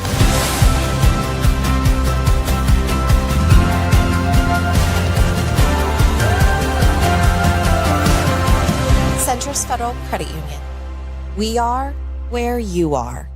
Centris Federal Credit Union. We are where you are.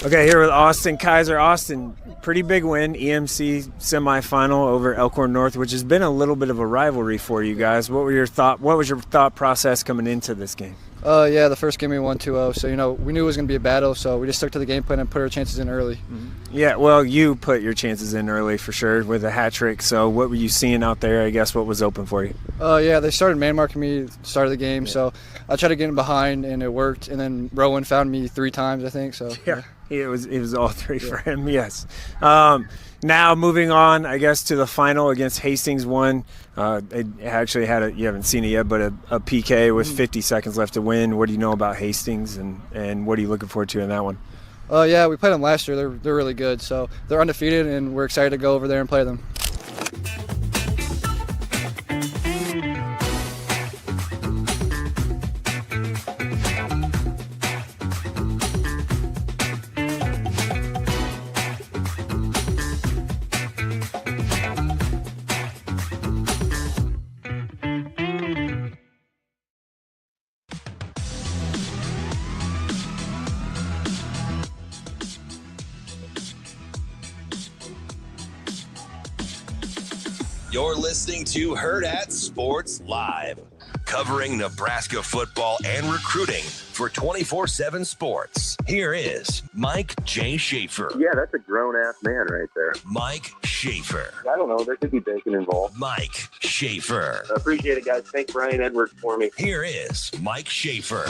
Okay, here with Austin Kaiser. Austin, pretty big win, EMC semifinal over Elkhorn North, which has been a little bit of a rivalry for you guys. What was your thought process coming into this game? Yeah, the first game we won 2-0, so we knew it was going to be a battle, so we just stuck to the game plan and put our chances in early. Yeah, well, you put your chances in early for sure with a hat trick. So what were you seeing out there? I guess what was open for you? Yeah, they started man marking me at the start of the game, so I tried to get in behind and it worked. And then Rowan found me 3 times, I think. So yeah. It was all 3 for him, yes. Now moving on, I guess, to the final against Hastings. It actually had you haven't seen it yet, but a PK with 50 seconds left to win. What do you know about Hastings, and what are you looking forward to in that one? Yeah, we played them last year. They're really good. So they're undefeated, and we're excited to go over there and play them. You're listening to Hurrdat Sports Live, covering Nebraska football and recruiting for 24/7 Sports. Here is Mike J. Schaefer. Yeah, that's a grown-ass man right there. Mike Schaefer. I don't know. There could be bacon involved. Mike Schaefer. I appreciate it, guys. Thank Brian Edwards for me. Here is Mike Schaefer.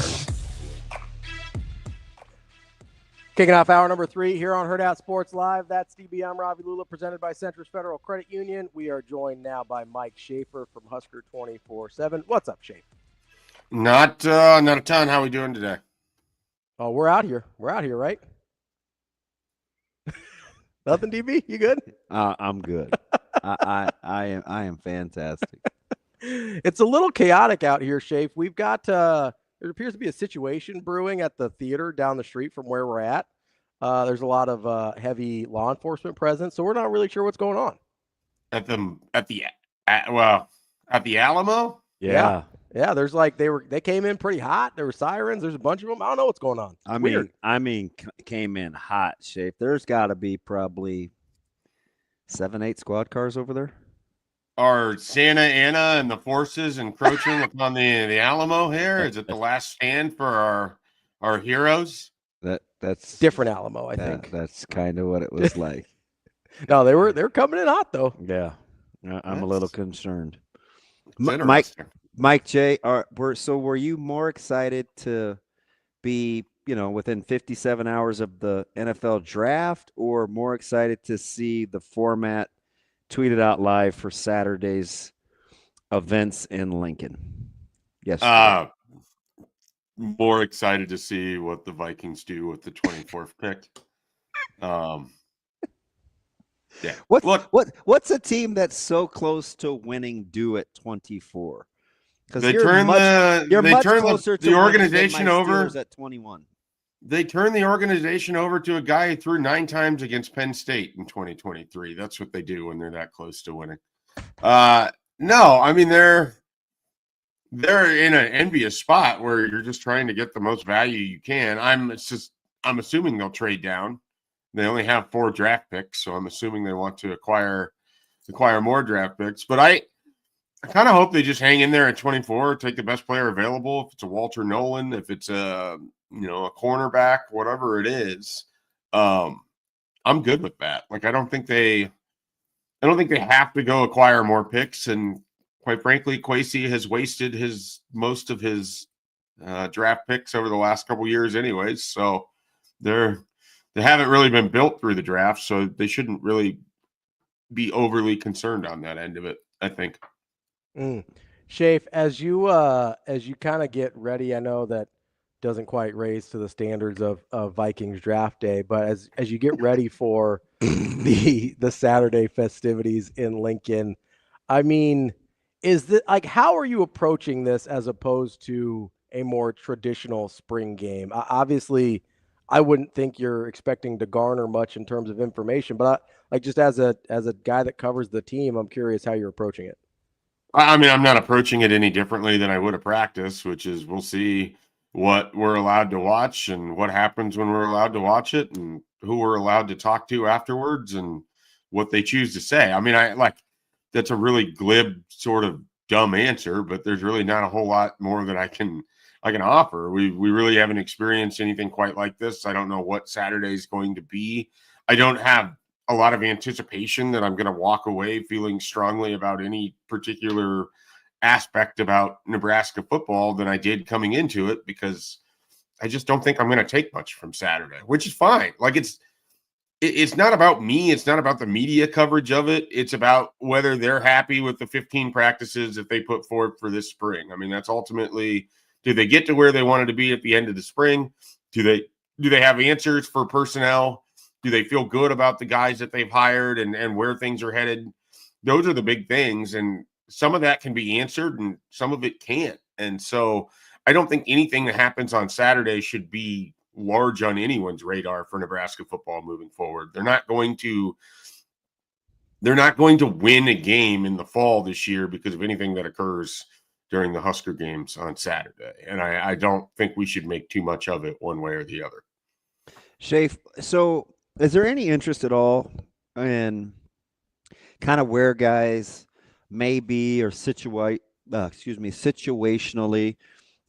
Kicking off hour number 3 here on Hurrdat Sports Live. That's DB. I'm Ravi Lulla, presented by Centris Federal Credit Union. We are joined now by Mike Schaefer from Husker 24/7. What's up, Schaefer? Not a ton. How we doing today? Oh, we're out here. We're out here, right? Nothing, DB? You good? I'm good. I am fantastic. It's a little chaotic out here, Schaefer. We've got there appears to be a situation brewing at the theater down the street from where we're at. There's a lot of heavy law enforcement presence, so we're not really sure what's going on. At the Alamo? Yeah. There's like they came in pretty hot. There were sirens. There's a bunch of them. I don't know what's going on. I mean, came in hot shape. There's got to be probably 7-8 squad cars over there. Are Santa Ana and the forces encroaching upon the Alamo here? Is it the last stand for our heroes? That's different Alamo, I think. That's kind of what it was like. No, they were coming in hot though. Yeah, I'm a little concerned. Mike J, were you more excited to be, within 57 hours of the NFL draft, or more excited to see the format tweeted out live for Saturday's events in Lincoln? Yes. More excited to see what the Vikings do with the 24th pick. Yeah. What's a team that's so close to winning do at 24? Because they you're turn much closer to the organization over at 21. They turned the organization over to a guy who threw 9 times against Penn State in 2023. That's what they do when they're that close to winning. No, I mean they're in an envious spot where you're just trying to get the most value you can. I'm assuming they'll trade down. They only have 4 draft picks, so I'm assuming they want to acquire more draft picks. But I kind of hope they just hang in there at 24, take the best player available. If it's a Walter Nolan, if it's a cornerback, whatever it is, I'm good with that. Like, I don't think they have to go acquire more picks. And quite frankly, Kwesi has wasted most of his draft picks over the last couple years anyways. So they haven't really been built through the draft, so they shouldn't really be overly concerned on that end of it, I think. Schaefer, as you kind of get ready, I know that doesn't quite raise to the standards of Vikings draft day, but as you get ready for the Saturday festivities in Lincoln, I mean, how are you approaching this as opposed to a more traditional spring game? Obviously, I wouldn't think you're expecting to garner much in terms of information, but just as a guy that covers the team, I'm curious how you're approaching it. I mean, I'm not approaching it any differently than I would a practice, which is we'll see what we're allowed to watch and what happens when we're allowed to watch it and who we're allowed to talk to afterwards and what they choose to say. I mean, that's a really glib sort of dumb answer, but there's really not a whole lot more that I can offer. We really haven't experienced anything quite like this. I don't know what Saturday is going to be. I don't have a lot of anticipation that I'm going to walk away feeling strongly about any particular aspect about Nebraska football than I did coming into it, because I just don't think I'm going to take much from Saturday, which is fine. Like, it's not about me. It's not about the media coverage of it. It's about whether they're happy with the 15 practices that they put forward for this spring. I mean, that's ultimately, do they get to where they wanted to be at the end of the spring? Do do they have answers for personnel? Do they feel good about the guys that they've hired and where things are headed? Those are the big things. And some of that can be answered and some of it can't. And so I don't think anything that happens on Saturday should be large on anyone's radar for Nebraska football moving forward. They're not going to win a game in the fall this year because of anything that occurs during the Husker games on Saturday. And I don't think we should make too much of it one way or the other. Schaefer, so is there any interest at all in kind of where guys may be or situationally,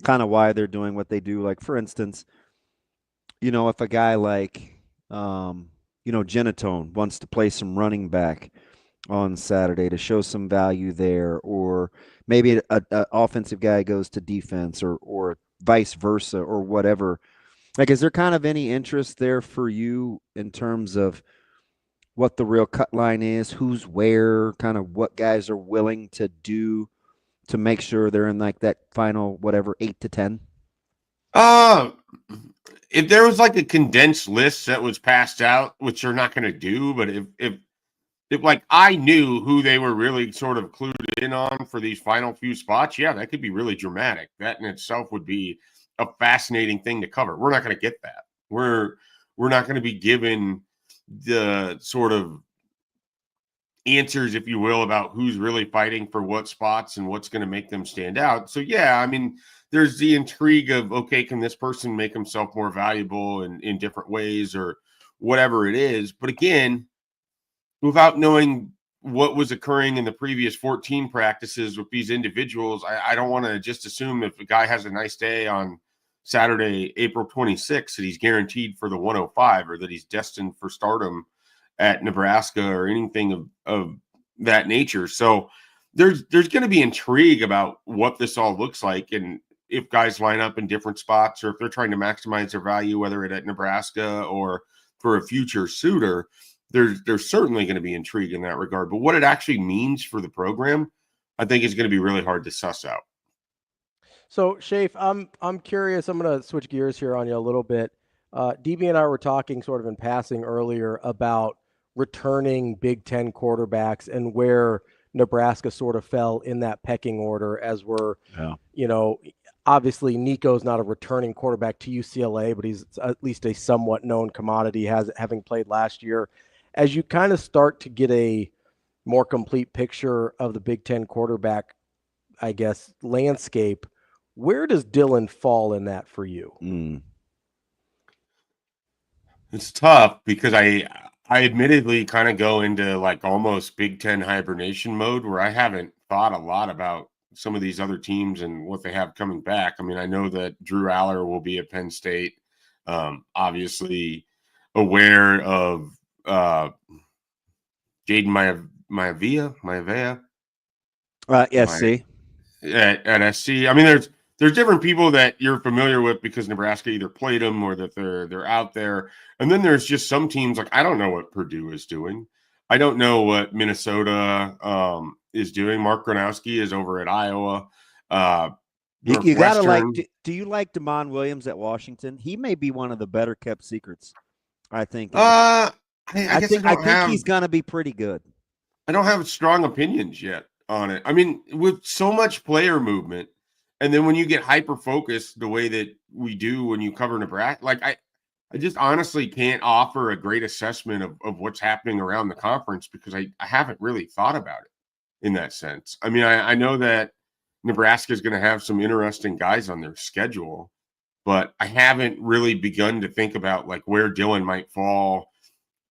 kind of why they're doing what they do? Like, for instance, if a guy like, Genatone wants to play some running back on Saturday to show some value there, or maybe an offensive guy goes to defense or vice versa or whatever. Like, is there kind of any interest there for you in terms of what the real cut line is, who's where, kind of what guys are willing to do to make sure they're in like that final, 8 to 10? If there was like a condensed list that was passed out, which they're not going to do, but if like I knew who they were really sort of clued in on for these final few spots, yeah, that could be really dramatic. That in itself would be a fascinating thing to cover. We're not going to get that. We're not going to be given the sort of answers, if you will, about who's really fighting for what spots and what's going to make them stand out. So yeah, I mean, there's the intrigue of, okay, can this person make himself more valuable in different ways or whatever it is? But again, without knowing what was occurring in the previous 14 practices with these individuals, I don't want to just assume if a guy has a nice day on Saturday, April 26th, that he's guaranteed for the 105 or that he's destined for stardom at Nebraska or anything of that nature. So there's going to be intrigue about what this all looks like and if guys line up in different spots or if they're trying to maximize their value, whether it's at Nebraska or for a future suitor. There's certainly going to be intrigue in that regard. But what it actually means for the program, I think is going to be really hard to suss out. So, Schaefer, I'm curious. I'm going to switch gears here on you a little bit. DB and I were talking sort of in passing earlier about returning Big Ten quarterbacks and where Nebraska sort of fell in that pecking order as we're, obviously Nico's not a returning quarterback to UCLA, but he's at least a somewhat known commodity, having played last year. As you kind of start to get a more complete picture of the Big Ten quarterback, I guess, landscape, where does Dylan fall in that for you? It's tough because I admittedly kind of go into like almost Big Ten hibernation mode where I haven't thought a lot about some of these other teams and what they have coming back. I mean, I know that Drew Aller will be at Penn State. Obviously aware of Jaden Maivia. SC. At SC. I mean, there's different people that you're familiar with because Nebraska either played them or that they're out there. And then there's just some teams like I don't know what Purdue is doing. I don't know what Minnesota is doing. Mark Gronowski is over at Iowa. You gotta like. Do you like Damon Williams at Washington? He may be one of the better kept secrets. I think. I think he's gonna be pretty good. I don't have strong opinions yet on it. I mean, with so much player movement, and then when you get hyper focused the way that we do when you cover Nebraska, like I just honestly can't offer a great assessment of what's happening around the conference because I haven't really thought about it in that sense. I mean, I know that Nebraska is going to have some interesting guys on their schedule, but I haven't really begun to think about like where Dylan might fall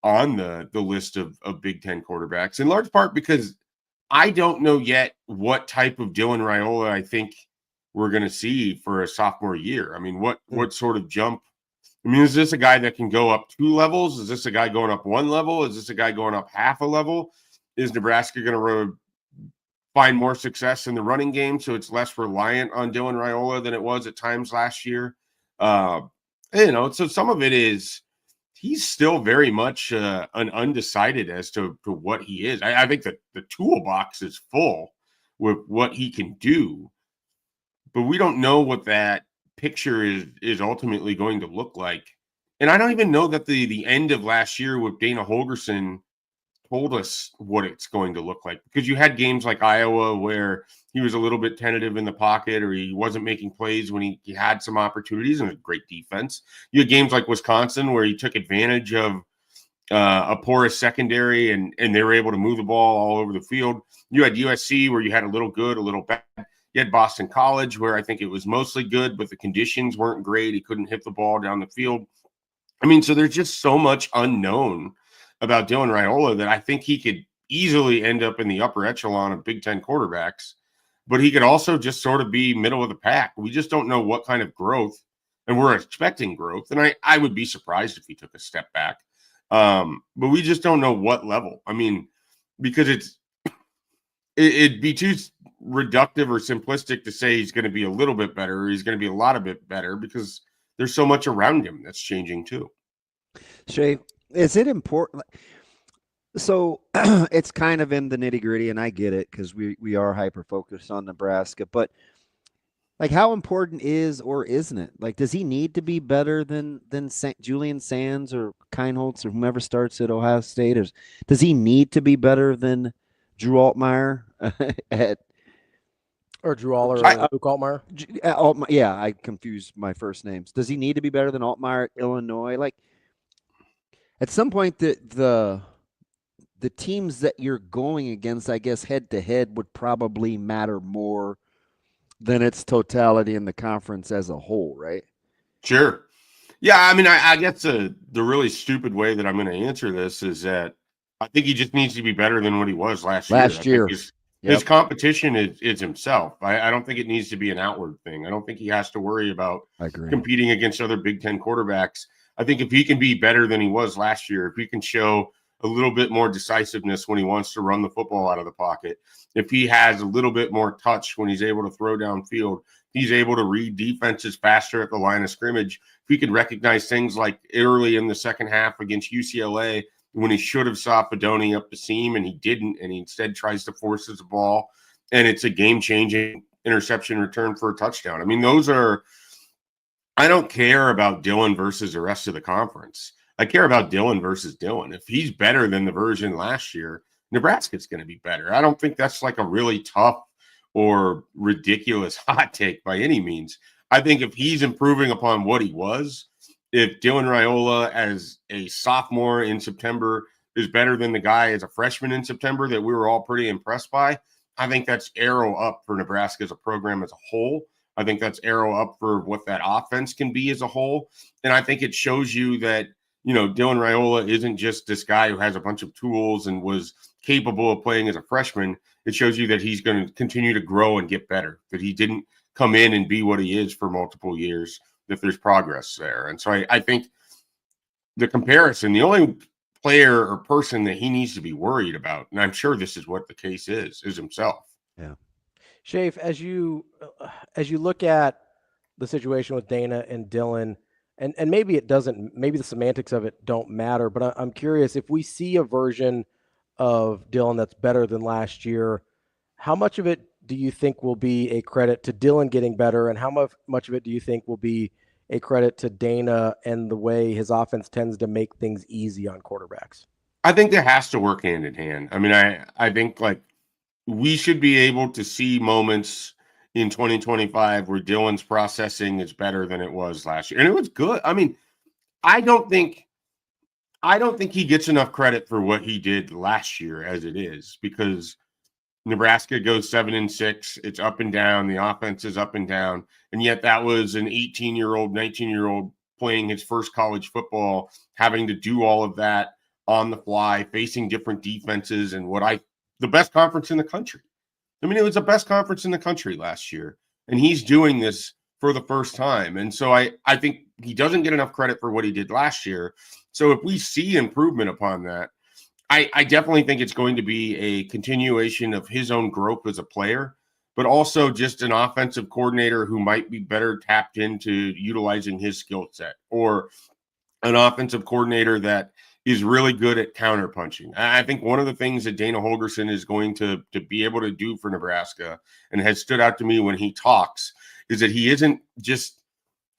on the list of Big Ten quarterbacks, in large part because I don't know yet what type of Dylan Raiola I think we're going to see for a sophomore year. I mean, what sort of jump? I mean, is this a guy that can go up 2 levels? Is this a guy going up 1 level? Is this a guy going up half a level? Is Nebraska going to find more success in the running game so it's less reliant on Dylan Raiola than it was at times last year? So some of it is he's still very much an undecided as to what he is. I think that the toolbox is full with what he can do, but we don't know what that picture is ultimately going to look like And I don't even know that the end of last year with Dana Holgorsen told us what it's going to look like, because you had games like Iowa where he was a little bit tentative in the pocket, or he wasn't making plays when he had some opportunities, and a great defense. You had games like Wisconsin where he took advantage of a porous secondary, and they were able to move the ball all over the field. You had USC where you had a little good, a little bad. You had Boston College where I think it was mostly good, but the conditions weren't great. He couldn't hit the ball down the field. I mean, so there's just so much unknown about Dylan Raiola that I think he could easily end up in the upper echelon of Big Ten quarterbacks, but he could also just sort of be middle of the pack. We just don't know what kind of growth, and we're expecting growth. And I would be surprised if he took a step back. But we just don't know what level. I mean, because it'd be too reductive or simplistic to say he's going to be a little bit better, or he's going to be a lot of bit better, because there's so much around him that's changing too. Shay, is it important? So it's kind of in the nitty gritty, and I get it because we are hyper focused on Nebraska, but like, how important is or isn't it? Like, does he need to be better than Julian Sands or Keinholz or whomever starts at Ohio State? Or does he need to be better than Drew Altmaier or Drew Aller or Luke Altmaier? Yeah, I confused my first names. Does he need to be better than Altmaier at Illinois? Like, at some point, the teams that you're going against, I guess, head to head would probably matter more than its totality in the conference as a whole, right? Sure. Yeah, I mean, I guess the really stupid way that I'm going to answer this is that I think he just needs to be better than what he was last year. His competition is himself. I don't think it needs to be an outward thing. I don't think he has to worry about competing against other Big Ten quarterbacks. I think if he can be better than he was last year, if he can show a little bit more decisiveness when he wants to run the football out of the pocket, if he has a little bit more touch when he's able to throw downfield, he's able to read defenses faster at the line of scrimmage. If he could recognize things like early in the second half against UCLA when he should have saw Fedoni up the seam and he didn't, and he instead tries to force his ball, and it's a game-changing interception return for a touchdown. I mean, I don't care about Dylan versus the rest of the conference. I care about Dylan versus Dylan. If he's better than the version last year, Nebraska's going to be better. I don't think that's like a really tough or ridiculous hot take by any means. I think if he's improving upon what he was, if Dylan Raiola as a sophomore in September is better than the guy as a freshman in September that we were all pretty impressed by, I think that's arrow up for Nebraska as a program as a whole. I think that's arrow up for what that offense can be as a whole. And I think it shows you that, you know, Dylan Raiola isn't just this guy who has a bunch of tools and was capable of playing as a freshman. It shows you that he's going to continue to grow and get better, that he didn't come in and be what he is for multiple years, that there's progress there. And so I think the comparison, the only player or person that he needs to be worried about, and I'm sure this is what the case is himself. Yeah. Schaefer, as you look at the situation with Dana and Dylan, and maybe it doesn't, maybe the semantics of it don't matter, but I'm curious, if we see a version of Dylan that's better than last year, how much of it do you think will be a credit to Dylan getting better, and how much of it do you think will be a credit to Dana and the way his offense tends to make things easy on quarterbacks? I think that has to work hand in hand. I mean, I think like we should be able to see moments in 2025 where Dylan's processing is better than it was last year. And it was good. I mean, I don't think he gets enough credit for what he did last year as it is, because Nebraska goes 7-6. It's up and down. The offense is up and down. And yet that was an 18-year-old, 19-year-old playing his first college football, having to do all of that on the fly, facing different defenses, and the best conference in the country. I mean, it was the best conference in the country last year, and he's doing this for the first time. And so I think he doesn't get enough credit for what he did last year. So if we see improvement upon that, I definitely think it's going to be a continuation of his own growth as a player, but also just an offensive coordinator who might be better tapped into utilizing his skill set, or an offensive coordinator that is really good at counterpunching. I think one of the things that Dana Holgorsen is going to be able to do for Nebraska, and has stood out to me when he talks, is that he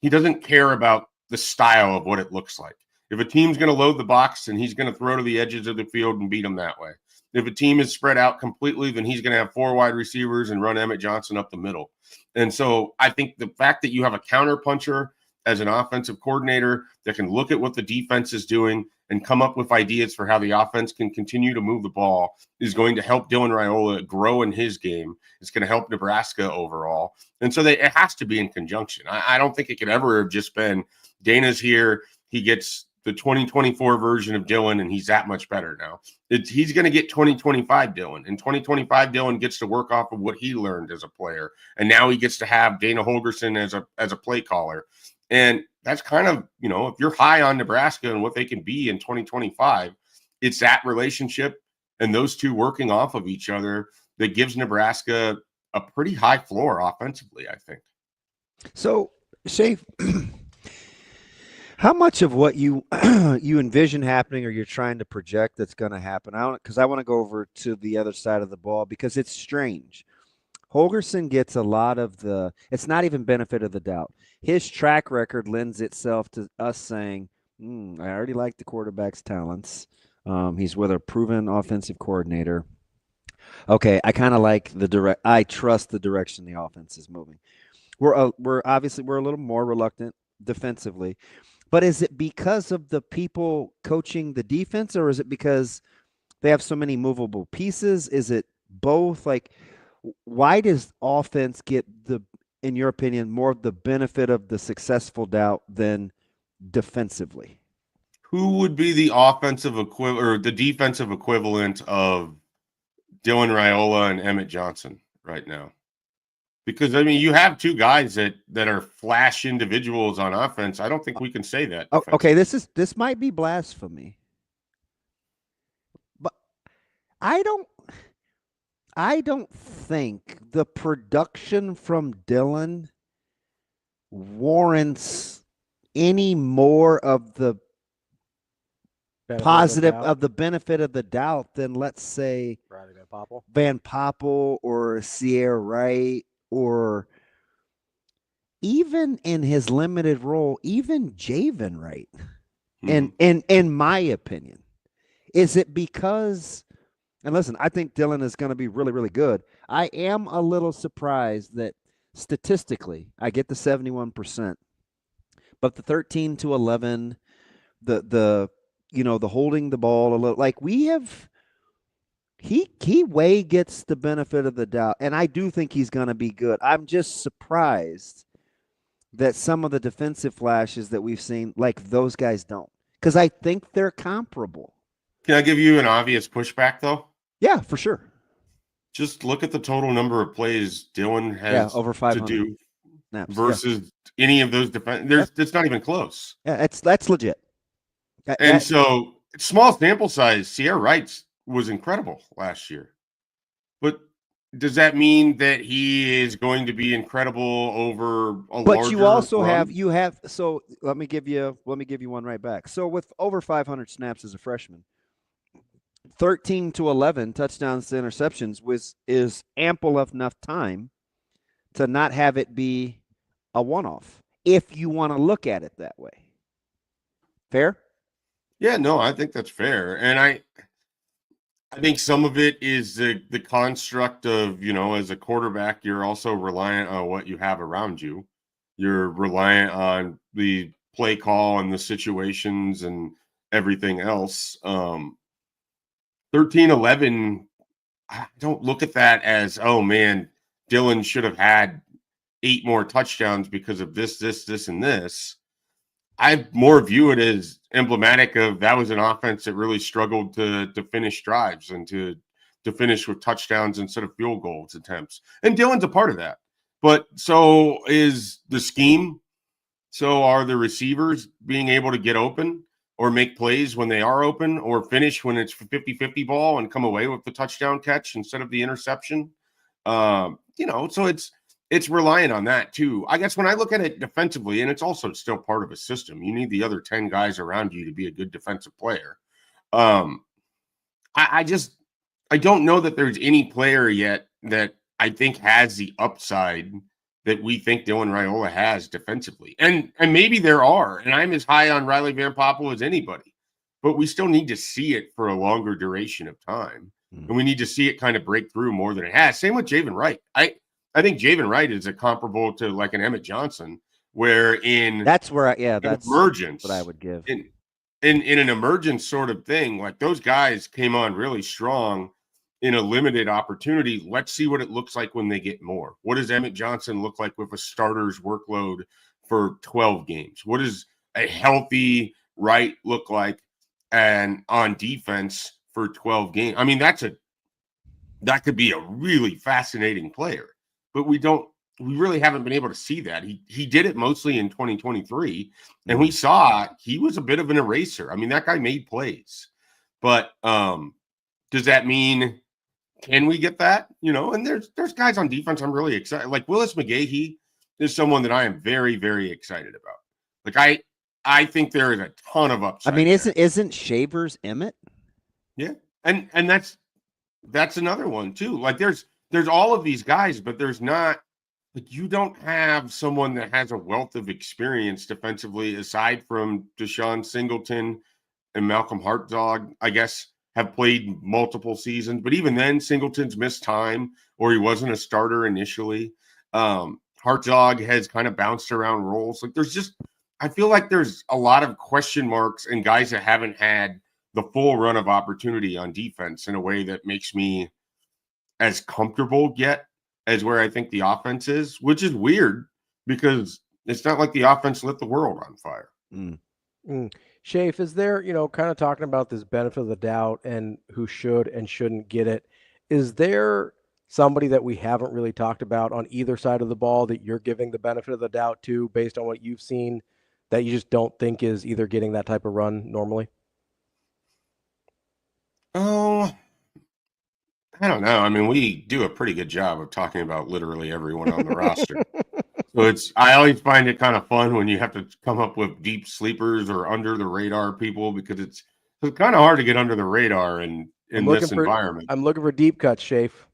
doesn't care about the style of what it looks like. If a team's going to load the box, then he's going to throw to the edges of the field and beat them that way. If a team is spread out completely, then he's going to have 4 wide receivers and run Emmett Johnson up the middle. And so I think the fact that you have a counter puncher as an offensive coordinator that can look at what the defense is doing and come up with ideas for how the offense can continue to move the ball is going to help Dylan Raiola grow in his game. It's going to help Nebraska overall. And so it has to be in conjunction. I don't think it could ever have just been Dana's here, he gets the 2024 version of Dylan, and he's that much better now. He's going to get 2025 Dylan, and 2025 Dylan gets to work off of what he learned as a player. And now he gets to have Dana Holgorsen as a play caller. And that's kind of, if you're high on Nebraska and what they can be in 2025, it's that relationship and those two working off of each other that gives Nebraska a pretty high floor offensively, I think. So, Schaefer, how much of what you you envision happening or you're trying to project that's going to happen? I want to go over to the other side of the ball because it's strange. Holgorsen gets a lot of it's not even benefit of the doubt. His track record lends itself to us saying, I already like the quarterback's talents. He's with a proven offensive coordinator. Okay, I kind of like I trust the direction the offense is moving. We're obviously a little more reluctant defensively, but is it because of the people coaching the defense, or is it because they have so many movable pieces? Is it both? Like, why does offense get in your opinion, more of the benefit of the successful doubt than defensively? Who would be the offensive equivalent or the defensive equivalent of Dylan Raiola and Emmett Johnson right now? Because, you have two guys that are flash individuals on offense. I don't think we can say that. Okay, this might be blasphemy, but I don't think the production from Dylan warrants any more of the benefit of the doubt than, let's say, Van Poppel or Sierra Wright, or even in his limited role, even Javen Wright. And in my opinion, is it because? And listen, I think Dylan is going to be really, really good. I am a little surprised that statistically, I get the 71%, but the 13-11, the holding the ball a little, like he way gets the benefit of the doubt, and I do think he's going to be good. I'm just surprised that some of the defensive flashes that we've seen, like those guys don't, because I think they're comparable. Can I give you an obvious pushback, though? Yeah, for sure. Just look at the total number of plays Dylan has over 500 to do snaps, versus any of those defense. It's not even close. Yeah, that's legit. So small sample size, Sierra Wright was incredible last year. But does that mean that he is going to be incredible over a larger But you also run? have so let me give you one right back. So with over 500 snaps as a freshman, 13-11 touchdowns to interceptions is ample enough time to not have it be a one-off, if you want to look at it that way. Fair? Yeah, no, I think that's fair. And I think some of it is the construct of, as a quarterback, you're also reliant on what you have around you. You're reliant on the play call and the situations and everything else. 13-11, I don't look at that as, oh man, Dylan should have had 8 more touchdowns because of this, and this. I more view it as emblematic of that was an offense that really struggled to finish drives and to finish with touchdowns instead of field goals attempts. And Dylan's a part of that. But so is the scheme. So are the receivers being able to get open or make plays when they are open, or finish when it's 50-50 ball and come away with the touchdown catch instead of the interception. So it's reliant on that too. I guess when I look at it defensively, and it's also still part of a system, you need the other 10 guys around you to be a good defensive player. I don't know that there's any player yet that I think has the upside that we think Dylan Raiola has defensively. And maybe there are, and I'm as high on Riley Van Poppel as anybody, but we still need to see it for a longer duration of time. And we need to see it kind of break through more than it has. Same with Javen Wright. I think Javen Wright is a comparable to like an Emmett Johnson, where that's emergence, what I would give. In an emergence sort of thing, like those guys came on really strong in a limited opportunity. Let's see what it looks like when they get more. What does Emmett Johnson look like with a starter's workload for 12 games? What does a healthy Wright look like and on defense for 12 games? I mean, that could be a really fascinating player, but we really haven't been able to see that. He did it mostly in 2023, and we saw he was a bit of an eraser. I mean, that guy made plays, but does that mean, can we get that? And there's guys on defense I'm really excited. Like Willis McGahee is someone that I am very, very excited about. Like I think there is a ton of upside. I mean, isn't Shavers Emmett? Yeah, and that's another one too. Like there's all of these guys, but there's not, like, you don't have someone that has a wealth of experience defensively aside from Deshaun Singleton and Malcolm Hartzog, I guess, have played multiple seasons. But even then, Singleton's missed time or he wasn't a starter initially. Hartzog has kind of bounced around roles. Like I feel like there's a lot of question marks and guys that haven't had the full run of opportunity on defense in a way that makes me as comfortable yet as where I think the offense is, which is weird because it's not like the offense lit the world on fire. Schaefer, is there, kind of talking about this benefit of the doubt and who should and shouldn't get it, is there somebody that we haven't really talked about on either side of the ball that you're giving the benefit of the doubt to based on what you've seen that you just don't think is either getting that type of run normally? Oh, I don't know. I mean, we do a pretty good job of talking about literally everyone on the roster. So I always find it kind of fun when you have to come up with deep sleepers or under the radar people, because it's kind of hard to get under the radar in this environment. I'm looking for deep cuts, Schaefer.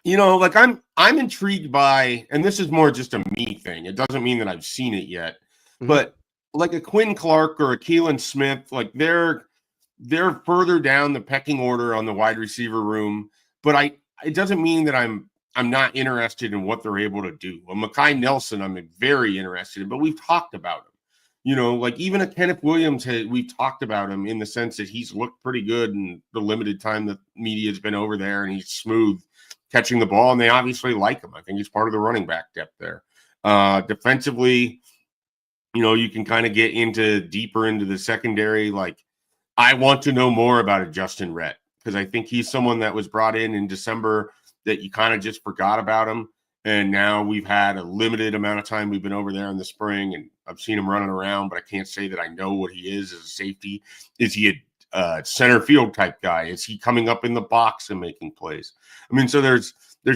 Like I'm intrigued by, and this is more just a me thing. It doesn't mean that I've seen it yet, but like a Quinn Clark or a Keelan Smith, like they're further down the pecking order on the wide receiver room. But it doesn't mean that I'm not interested in what they're able to do. Well, Mekhi Nelson, I'm very interested in, but we've talked about him. Like even a Kenneth Williams, we've talked about him in the sense that he's looked pretty good in the limited time that media's been over there, and he's smooth catching the ball, and they obviously like him. I think he's part of the running back depth there. Defensively, you can kind of get deeper into the secondary. Like I want to know more about a Justen Rhett, because I think he's someone that was brought in December that you kind of just forgot about him. And now we've had a limited amount of time. We've been over there in the spring, and I've seen him running around, but I can't say that I know what he is as a safety. Is he a center field type guy? Is he coming up in the box and making plays? I mean, so there's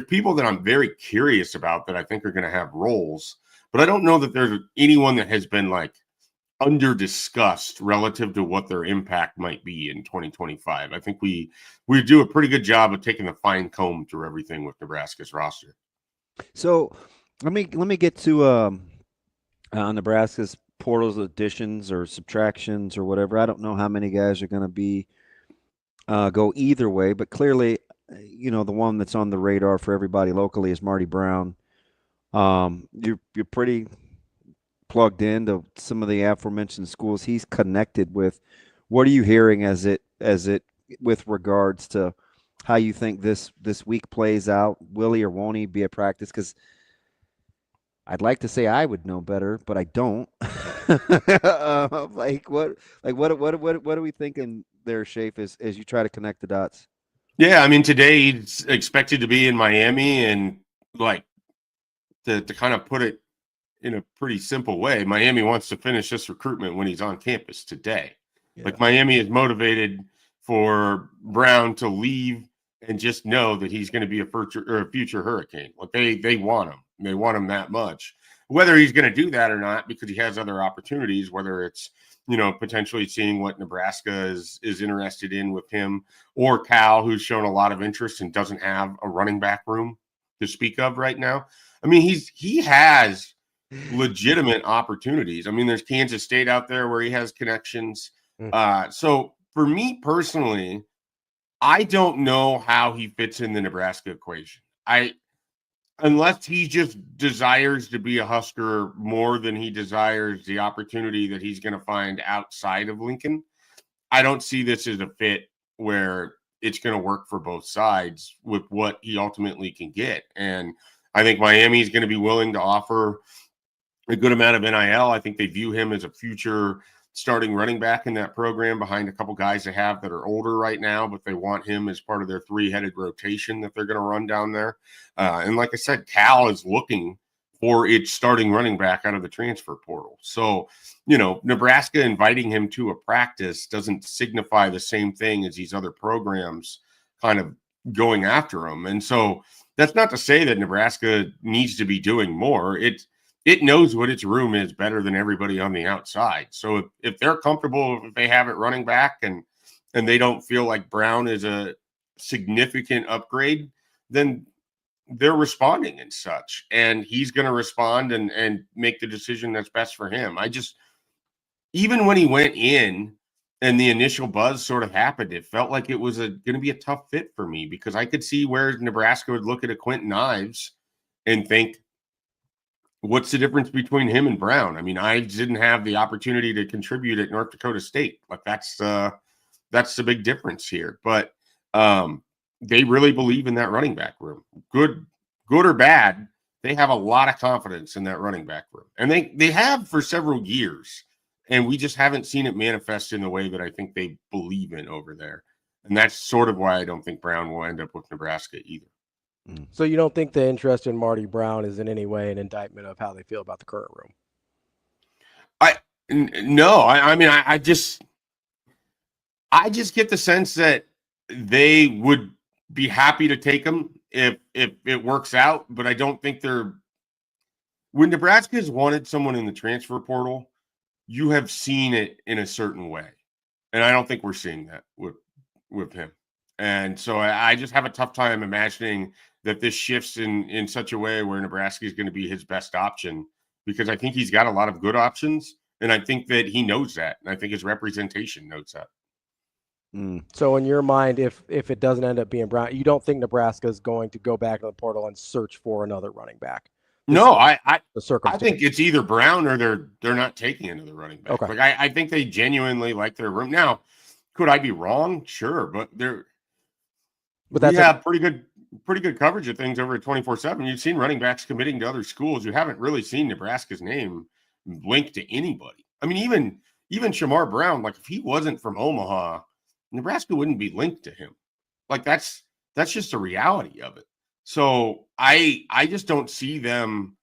people that I'm very curious about that I think are going to have roles, but I don't know that there's anyone that has been like under discussed relative to what their impact might be in 2025. I think we do a pretty good job of taking the fine comb through everything with Nebraska's roster. So let me get to Nebraska's portals additions or subtractions or whatever. I don't know how many guys are going to be go either way, but clearly, the one that's on the radar for everybody locally is Marty Brown. You're pretty plugged into some of the aforementioned schools he's connected with. What are you hearing as it with regards to how you think this week plays out? Will he or won't he be at practice? Because I'd like to say I would know better, but I don't. What are we thinking there, Schaefer, as you try to connect the dots? Yeah, I mean, today he's expected to be in Miami, and like to kind of put it in a pretty simple way, Miami wants to finish this recruitment when he's on campus today. Yeah. Like Miami is motivated for Brown to leave and just know that he's going to be a future Hurricane. Like they want him. They want him that much. Whether he's going to do that or not, because he has other opportunities, whether it's, potentially seeing what Nebraska is interested in with him, or Cal, who's shown a lot of interest and doesn't have a running back room to speak of right now. I mean, he has legitimate opportunities. I mean, there's Kansas State out there where he has connections. So for me personally, I don't know how he fits in the Nebraska equation. Unless he just desires to be a Husker more than he desires the opportunity that he's going to find outside of Lincoln, I don't see this as a fit where it's going to work for both sides with what he ultimately can get. And I think Miami is going to be willing to offer a good amount of NIL. I think they view him as a future starting running back in that program behind a couple guys they have that are older right now, but they want him as part of their three-headed rotation that they're going to run down there. And like I said, Cal is looking for its starting running back out of the transfer portal. So, Nebraska inviting him to a practice doesn't signify the same thing as these other programs kind of going after him. And so that's not to say that Nebraska needs to be doing more. It knows what its room is better than everybody on the outside. So if they're comfortable, if they have it running back and they don't feel like Brown is a significant upgrade, then they're responding and such. And he's going to respond and make the decision that's best for him. Even when he went in and the initial buzz sort of happened, it felt like it was going to be a tough fit for me because I could see where Nebraska would look at a Quentin Ives and think, what's the difference between him and Brown? I mean, Ives didn't have the opportunity to contribute at North Dakota State. Like that's the big difference here. But they really believe in that running back room. Good or bad, they have a lot of confidence in that running back room. And they have for several years. And we just haven't seen it manifest in the way that I think they believe in over there. And that's sort of why I don't think Brown will end up with Nebraska either. So you don't think the interest in Marty Brown is in any way an indictment of how they feel about the current room? No. I just get the sense that they would be happy to take him if it works out, but I don't think when Nebraska has wanted someone in the transfer portal, you have seen it in a certain way. And I don't think we're seeing that with him. And so I just have a tough time imagining that this shifts in such a way where Nebraska is going to be his best option, because I think he's got a lot of good options. And I think that he knows that. And I think his representation knows that. So in your mind, if it doesn't end up being Brown, you don't think Nebraska is going to go back to the portal and search for another running back? No, I think it's either Brown or they're not taking another running back. Okay. Like I think they genuinely like their room. Now, could I be wrong? Sure, but we have pretty good coverage of things over at 24/7. You've seen running backs committing to other schools. You haven't really seen Nebraska's name linked to anybody. I mean, even Shamar Brown, like if he wasn't from Omaha, Nebraska wouldn't be linked to him. Like that's just the reality of it. So I just don't see them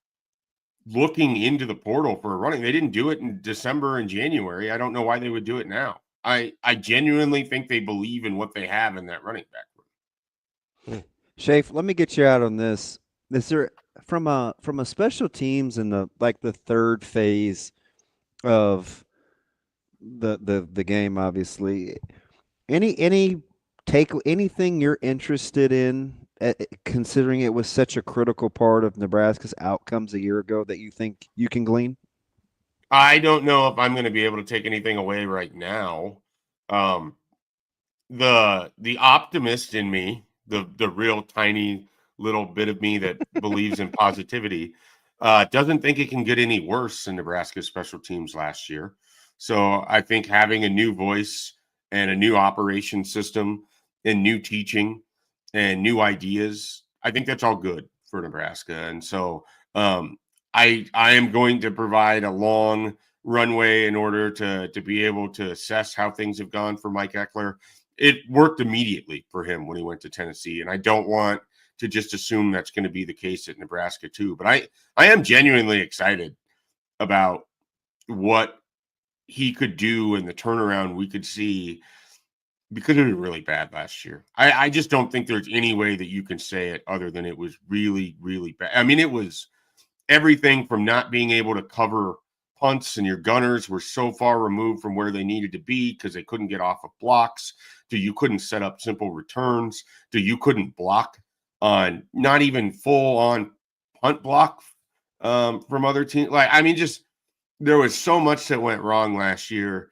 looking into the portal for a running. They didn't do it in December and January. I don't know why they would do it now. I genuinely think they believe in what they have in that running back room. Schaefer, let me get you out on this. Is there from a special teams in the third phase of the game, obviously, anything you're interested in, considering it was such a critical part of Nebraska's outcomes a year ago, that you think you can glean? I don't know if I'm going to be able to take anything away right now. The optimist in me, the real tiny little bit of me that believes in positivity, doesn't think it can get any worse than Nebraska's special teams last year. So I think having a new voice and a new operation system and new teaching and new ideas, I think that's all good for Nebraska. And so I am going to provide a long runway in order to be able to assess how things have gone for Mike Eckler. It worked immediately for him when he went to Tennessee, and I don't want to just assume that's going to be the case at Nebraska too. But I am genuinely excited about what he could do and the turnaround we could see, because it was really bad last year. I just don't think there's any way that you can say it other than it was really, really bad. I mean, it was everything from not being able to cover punts, and your gunners were so far removed from where they needed to be because they couldn't get off of blocks, to you couldn't set up simple returns, to you couldn't block on not even full on punt block from other teams. Like, I mean, just there was so much that went wrong last year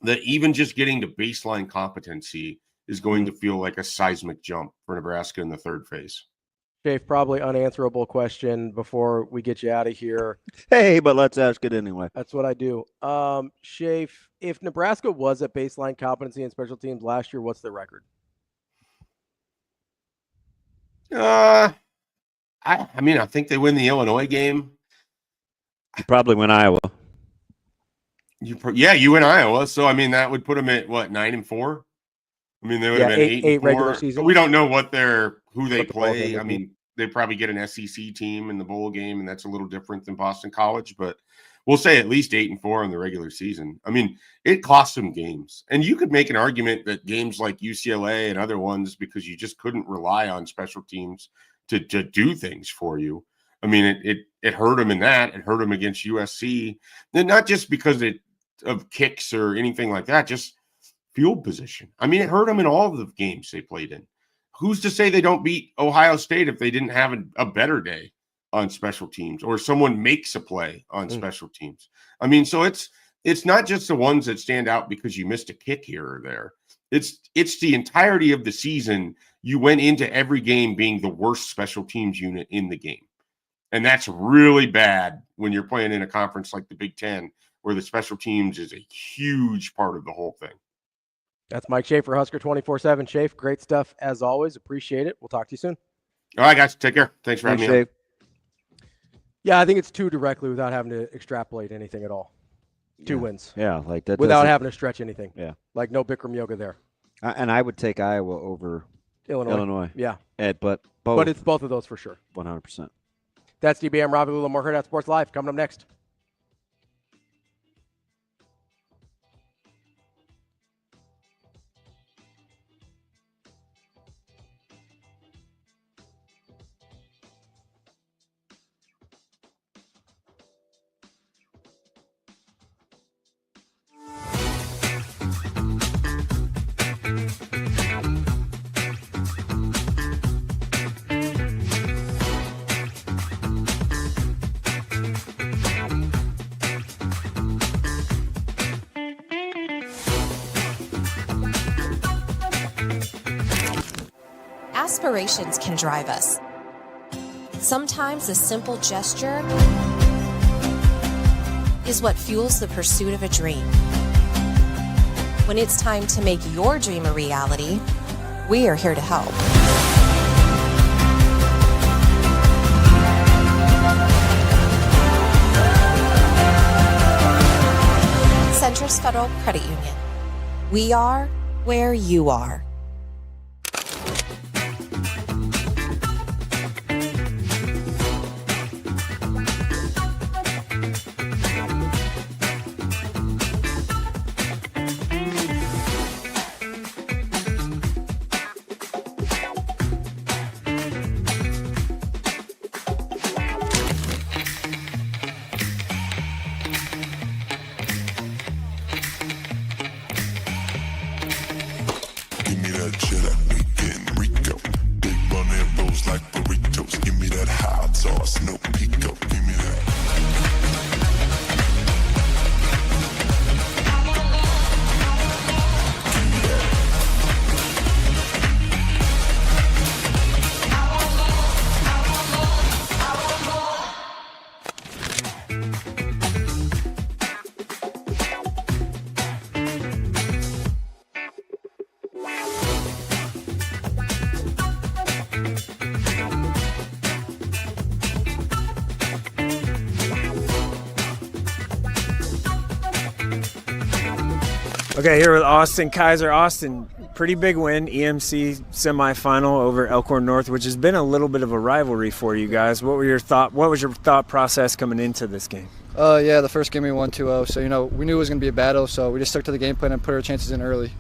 that even just getting to baseline competency is going to feel like a seismic jump for Nebraska in the third phase. Dave, probably unanswerable question before we get you out of here. Hey, but let's ask it anyway. That's what I do. Schaefer, if Nebraska was at baseline competency in special teams last year, what's the record? I mean, I think they win the Illinois game. You probably win Iowa. You win Iowa. So, I mean, that would put them at, what, 9-4? I mean, they would have been 8 regular season. We don't know who they play. I mean, they probably get an SEC team in the bowl game, and that's a little different than Boston College. But we'll say at least 8-4 in the regular season. I mean, it cost them games. And you could make an argument that games like UCLA and other ones, because you just couldn't rely on special teams to do things for you. I mean, it hurt them in that. It hurt them against USC. And not just because of kicks or anything like that, just field position. I mean, it hurt them in all the games they played in. Who's to say they don't beat Ohio State if they didn't have a better day on special teams, or someone makes a play on special teams? I mean, so it's not just the ones that stand out because you missed a kick here or there. It's the entirety of the season. You went into every game being the worst special teams unit in the game. And that's really bad when you're playing in a conference like the Big Ten, where the special teams is a huge part of the whole thing. That's Mike Schaefer, Husker 24/7. Schaefer, great stuff as always. Appreciate it. We'll talk to you soon. All right, guys. Take care. Thanks for having me on. Yeah, I think it's 2 directly without having to extrapolate anything at all. 2 wins. Yeah, like that. Without having to stretch anything. Yeah. Like no Bikram yoga there. And I would take Iowa over Illinois. Yeah. But it's both of those for sure. 100%. That's DB. I'm Ravi, Lulla, more Hurrdat Sports Live. Coming up next. Aspirations can drive us. Sometimes a simple gesture is what fuels the pursuit of a dream. When it's time to make your dream a reality, we are here to help. Centris Federal Credit Union. We are where you are. Okay, here with Austin Kaiser. Austin, pretty big win, EMC semifinal over Elkhorn North, which has been a little bit of a rivalry for you guys. What was your thought process coming into this game? Yeah, the first game we won 2-0, so we knew it was going to be a battle, so we just stuck to the game plan and put our chances in early.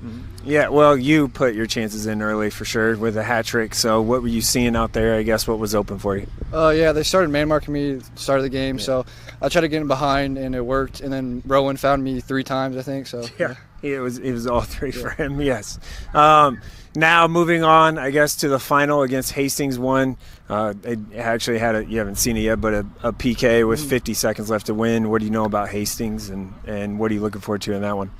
Yeah, well, you put your chances in early for sure with a hat trick. So what were you seeing out there? I guess what was open for you? Yeah, they started man marking me at the start of the game, so I tried to get in behind and it worked. And then Rowan found me 3 times, I think. So yeah. It was all 3 for him, yes. Now moving on, I guess, to the final against Hastings. One, it actually had you haven't seen it yet, but a PK with 50 seconds left to win. What do you know about Hastings, and what are you looking forward to in that one?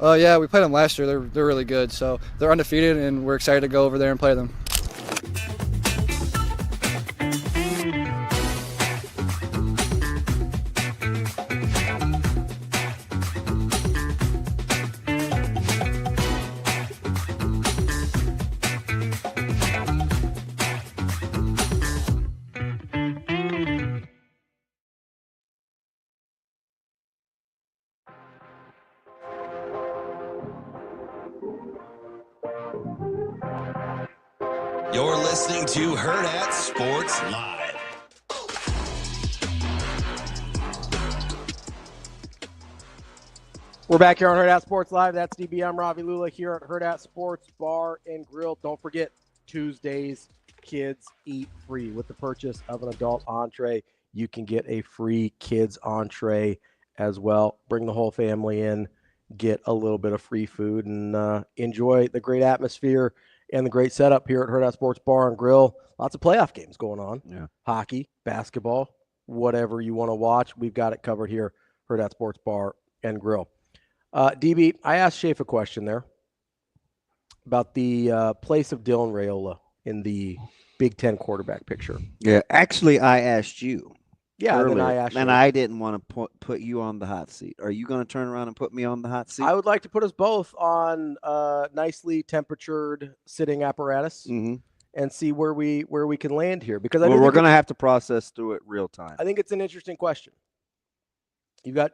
Yeah, we played them last year. They're really good. So they're undefeated, and we're excited to go over there and play them. You're listening to Hurrdat Sports Live. We're back here on Hurrdat Sports Live. That's DB. I'm Ravi Lulla here at Hurrdat Sports Bar and Grill. Don't forget, Tuesdays, kids eat free. With the purchase of an adult entree, you can get a free kids entree as well. Bring the whole family in, get a little bit of free food, and enjoy the great atmosphere and the great setup here at Hurrdat Sports Bar and Grill. Lots of playoff games going on. Yeah. Hockey, basketball, whatever you want to watch, we've got it covered here, Hurrdat Sports Bar and Grill. DB, I asked Schaefer a question there about the place of Dylan Raiola in the Big Ten quarterback picture. Yeah, actually, I asked you. Yeah, earlier, and then I asked you. and I didn't want to put you on the hot seat. Are you going to turn around and put me on the hot seat? I would like to put us both on nicely temperatured sitting apparatus and see where we can land here, because we're going to have to process through it real time. I think it's an interesting question. You got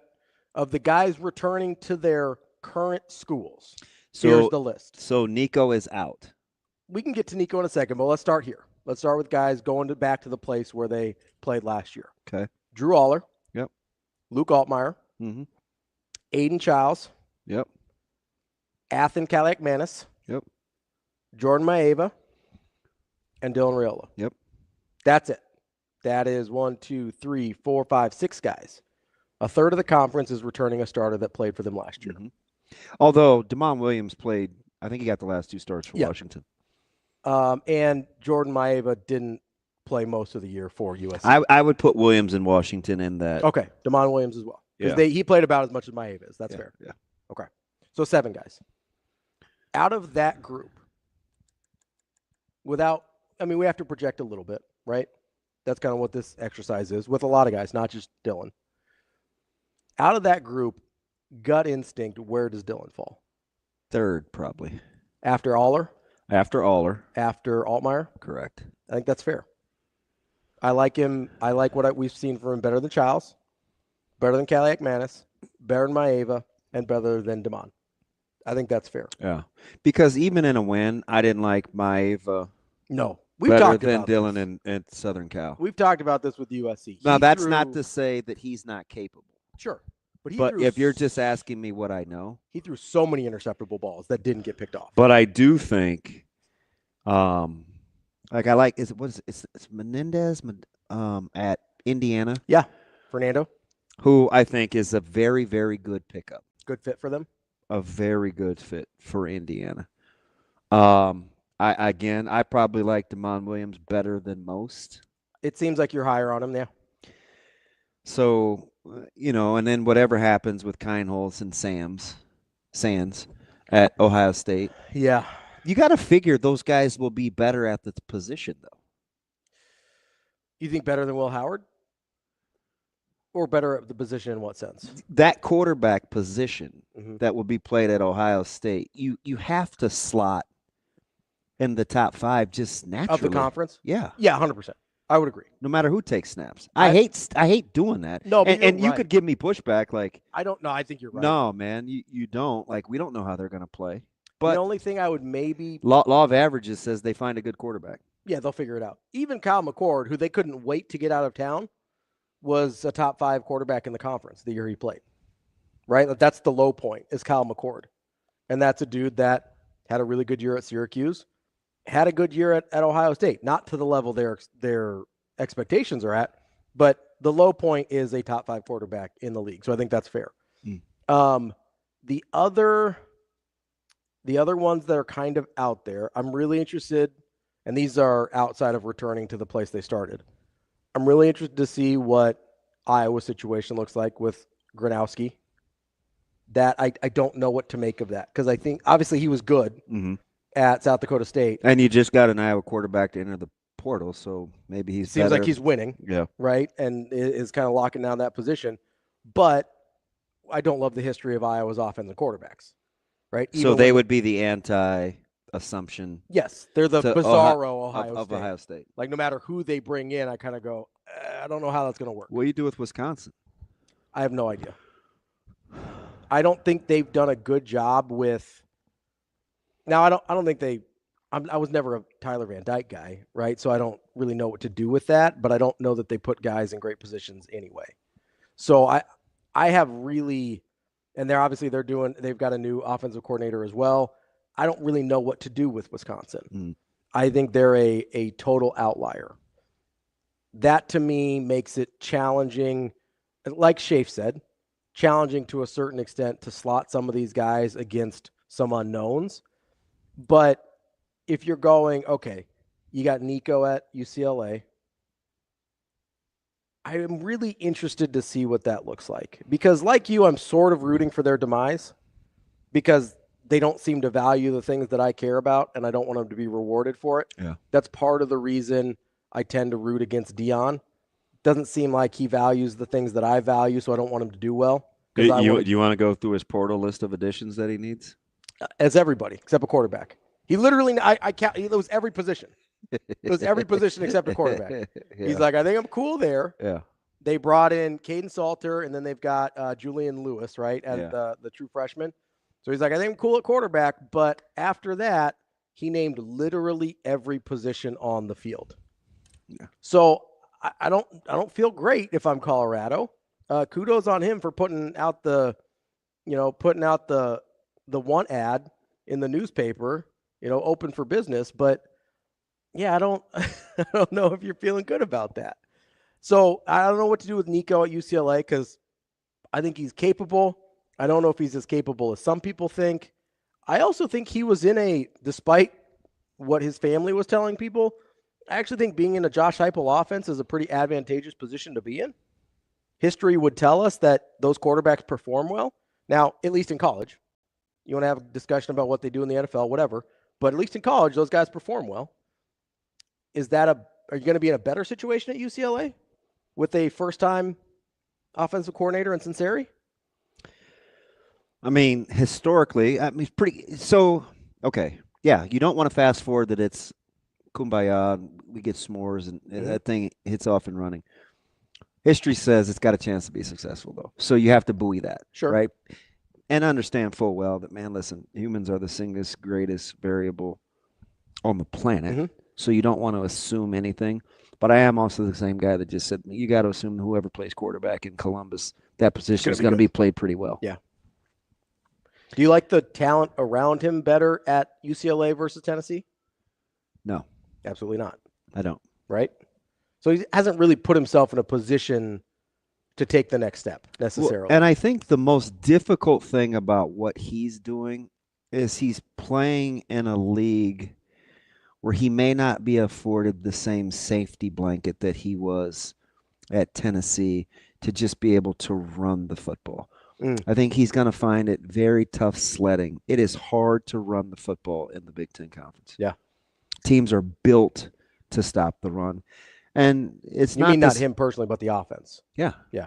of the guys returning to their current schools. Here's the list. So Nico is out. We can get to Nico in a second, but let's start here. Let's start with guys going back to the place where they played last year. Okay. Drew Aller. Yep. Luke Altmaier. Aiden Childs. Yep. Athen Kalak-Manis. Yep. Jordan Maeva. And Dylan Raiola. Yep. That's it. That is 1, 2, 3, 4, 5, 6 guys. A third of the conference is returning a starter that played for them last year. Although Damon Williams played, I think he got the last 2 starts for Washington. And Jordan Maeva didn't play most of the year for USC. I would put Williams and Washington in that. Okay, Damon Williams as well. Yeah. He played about as much as Maeva is. That's fair. Yeah. Okay. So 7 guys. Out of that group, we have to project a little bit, right? That's kind of what this exercise is with a lot of guys, not just Dylan. Out of that group, gut instinct, where does Dylan fall? Third, probably. After Aller? After Aller. After Altmaier? Correct. I think that's fair. I like him. I like what we've seen from him better than Childs, better than Kalak-Manis, better than Maeva, and better than Damon. I think that's fair. Yeah. Because even in a win, I didn't like Maeva. No. We've better talked than about Dylan and Southern Cal. We've talked about this with USC. Now, that's not to say that he's not capable. Sure. But if you're just asking me what I know. He threw so many interceptable balls that didn't get picked off. But I do think, it's Menendez at Indiana. Yeah, Fernando. Who I think is a very, very good pickup. Good fit for them. A very good fit for Indiana. I probably like Damon Williams better than most. It seems like you're higher on him now. So, and then whatever happens with Keinholz and Sands at Ohio State. Yeah. You got to figure those guys will be better at the position, though. You think better than Will Howard? Or better at the position in what sense? That quarterback position that will be played at Ohio State, you have to slot in the top 5 just naturally. Of the conference? Yeah. Yeah, 100%. I would agree. No matter who takes snaps. I hate doing that. No, but and you right. could give me pushback like I don't know. I think you're right. No, man, you don't. Like, we don't know how they're going to play. But the only thing I would maybe law of averages says they find a good quarterback. Yeah, they'll figure it out. Even Kyle McCord, who they couldn't wait to get out of town, was a top 5 quarterback in the conference the year he played. Right? That's the low point, is Kyle McCord. And that's a dude that had a really good year at Syracuse, had a good year at Ohio State. Not to the level their expectations are at, but the low point is a top 5 quarterback in the league. So I think that's fair. The other The other ones that are kind of out there, I'm really interested, and these are outside of returning to the place they started. I'm really interested to see what Iowa's situation looks like with Gronowski. That I don't know what to make of that, because I think obviously he was good at South Dakota State. And you just got an Iowa quarterback to enter the portal, so maybe he's Seems better. like he's winning. Yeah. Right? And is kind of locking down that position. But I don't love the history of Iowa's offensive quarterbacks. Right? So they would be the anti-assumption. Yes, they're the to bizarro of Ohio State. Like no matter who they bring in, I kind of go, I don't know how that's going to work. What do you do with Wisconsin? I have no idea. I don't think they've done a good job with. Now I don't think they. I was never a Tyler Van Dyke guy, right? So I don't really know what to do with that. But I don't know that they put guys in great positions anyway. So I have really, and they've got a new offensive coordinator as well. I don't really know what to do with Wisconsin. I think they're a total outlier. That to me makes it challenging, like Schaefer said, challenging to a certain extent to slot some of these guys against some unknowns. But if you're going, okay, you got Nico at UCLA. I am really interested to see what that looks like. Because like you, I'm sort of rooting for their demise because they don't seem to value the things that I care about, and I don't want them to be rewarded for it. Yeah. That's part of the reason I tend to root against Dion. Doesn't seem like he values the things that I value, so I don't want him to do well. Do you want to go through his portal list of additions that he needs? As everybody, except a quarterback. He literally, I count, it was every position. It was every position except a quarterback. Yeah. He's like, I think I'm cool there. Yeah. They brought in Caden Salter, and then they've got Julian Lewis, right, as the true freshman. So he's like, I think I'm cool at quarterback, but after that, he named literally every position on the field. Yeah. So I don't feel great if I'm Colorado. Kudos on him for putting out the one ad in the newspaper, open for business. But yeah, I don't know if you're feeling good about that. So I don't know what to do with Nico at UCLA because I think he's capable. I don't know if he's as capable as some people think. I also think he was despite what his family was telling people, I actually think being in a Josh Heupel offense is a pretty advantageous position to be in. History would tell us that those quarterbacks perform well. Now, at least in college. You want to have a discussion about what they do in the NFL, whatever. But at least in college, those guys perform well. Are you going to be in a better situation at UCLA with a first-time offensive coordinator in Sinceri? I mean, historically, okay. Yeah, you don't want to fast forward that it's kumbaya, we get s'mores, and that thing hits off and running. History says it's got a chance to be successful, though. So you have to buoy that, right? And understand full well that, man, listen, humans are the single greatest variable on the planet. So you don't want to assume anything. But I am also the same guy that just said, you got to assume whoever plays quarterback in Columbus, that position is going to be played pretty well. Yeah. Do you like the talent around him better at UCLA versus Tennessee? No. Absolutely not. I don't. Right? So he hasn't really put himself in a position to take the next step necessarily. Well, and I think the most difficult thing about what he's doing is he's playing in a league where he may not be afforded the same safety blanket that he was at Tennessee to just be able to run the football. I think he's going to find it very tough sledding. It is hard to run the football in the Big Ten Conference. Yeah. Teams are built to stop the run. And it's not him personally, but the offense. Yeah. Yeah.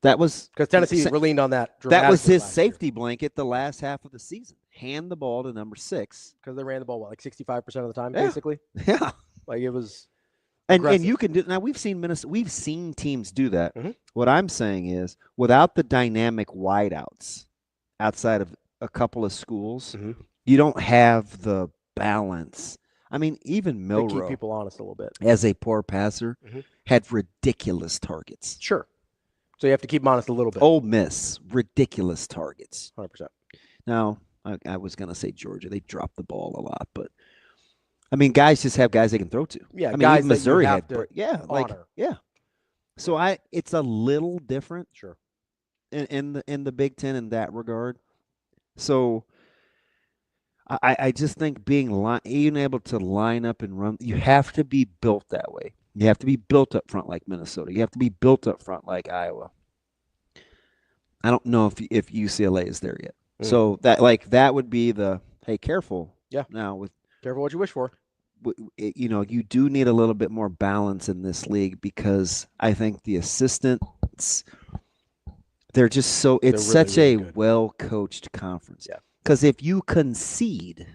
That was because Tennessee leaned on that. That was his safety blanket the last half of the season. Hand the ball to number 6. Because they ran the ball, 65% of the time, basically? Yeah. Like it was And you can do now. We've seen teams do that. What I'm saying is, without the dynamic wideouts outside of a couple of schools, you don't have the balance. I mean, even Milroe, to keep people honest a little bit, as a poor passer, had ridiculous targets. Sure. So you have to keep them honest a little bit. Ole Miss, ridiculous targets. 100%. Now, I was going to say Georgia. They dropped the ball a lot, but I mean, guys just have guys they can throw to. Yeah, I mean, guys even Missouri that you had, have to honor. So it's a little different, sure, in the Big Ten in that regard. So I just think being able to line up and run, you have to be built that way. You have to be built up front like Minnesota. You have to be built up front like Iowa. I don't know if UCLA is there yet. So that would be the, hey, careful. Yeah. Now with careful what you wish for. You do need a little bit more balance in this league because I think the assistants, they're just so it's really, such really a good. well-coached conference. Yeah. Because if you concede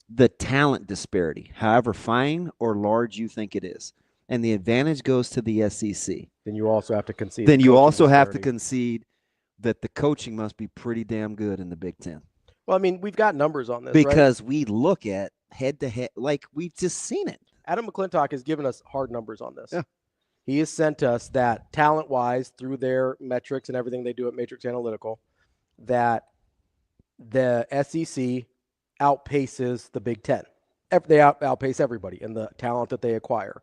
the talent disparity, however fine or large you think it is, and the advantage goes to the SEC, then you also have to concede. Then the you coaching also have to disparity. concede that the coaching must be pretty damn good in the Big Ten. Well, I mean, we've got numbers on this, Because right? we look at head-to-head, like we've just seen it. Adam McClintock has given us hard numbers on this. Yeah. He has sent us that talent-wise, through their metrics and everything they do at Matrix Analytical, that the SEC outpaces the Big Ten. They outpace everybody in the talent that they acquire.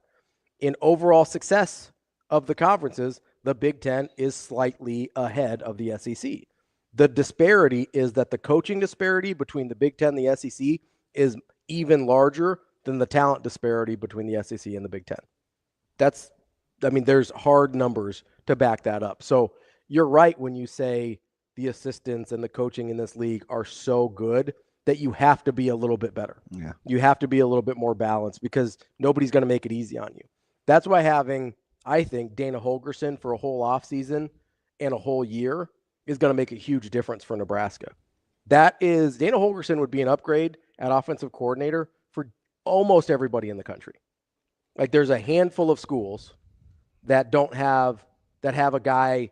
In overall success of the conferences, the Big Ten is slightly ahead of the SEC. The disparity is that the coaching disparity between the Big Ten and the SEC is even larger than the talent disparity between the SEC and the Big Ten. There's hard numbers to back that up. So you're right when you say the assistants and the coaching in this league are so good that you have to be a little bit better. Yeah. You have to be a little bit more balanced because nobody's going to make it easy on you. That's why having, I think, Dana Holgorsen for a whole offseason and a whole year is going to make a huge difference for Nebraska. Dana Holgorsen would be an upgrade at offensive coordinator for almost everybody in the country. Like there's a handful of schools that have a guy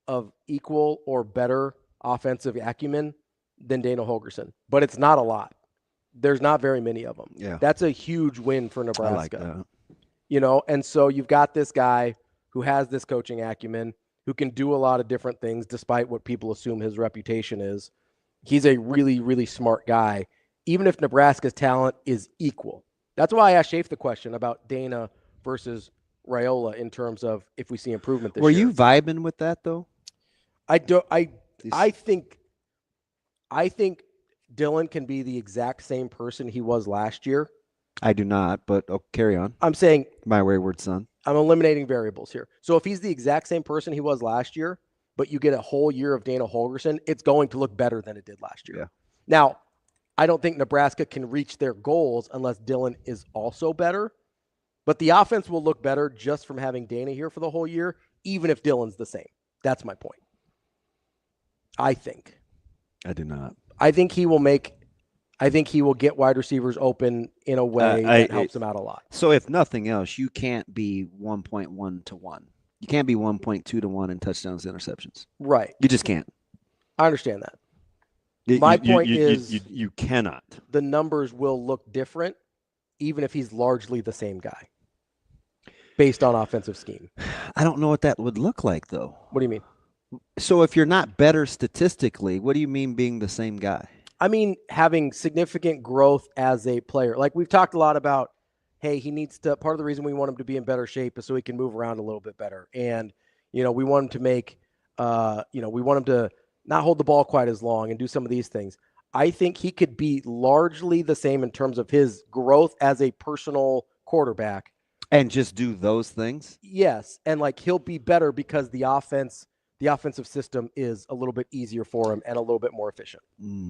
of equal or better offensive acumen than Dana Holgorsen, but it's not a lot. There's not very many of them. Yeah. That's a huge win for I Nebraska. like that. And so you've got this guy who has this coaching acumen, who can do a lot of different things despite what people assume his reputation is. He's a really, really smart guy, even if Nebraska's talent is equal. That's why I asked Schaefer the question about Dana versus Raiola in terms of if we see improvement this Were year. you vibing with that though? I think Dylan can be the exact same person he was last year. I do not, but carry on. I'm saying My wayward son. I'm eliminating variables here. So if he's the exact same person he was last year, but you get a whole year of Dana Holgorsen, it's going to look better than it did last year. Yeah. Now, I don't think Nebraska can reach their goals unless Dylan is also better, but the offense will look better just from having Dana here for the whole year, even if Dylan's the same. That's my point. I think. I do not. I think he will get wide receivers open in a way that helps him out a lot. So if nothing else, you can't be 1.1 to 1. You can't be 1.2 to 1 in touchdowns and interceptions. Right. You just can't. I understand that. My point is you cannot. The numbers will look different even if he's largely the same guy based on offensive scheme. I don't know what that would look like, though. What do you mean? So if you're not better statistically, what do you mean being the same guy? I mean, having significant growth as a player. Like we've talked a lot about, hey, he needs to, part of the reason we want him to be in better shape is so he can move around a little bit better. And, we want him to make, we want him to not hold the ball quite as long and do some of these things. I think he could be largely the same in terms of his growth as a personal quarterback. And just do those things? Yes. And he'll be better because the offensive system is a little bit easier for him and a little bit more efficient.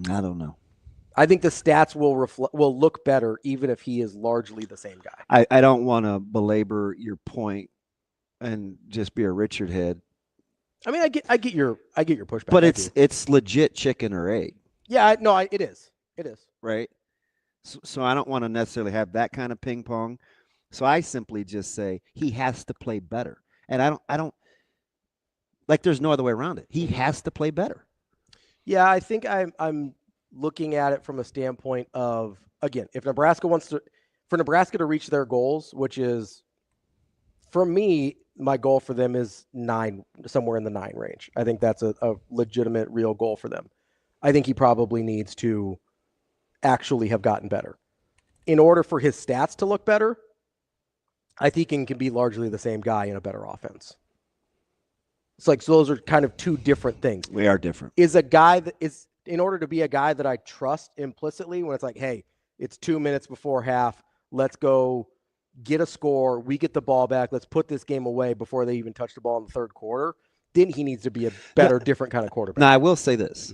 I don't know. I think the stats will look better even if he is largely the same guy. I don't want to belabor your point and just be a Richard head. I mean, I get your pushback. But it's legit chicken or egg. Yeah, it is. It is. Right? So I don't want to necessarily have that kind of ping pong. So I simply just say he has to play better. And I don't there's no other way around it. He has to play better. Yeah, I think I'm looking at it from a standpoint of, again, if Nebraska for Nebraska to reach their goals, which is, for me, my goal for them is 9, somewhere in the 9 range. I think that's a legitimate, real goal for them. I think he probably needs to actually have gotten better. In order for his stats to look better, I think he can be largely the same guy in a better offense. It's so those are kind of two different things. We are different. Is a guy that is in order to be a guy that I trust implicitly when it's like, hey, it's 2 minutes before half, let's go get a score, we get the ball back, let's put this game away before they even touch the ball in the third quarter, then he needs to be a better, different kind of quarterback. Now, I will say this.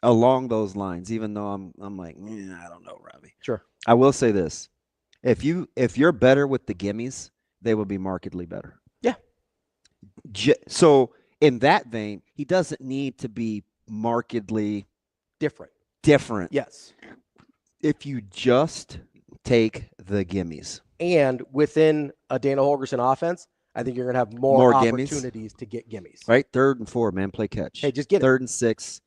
Along those lines, even though I'm like, I don't know, Ravi. Sure. I will say this. If you're better with the gimmies, they will be markedly better. Yeah. So in that vein, he doesn't need to be markedly different. Yes. If you just take the gimmies. And within a Dana Holgorsen offense, I think you're going to have more opportunities to get gimmies. Right? 3rd and 4, man, play catch. Hey, just get 3rd and 6.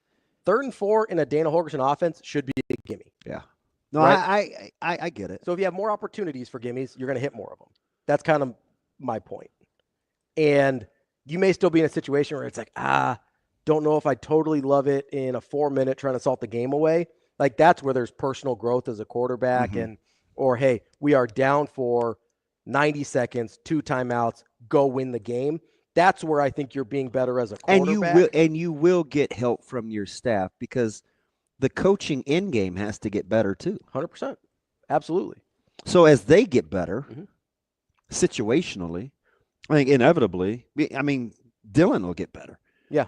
3rd and 4 in a Dana Holgorsen offense should be a gimme. Yeah. No, right? I get it. So if you have more opportunities for gimmies, you're going to hit more of them. That's kind of my point. And you may still be in a situation where it's like, don't know if I totally love it in a 4-minute trying to salt the game away. Like that's where there's personal growth as a quarterback or hey, we are down for 90 seconds, 2 timeouts, go win the game. That's where I think you're being better as a quarterback. And you will get help from your staff because the coaching in game has to get better too. 100%. Absolutely. So as they get better situationally, I think inevitably, Dylan will get better. Yeah.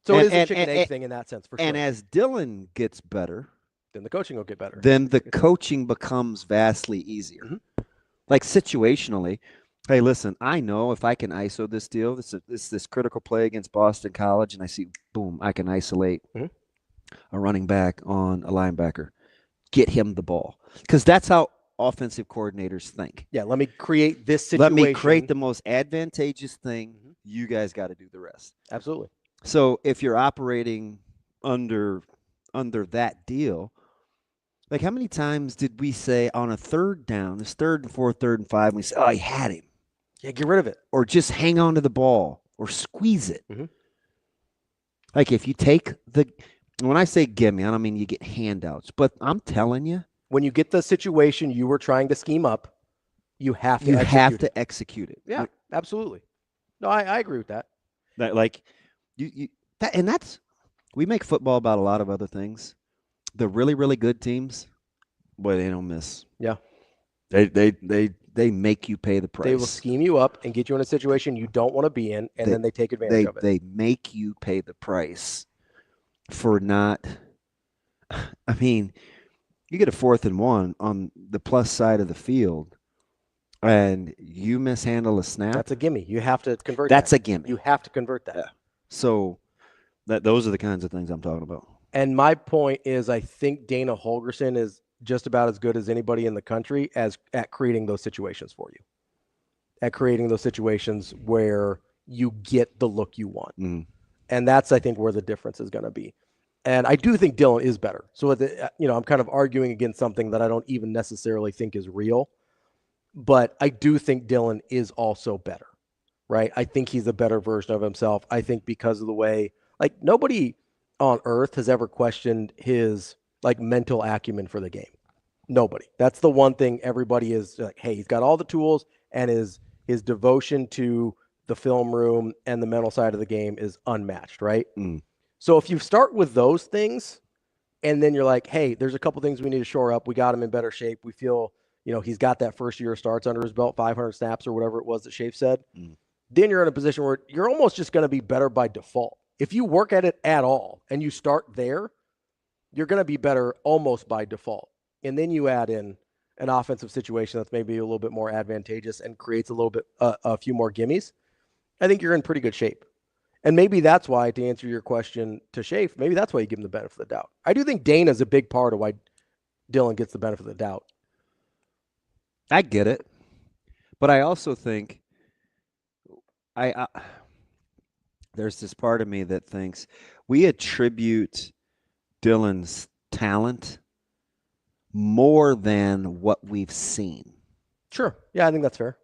So it is a chicken egg thing in that sense for sure. And as Dylan gets better, then the coaching will get better. Then the coaching becomes vastly easier. Like situationally, hey, listen, I know if I can ISO this deal, this critical play against Boston College, and I see, boom, I can isolate a running back on a linebacker, get him the ball. Because that's how offensive coordinators think. Yeah, let me create this situation. Let me create the most advantageous thing. You guys got to do the rest. Absolutely. So if you're operating under that deal, like how many times did we say on a 3rd down, this 3rd and 4, 3rd and 5, and we say, oh, he had him. Yeah, get rid of it. Or just hang on to the ball or squeeze it. Like if you take when I say gimme, I don't mean you get handouts, but I'm telling you. When you get the situation you were trying to scheme up, you have to execute it. Yeah, absolutely. No, I agree with that. That like we make football about a lot of other things. The really, really good teams, boy, they don't miss. Yeah. They make you pay the price. They will scheme you up and get you in a situation you don't want to be in, and then they take advantage of it. They make you pay the price for not – I mean, you get a 4th and 1 on the plus side of the field, and you mishandle a snap. That's a gimme. You have to convert That's a gimme. You have to convert that. Yeah. So those are the kinds of things I'm talking about. And my point is I think Dana Holgorsen is just about as good as anybody in the country at creating those situations for you, at creating those situations where you get the look you want. And that's, I think, where the difference is going to be. And I do think Dylan is better. So, I'm kind of arguing against something that I don't even necessarily think is real. But I do think Dylan is also better, right? I think he's a better version of himself. I think because of the way, like, nobody on earth has ever questioned his mental acumen for the game. Nobody. That's the one thing everybody is like, hey, he's got all the tools, and his devotion to the film room and the mental side of the game is unmatched, right? So if you start with those things and then you're like, hey, there's a couple things we need to shore up. We got him in better shape. We feel, he's got that first year of starts under his belt, 500 snaps or whatever it was that Schaefer said. Then you're in a position where you're almost just going to be better by default. If you work at it at all and you start there, you're going to be better almost by default. And then you add in an offensive situation that's maybe a little bit more advantageous and creates a little bit, a few more gimmies. I think you're in pretty good shape. And maybe that's why, to answer your question to Schaefer, maybe that's why you give him the benefit of the doubt. I do think Dana's a big part of why Dylan gets the benefit of the doubt. I get it. But I also think there's this part of me that thinks we attribute Dylan's talent more than what we've seen. Sure. Yeah, I think that's fair.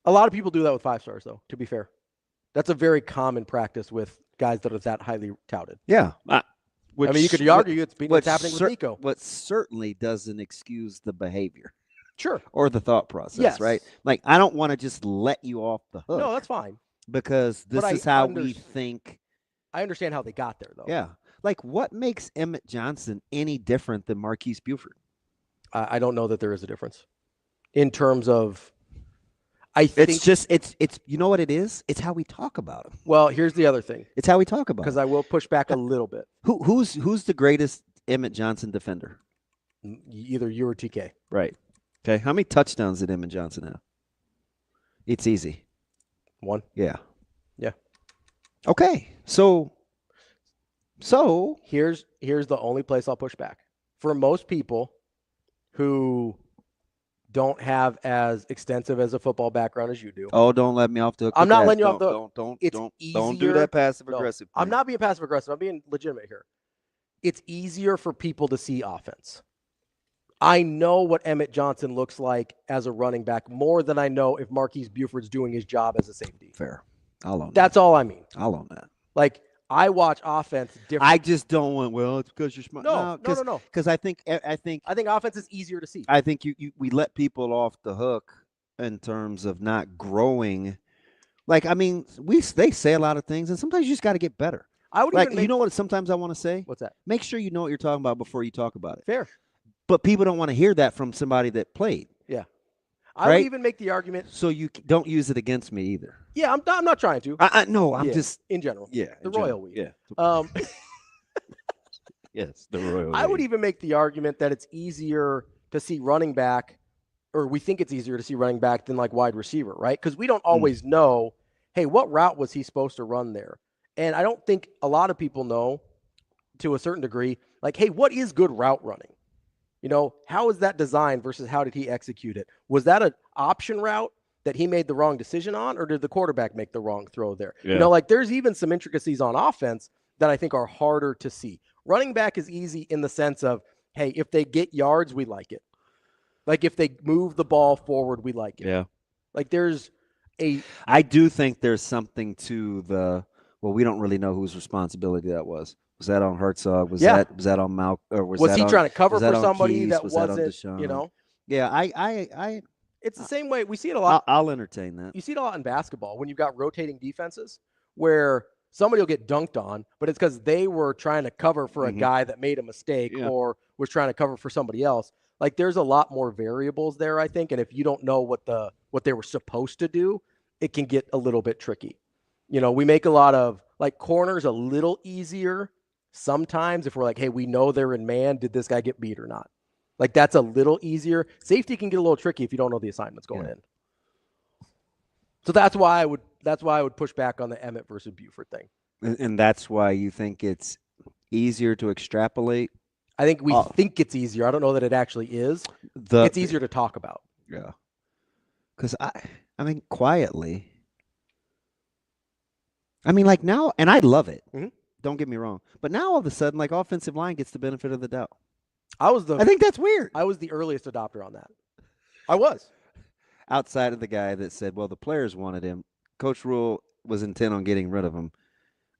A lot of people do that with 5 stars, though, to be fair. That's a very common practice with guys that are that highly touted. Yeah. You could argue it's happening with Nico. What certainly doesn't excuse the behavior. Sure. Or the thought process, right? Like, I don't want to just let you off the hook. No, that's fine. Because this is how we think. I understand how they got there, though. Yeah. Like, what makes Emmett Johnson any different than Marquise Buford? I don't know that there is a difference in terms of. I think it's you know what it is? It's how we talk about him. Well, here's the other thing. It's how we talk about him. Because I will push back a little bit. Who's the greatest Emmett Johnson defender? Either you or TK. Right. Okay. How many touchdowns did Emmett Johnson have? It's easy. 1. Yeah. Yeah. Okay. So here's the only place I'll push back. For most people who don't have as extensive as a football background as you do. Oh, don't let me off the hook. I'm not letting you don't, off the hook. Don't do that passive aggressive. No, I'm not being passive aggressive. I'm being legitimate here. It's easier for people to see offense. I know what Emmett Johnson looks like as a running back more than I know if Marquise Buford's doing his job as a safety. Fair. I'll own That's all I mean. I'll own that. Like, I watch offense different. I just don't want. Well, it's because you're smart. No. Because I think offense is easier to see. I think we let people off the hook in terms of not growing. Like, I mean, they say a lot of things, and sometimes you just got to get better. I would you know what? Sometimes I want to say. What's that? Make sure you know what you're talking about before you talk about it. Fair. But people don't want to hear that from somebody that played. Yeah. I would even make the argument. So you don't use it against me either. Yeah, I'm not trying to. No, I'm just in general. Yeah, the royal we. Yeah. Yes, the royal. I would even make the argument that it's easier to see running back, or we think it's easier to see running back than like wide receiver, right? Because we don't always know. Hey, what route was he supposed to run there? And I don't think a lot of people know, to a certain degree, like, hey, what is good route running? You know, how is that designed versus how did he execute it? Was that an option route that he made the wrong decision on, or did the quarterback make the wrong throw there? Yeah. You know, like there's even some intricacies on offense that I think are harder to see. Running back is easy in the sense of, hey, if they get yards, we like it. Like if they move the ball forward, we like it. Yeah. Like I do think there's something to we don't really know whose responsibility that was. Was that on Herzog? Was that on Malcolm? Or was he trying to cover for somebody Keys? that was wasn't, you know? Yeah, I it's the same way. We see it a lot. I'll entertain that. You see it a lot in basketball when you've got rotating defenses where somebody will get dunked on, but it's because they were trying to cover for a guy that made a mistake or was trying to cover for somebody else. Like there's a lot more variables there, I think. And if you don't know what they were supposed to do, it can get a little bit tricky. You know, we make a lot of like corners a little easier sometimes if we're like, hey, we know they're in man. Did this guy get beat or not? Like that's a little easier. Safety can get a little tricky if you don't know the assignments going in. So that's why I would push back on the Emmett versus Buford thing. And that's why you think it's easier to extrapolate? I think we think it's easier. I don't know that it actually is. It's easier to talk about. Yeah. Because I mean, quietly. I mean, like now, and I love it. Mm-hmm. Don't get me wrong. But now all of a sudden, like offensive line gets the benefit of the doubt. I think that's weird. I was the earliest adopter on that. I was. Outside of the guy that said, well, the players wanted him. Coach Rule was intent on getting rid of him.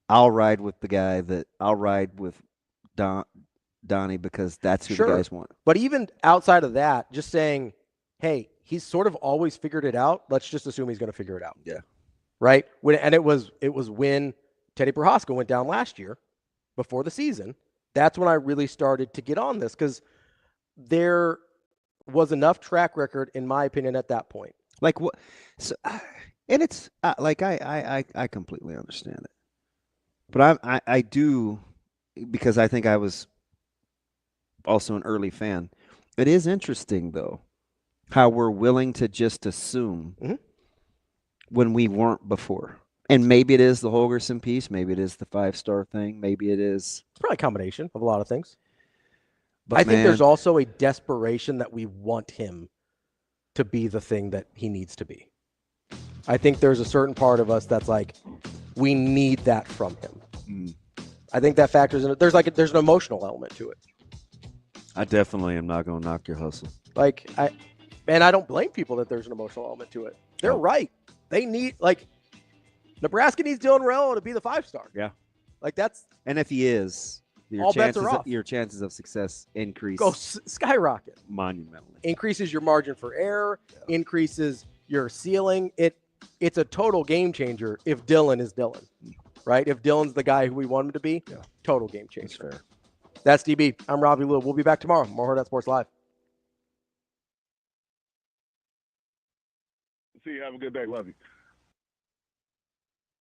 I'll ride with Donnie because that's who the guys want. But even outside of that, just saying, hey, he's sort of always figured it out. Let's just assume he's going to figure it out. Yeah. Right? It was when Teddy Prohaska went down last year before the season. That's when I really started to get on this because there was enough track record, in my opinion, at that point. Like what? So, and it's like I completely understand it, but I do because I think I was also an early fan. It is interesting though how we're willing to just assume when we weren't before. And maybe it is the Holgerson piece. Maybe it is the 5-star thing. Maybe it is. It's probably a combination of a lot of things. But I think there's also a desperation that we want him to be the thing that he needs to be. I think there's a certain part of us that's like, we need that from him. I think that factors in. There's an emotional element to it. I definitely am not going to knock your hustle. I don't blame people that there's an emotional element to it. They're right. They need Nebraska needs Dylan Raiola to be the 5-star. Yeah. And if he is, all bets are off. Your chances of success increase. Go skyrocket. Monumentally. Increases your margin for error, increases your ceiling. It's a total game changer if Dylan is Dylan. right? If Dylan's the guy who we want him to be, total game changer. That's fair. That's DB. I'm Ravi Lulla. We'll be back tomorrow. More Hurrdat Sports Live. See you. Have a good day. Love you.